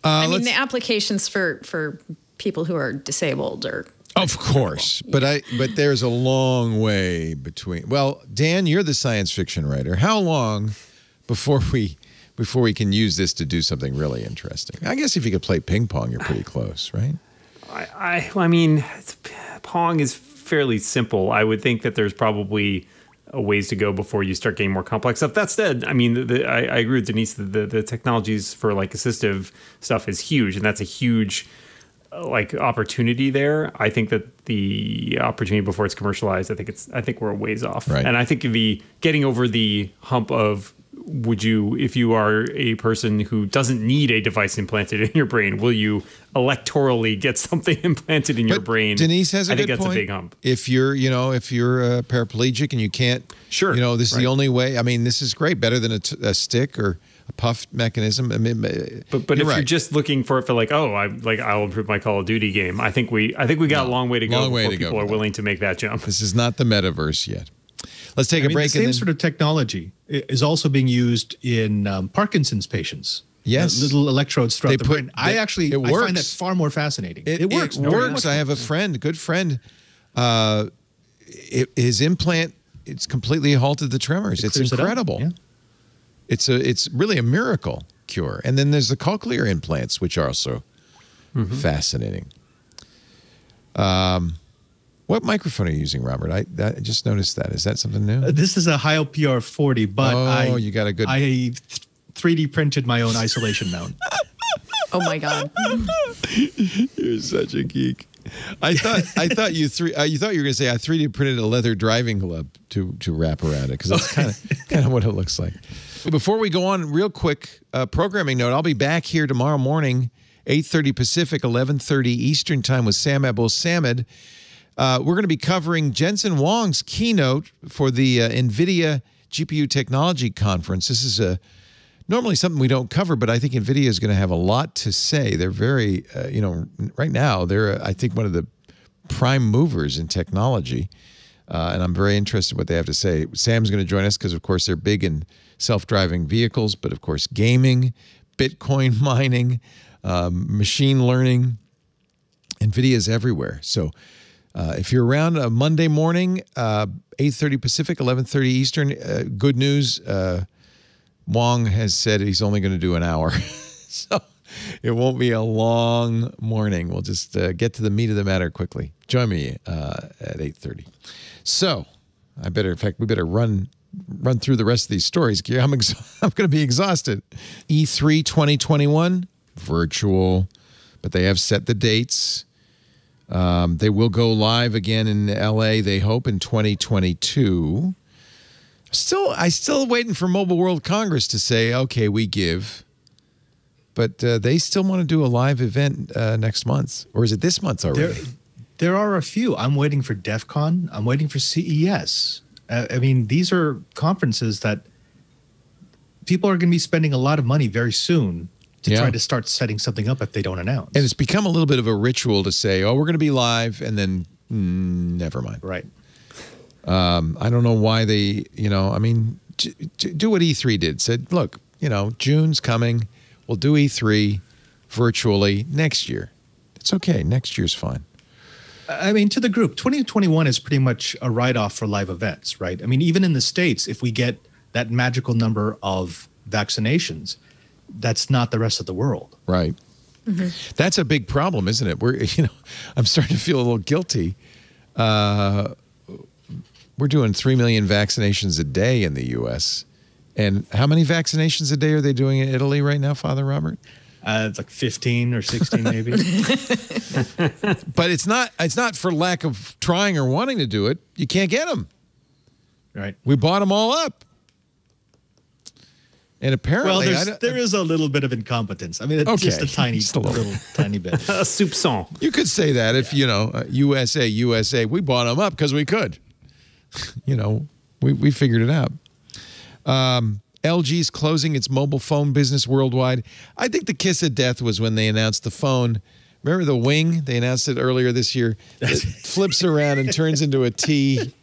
I mean, the applications for people who are disabled are... Of course, but there's a long way between. Well, Dan, you're the science fiction writer. How long before we can use this to do something really interesting? I guess if you could play ping pong, you're pretty close, right? I mean, Pong is fairly simple. I would think that there's probably a ways to go before you start getting more complex stuff. That said, I mean, I agree with Denise. The technologies for like assistive stuff is huge, and that's a huge like opportunity there. I think that the opportunity before it's commercialized, I think we're a ways off. Right. And I think the getting over the hump of would you, if you are a person who doesn't need a device implanted in your brain, will you electorally get something implanted in your brain? Denise has a good point. I think that's a big hump. If you're a paraplegic and you can't, sure, this is the only way. I mean, this is great, better than a stick or a puff mechanism. I mean, but if you're just looking for it for like, I'll improve my Call of Duty game. I think we got a long way to go before people are willing to make that jump. This is not the metaverse yet. Let's take a break. The same sort of technology is also being used in Parkinson's patients. Yes. Little electrodes throughout the brain. I find that far more fascinating. It works. It works. I have a good friend. His implant, it's completely halted the tremors. It's incredible. It's really a miracle cure. And then there's the cochlear implants, which are also fascinating. What microphone are you using, Robert? I just noticed that. Is that something new? This is a Heil PR40, but you got a good. I 3D printed my own isolation mount. Oh my God! You're such a geek. I thought you were going to say I 3D printed a leather driving glove to wrap around it, because that's kind of what it looks like. Before we go on, real quick programming note: I'll be back here tomorrow morning, 8:30 Pacific, 11:30 Eastern time with Sam Abou-Samad. We're going to be covering Jensen Huang's keynote for the NVIDIA GPU Technology Conference. This is normally something we don't cover, but I think NVIDIA is going to have a lot to say. They're very, right now, they're, I think, one of the prime movers in technology, and I'm very interested in what they have to say. Sam's going to join us because, of course, they're big in self-driving vehicles, but, of course, gaming, Bitcoin mining, machine learning. NVIDIA is everywhere. So if you're around a Monday morning, 8:30 Pacific, 11:30 Eastern, good news, Wong has said he's only going to do an hour. So it won't be a long morning. We'll just get to the meat of the matter quickly. Join me at 8:30. So we better run through the rest of these stories. I'm going to be exhausted. E3 2021, virtual, but they have set the dates. They will go live again in LA, they hope, in 2022. I still waiting for Mobile World Congress to say, okay, we give. But they still want to do a live event next month. Or is it this month already? There are a few. I'm waiting for DEF CON. I'm waiting for CES. I mean, these are conferences that people are going to be spending a lot of money very soon to try to start setting something up if they don't announce. And it's become a little bit of a ritual to say, oh, we're going to be live, and then never mind. Right. I don't know why they, I mean, do what E3 did. Said, look, June's coming. We'll do E3 virtually next year. It's okay. Next year's fine. I mean, to the group, 2021 is pretty much a write-off for live events, right? I mean, even in the States, if we get that magical number of vaccinations, that's not the rest of the world. Right. Mm-hmm. That's a big problem, isn't it? I'm starting to feel a little guilty we're doing 3 million vaccinations a day in the U.S. And how many vaccinations a day are they doing in Italy right now, Father Robert? It's like 15 or 16 maybe. But it's not for lack of trying or wanting to do it. You can't get them. Right. We bought them all up. And apparently, there is a little bit of incompetence. I mean, it's just a tiny, tiny bit. A soupçon. You could say that if, USA, we bought them up because we could. We figured it out. LG's closing its mobile phone business worldwide. I think the kiss of death was when they announced the phone. Remember the Wing? They announced it earlier this year. It flips around and turns into a T.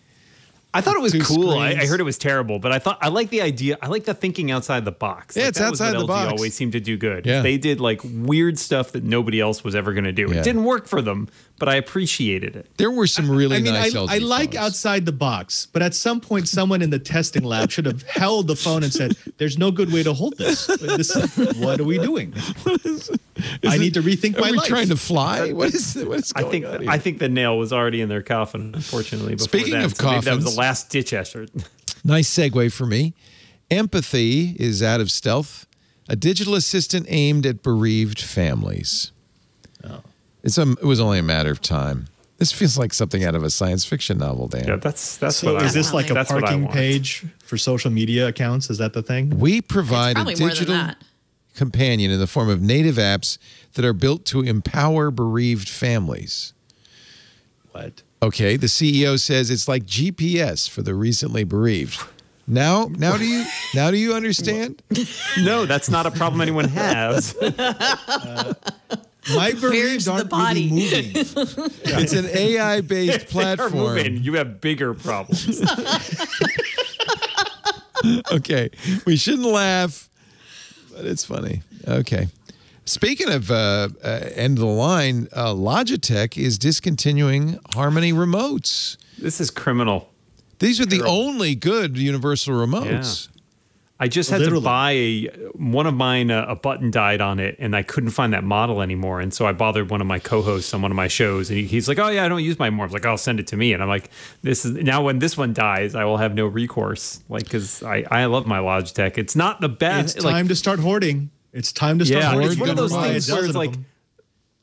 I thought it was cool. I heard it was terrible, but I like the idea. I like the thinking outside the box. Yeah, it's outside the box. LG always seemed to do good. Yeah. They did like weird stuff that nobody else was ever going to do. Yeah. It didn't work for them, but I appreciated it. There were some really nice LG I like phones. outside the box, but at some point, someone in the testing lab should have held the phone and said, "There's no good way to hold this. What are we doing? I need to rethink my life." Are we trying to fly? What is going on here? I think the nail was already in their coffin, unfortunately. Speaking of maybe that was coffins, the last ditch effort. Nice segue for me. Empathy is out of stealth. A digital assistant aimed at bereaved families. Oh. It was only a matter of time. This feels like something out of a science fiction novel, Dan. Yeah, that's So what I is this want. like a That's what I parking want. page for social media accounts? Is that the thing? We provide a Probably more than digital that. companion in the form of native apps that are built to empower bereaved families. What? Okay, the CEO says it's like GPS for the recently bereaved. Now do you understand? No, that's not a problem anyone has. My Where's bereaved the aren't body? really moving. It's an AI-based They are platform. moving. You have bigger problems. Okay, we shouldn't laugh, but it's funny. Okay. Speaking of end of the line, Logitech is discontinuing Harmony remotes. This is criminal. These are the only good universal remotes. I just had to buy one of mine, a button died on it, and I couldn't find that model anymore. And so I bothered one of my co-hosts on one of my shows, and he's like, "Oh yeah, I don't use mine more." I was like, "I'll send it to me." And I'm like, now when this one dies, I will have no recourse. Like, because I love my Logitech. It's not the best. It's time to start hoarding. It's time to start hoarding. It's one of those Buy a things where dozen it's of like, them.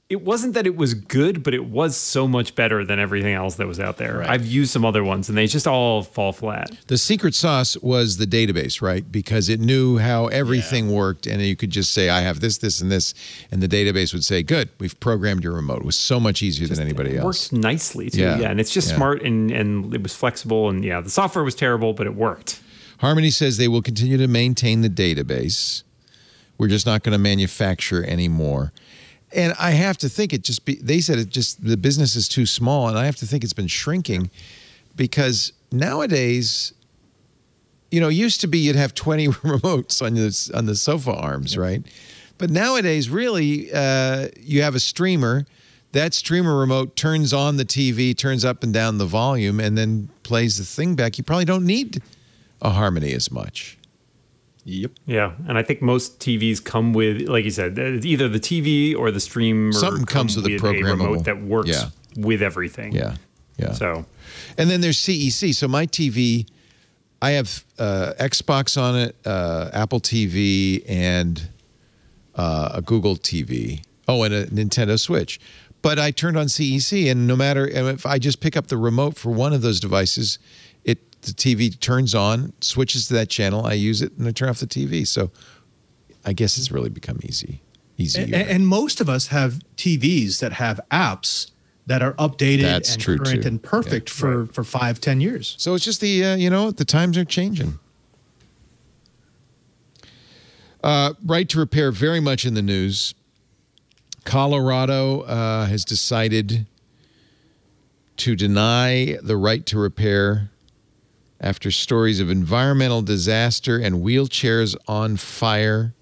it wasn't that it was good, but it was so much better than everything else that was out there. Right. I've used some other ones, and they just all fall flat. The secret sauce was the database, right? Because it knew how everything worked, and you could just say, I have this, this, and this, and the database would say, good, we've programmed your remote. It was so much easier than anybody else. Worked nicely, too. Yeah. Yeah, and it's just smart, and it was flexible, and the software was terrible, but it worked. Harmony says they will continue to maintain the database. We're just not going to manufacture anymore. And I have to think they said the business is too small, and I have to think it's been shrinking because nowadays, used to be you'd have 20 remotes on the sofa arms, right? But nowadays, really, you have a streamer. That streamer remote turns on the TV, turns up and down the volume, and then plays the thing back. You probably don't need a Harmony as much. Yep. Yeah, and I think most TVs come with, like you said, either the TV or the streamer. Something comes with a programmable remote that works with everything. Yeah, yeah. So, and then there's CEC. So my TV, I have Xbox on it, Apple TV, and a Google TV. Oh, and a Nintendo Switch. But I turned on CEC, and no matter if I just pick up the remote for one of those devices, the TV turns on, switches to that channel. I use it, and I turn off the TV. So I guess it's really become easier. And most of us have TVs that have apps that are updated That's and true current too. and perfect for 5-10 years. So it's just the the times are changing. Right to repair very much in the news. Colorado has decided to deny the right to repair after stories of environmental disaster and wheelchairs on fire.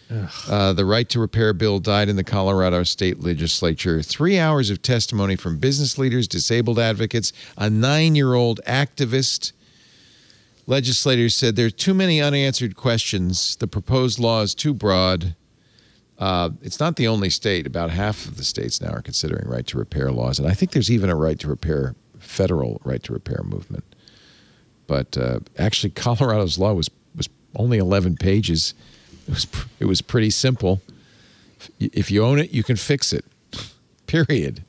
The right to repair bill died in the Colorado state legislature. 3 hours of testimony from business leaders, disabled advocates, a 9-year-old activist. Legislators said there are too many unanswered questions. The proposed law is too broad. It's not the only state. About half of the states now are considering right to repair laws. And I think there's even a right to repair federal right to repair movement. But actually, Colorado's law was only 11 pages. It was pretty simple. If you own it, you can fix it. Period.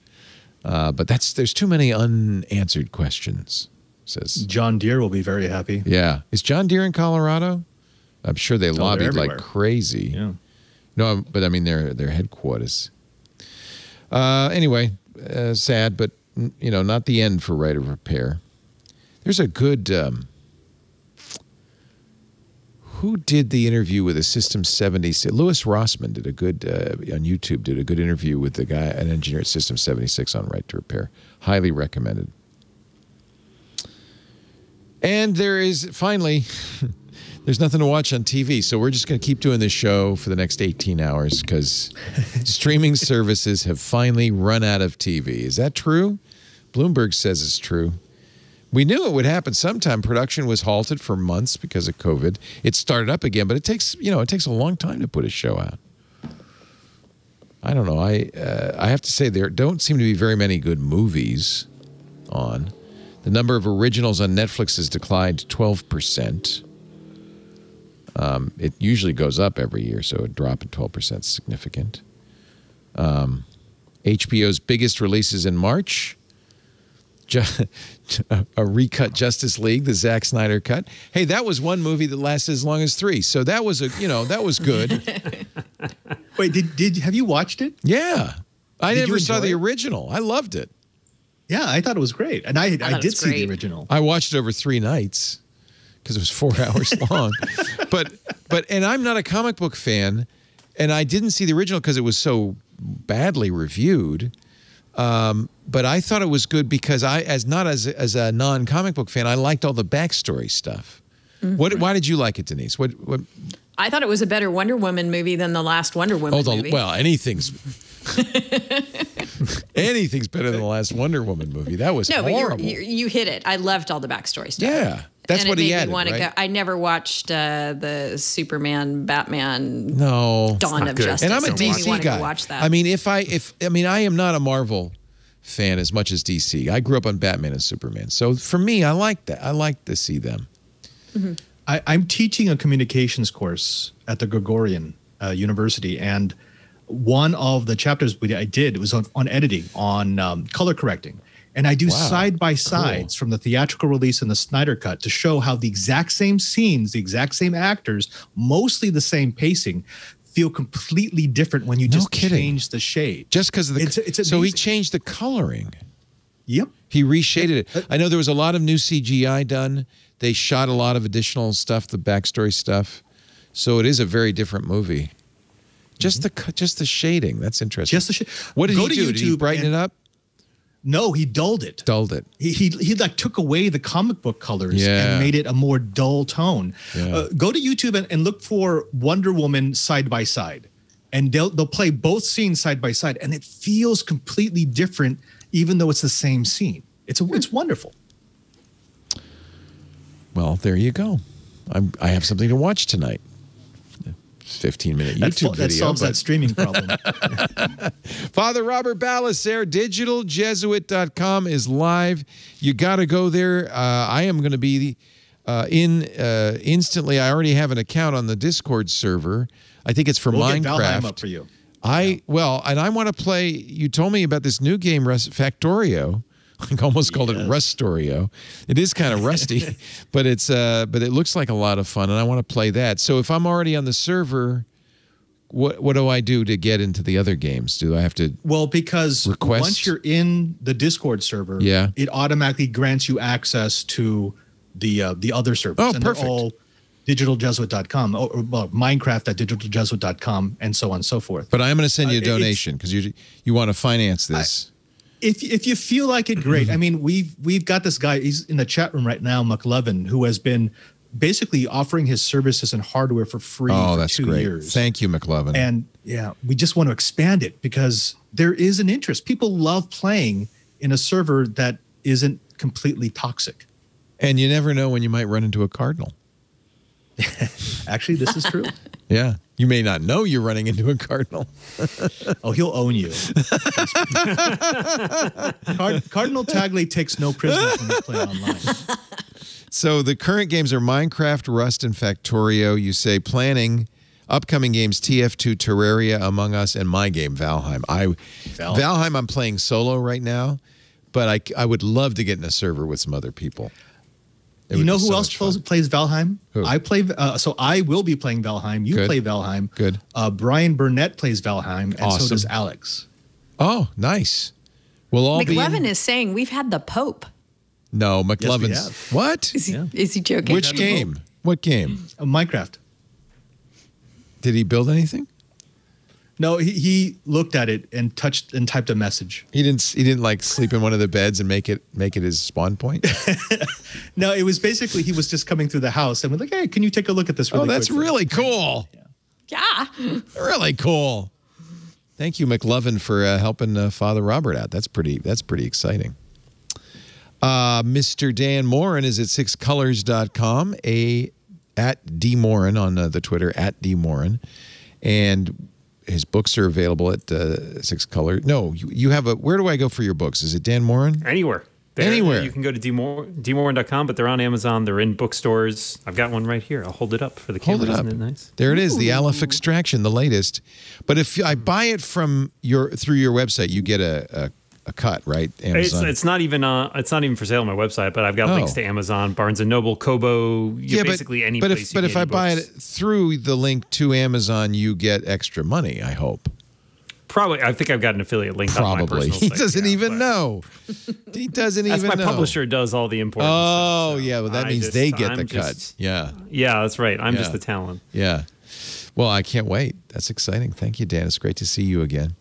But there's too many unanswered questions. Says John Deere will be very happy. Yeah, is John Deere in Colorado? I'm sure they lobbied like everywhere. crazy. Yeah. No, but I mean their headquarters. Anyway, sad, but not the end for right of repair. There's a good. Who did the interview with a System 76? Louis Rossman did a good on YouTube. Did a good interview with the guy, an engineer at System 76 on right to repair. Highly recommended. And there is finally. There's nothing to watch on TV, so we're just going to keep doing this show for the next 18 hours because streaming services have finally run out of TV. Is that true? Bloomberg says it's true. We knew it would happen sometime. Production was halted for months because of COVID. It started up again, but it takes a long time to put a show out. I don't know. I have to say there don't seem to be very many good movies on. The number of originals on Netflix has declined 12%. It usually goes up every year, so a drop of 12% is significant. HBO's biggest releases in March. A recut Justice League, the Zack Snyder cut. Hey, that was one movie that lasted as long as 3, so that was that was good. Wait, have you watched it? Yeah, I never saw the it? original. I loved it. Yeah, I thought it was great, and I did see the original. I watched it over 3 nights because it was 4 hours long. But I'm not a comic book fan, and I didn't see the original because it was so badly reviewed. But I thought it was good because as a non-comic book fan, I liked all the backstory stuff. Mm-hmm. Why did you like it, Denise? What? I thought it was a better Wonder Woman movie than the last Wonder Woman movie. Well, anything's better than the last Wonder Woman movie. That was horrible. But you hit it. I loved all the backstory stuff. Yeah, that's what he added, right? I never watched the Superman, Batman, Dawn of Justice. And I'm a DC guy. Watch that. I mean, I am not a Marvel fan as much as DC. I grew up on Batman and Superman, so for me, I like that. I like to see them. Mm-hmm. I'm teaching a communications course at the Gregorian University, and one of the chapters I did was on editing, on color correcting. And I do side-by-sides from the theatrical release and the Snyder Cut to show how the exact same scenes, the exact same actors, mostly the same pacing, feel completely different when you just change the shade. Just because of the... So he changed the coloring. Yep. He reshaded it. I know there was a lot of new CGI done. They shot a lot of additional stuff, the backstory stuff. So it is a very different movie. Just the shading. That's interesting. Just the shade. What did he do? Did he brighten it up? No, he dulled it. He like took away the comic book colors and made it a more dull tone. Yeah. Go to YouTube and look for Wonder Woman side by side, and they'll play both scenes side by side, and it feels completely different, even though it's the same scene. It's wonderful. Well, there you go. I have something to watch tonight. 15-minute YouTube video. That solves that streaming problem. Father Robert Balacer, digitaljesuit.com is live. You got to go there. I am going to be instantly. I already have an account on the Discord server. I think it's for Minecraft. Get Valheim up for you. And I want to play. You told me about this new game, Factorio. I almost called it Rustorio. It is kind of rusty, but it looks like a lot of fun, and I want to play that. So if I'm already on the server, what do I do to get into the other games? Do I have to because request? Once you're in the Discord server, it automatically grants you access to the other servers. Oh, and perfect. They're all digitaljesuit.com or Minecraft@digitaljesuit.com and so on and so forth. But I'm going to send you a donation because you want to finance this. If you feel like it, great. I mean, we've got this guy. He's in the chat room right now, McLevin, who has been basically offering his services and hardware for free for 2 years. Thank you, McLevin. And we just want to expand it because there is an interest. People love playing in a server that isn't completely toxic. And you never know when you might run into a cardinal. Actually, this is true. Yeah. You may not know you're running into a cardinal. Oh, he'll own you. Cardinal Tagley takes no prisoners when you play online. So the current games are Minecraft, Rust, and Factorio. You say planning upcoming games TF2, Terraria, Among Us, and my game, Valheim. Valheim I'm playing solo right now, but I would love to get in a server with some other people. You know who else plays Valheim? Who? I play. So I will be playing Valheim. You play Valheim. Good. Brian Burnett plays Valheim, and awesome. so does Alex. Oh, nice. We'll all McLevin is saying we've had the Pope. No, McLevin's. Yes, what? Is he joking? Which game? What game? Minecraft. Did he build anything? No, he looked at it and touched and typed a message. He didn't like sleep in one of the beds and make it his spawn point? No, it was basically he was just coming through the house and was like, "Hey, can you take a look at this really that's quickly?" really cool. Yeah. Really cool. Thank you, McLovin, for helping Father Robert out. That's pretty exciting. Mr. Dan Morin is at sixcolors.com, at dmorin on the Twitter, at dmorin. And his books are available at Six Color. No, you have a. Where do I go for your books? Is it Dan Morin? Anywhere. Anywhere. You can go to dmorin.com, but they're on Amazon. They're in bookstores. I've got one right here. I'll hold it up for the camera. Hold it up. Isn't it nice? There it is, the Aleph Extraction, the latest. But if I buy it from through your website, you get a cut, right? Amazon. It's not even for sale on my website, but I've got links to Amazon, Barnes and Noble, Kobo, basically any place. But if I buy it through the link to Amazon, you get extra money, I hope. Probably. I think I've got an affiliate link. Probably. On my personal He site, doesn't even know. He doesn't even know. That's my publisher does all the important stuff. Oh, yeah. Well, that means they get the cut. Yeah. Yeah, that's right. I'm just the talent. Yeah. Well, I can't wait. That's exciting. Thank you, Dan. It's great to see you again.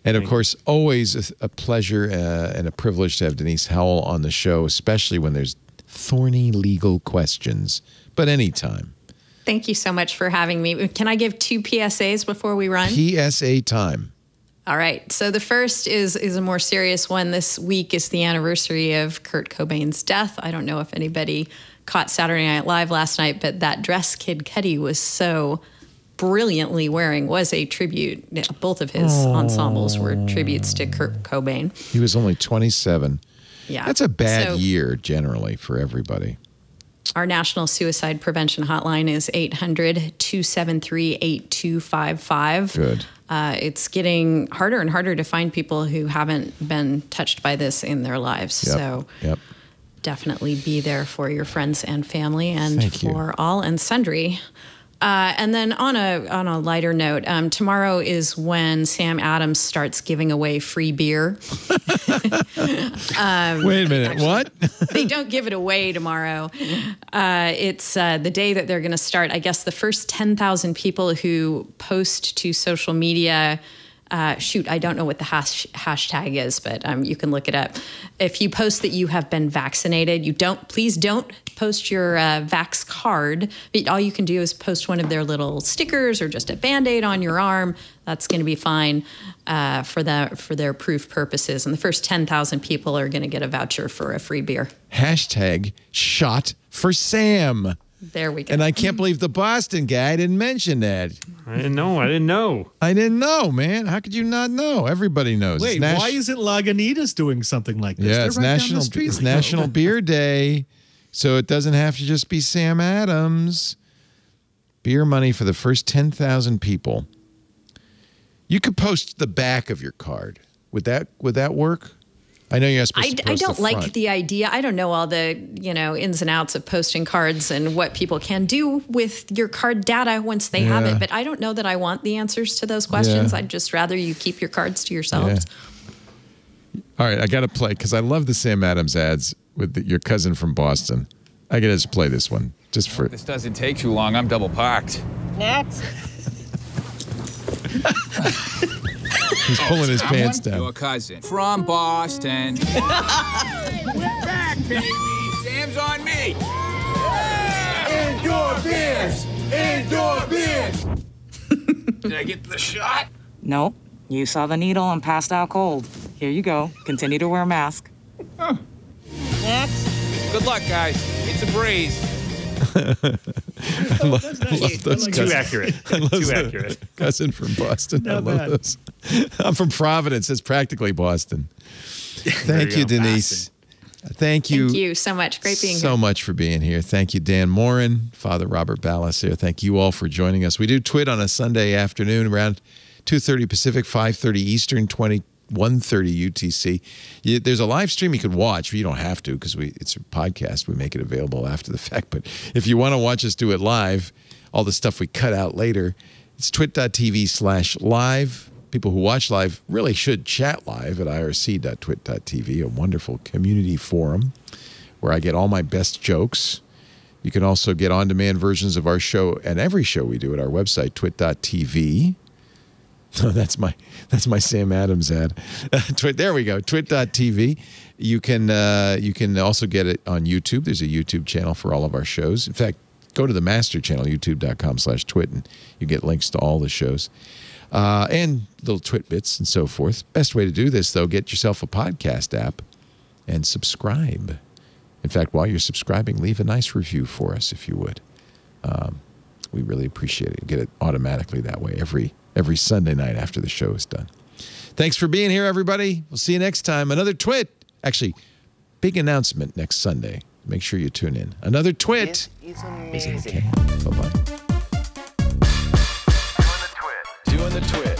And, of course, always a pleasure and a privilege to have Denise Howell on the show, especially when there's thorny legal questions. But anytime. Thank you so much for having me. Can I give 2 PSAs before we run? PSA time. All right. So the first is a more serious one. This week is the anniversary of Kurt Cobain's death. I don't know if anybody caught Saturday Night Live last night, but that dress Kid Cudi was so brilliantly wearing was a tribute. Both of his ensembles were tributes to Kurt Cobain. He was only 27. Yeah. That's a bad year generally for everybody. Our National Suicide Prevention Hotline is 800-273-8255. Good. It's getting harder and harder to find people who haven't been touched by this in their lives. Yep. So definitely be there for your friends and family and for all and sundry. And then on a lighter note, tomorrow is when Sam Adams starts giving away free beer. Wait a minute, actually, what? They don't give it away tomorrow. It's the day that they're going to start. I guess the first 10,000 people who post to social media. I don't know what the hashtag is, but you can look it up. If you post that you have been vaccinated, please don't post your vax card. But all you can do is post one of their little stickers or just a Band-Aid on your arm. That's going to be fine for their proof purposes. And the first 10,000 people are going to get a voucher for a free beer. Hashtag shot for Sam. There we go. And I can't believe the Boston guy didn't mention that. I didn't know, man. How could you not know? Everybody knows. Wait, why isn't Lagunitas doing something like this? Yeah, it's National Beer Day, so it doesn't have to just be Sam Adams. Beer money for the first 10,000 people. You could post the back of your card. Would that work? I know you're not supposed to post I don't the like front. the idea. I don't know all the ins and outs of posting cards and what people can do with your card data once they have it. But I don't know that I want the answers to those questions. I'd just rather you keep your cards to yourselves. Yeah. All right, I got to play because I love the Sam Adams ads with your cousin from Boston. I got to just play this one just for. This doesn't take too long. I'm double parked. Next. He's pulling his pants down. Your cousin from Boston. We're back, baby. Sam's on me. Indoor beers. Indoor beers. Did I get the shot? Nope. You saw the needle and passed out cold. Here you go. Continue to wear a mask. Next. Good luck, guys. It's a breeze. I love those Too accurate. Too accurate. Cousin from Boston. I love those. I'm from Providence. It's practically Boston. Thank you, Denise. Thank you. Thank you so much. Great being here. So much for being here. Thank you, Dan Morin, Father Robert Ballas here. Thank you all for joining us. We do Twit on a Sunday afternoon around 2:30 Pacific, 5:30 Eastern, 1:30 UTC. There's a live stream you can watch, but you don't have to because it's a podcast. We make it available after the fact. But if you want to watch us do it live, all the stuff we cut out later, it's twit.tv/live. People who watch live really should chat live at irc.twit.tv, a wonderful community forum where I get all my best jokes. You can also get on-demand versions of our show and every show we do at our website, twit.tv. Oh, that's my Sam Adams ad. There we go, twit.tv. You can also get it on YouTube. There's a YouTube channel for all of our shows. In fact, go to the master channel, youtube.com/twit, and you get links to all the shows. And little twit bits and so forth. Best way to do this, though, get yourself a podcast app and subscribe. In fact, while you're subscribing, leave a nice review for us, if you would. We really appreciate it. You get it automatically that way every Sunday night after the show is done. Thanks for being here, everybody. We'll see you next time. Another twit. Actually, big announcement next Sunday. Make sure you tune in. Another twit. This is amazing. Bye-bye. Doing the twit.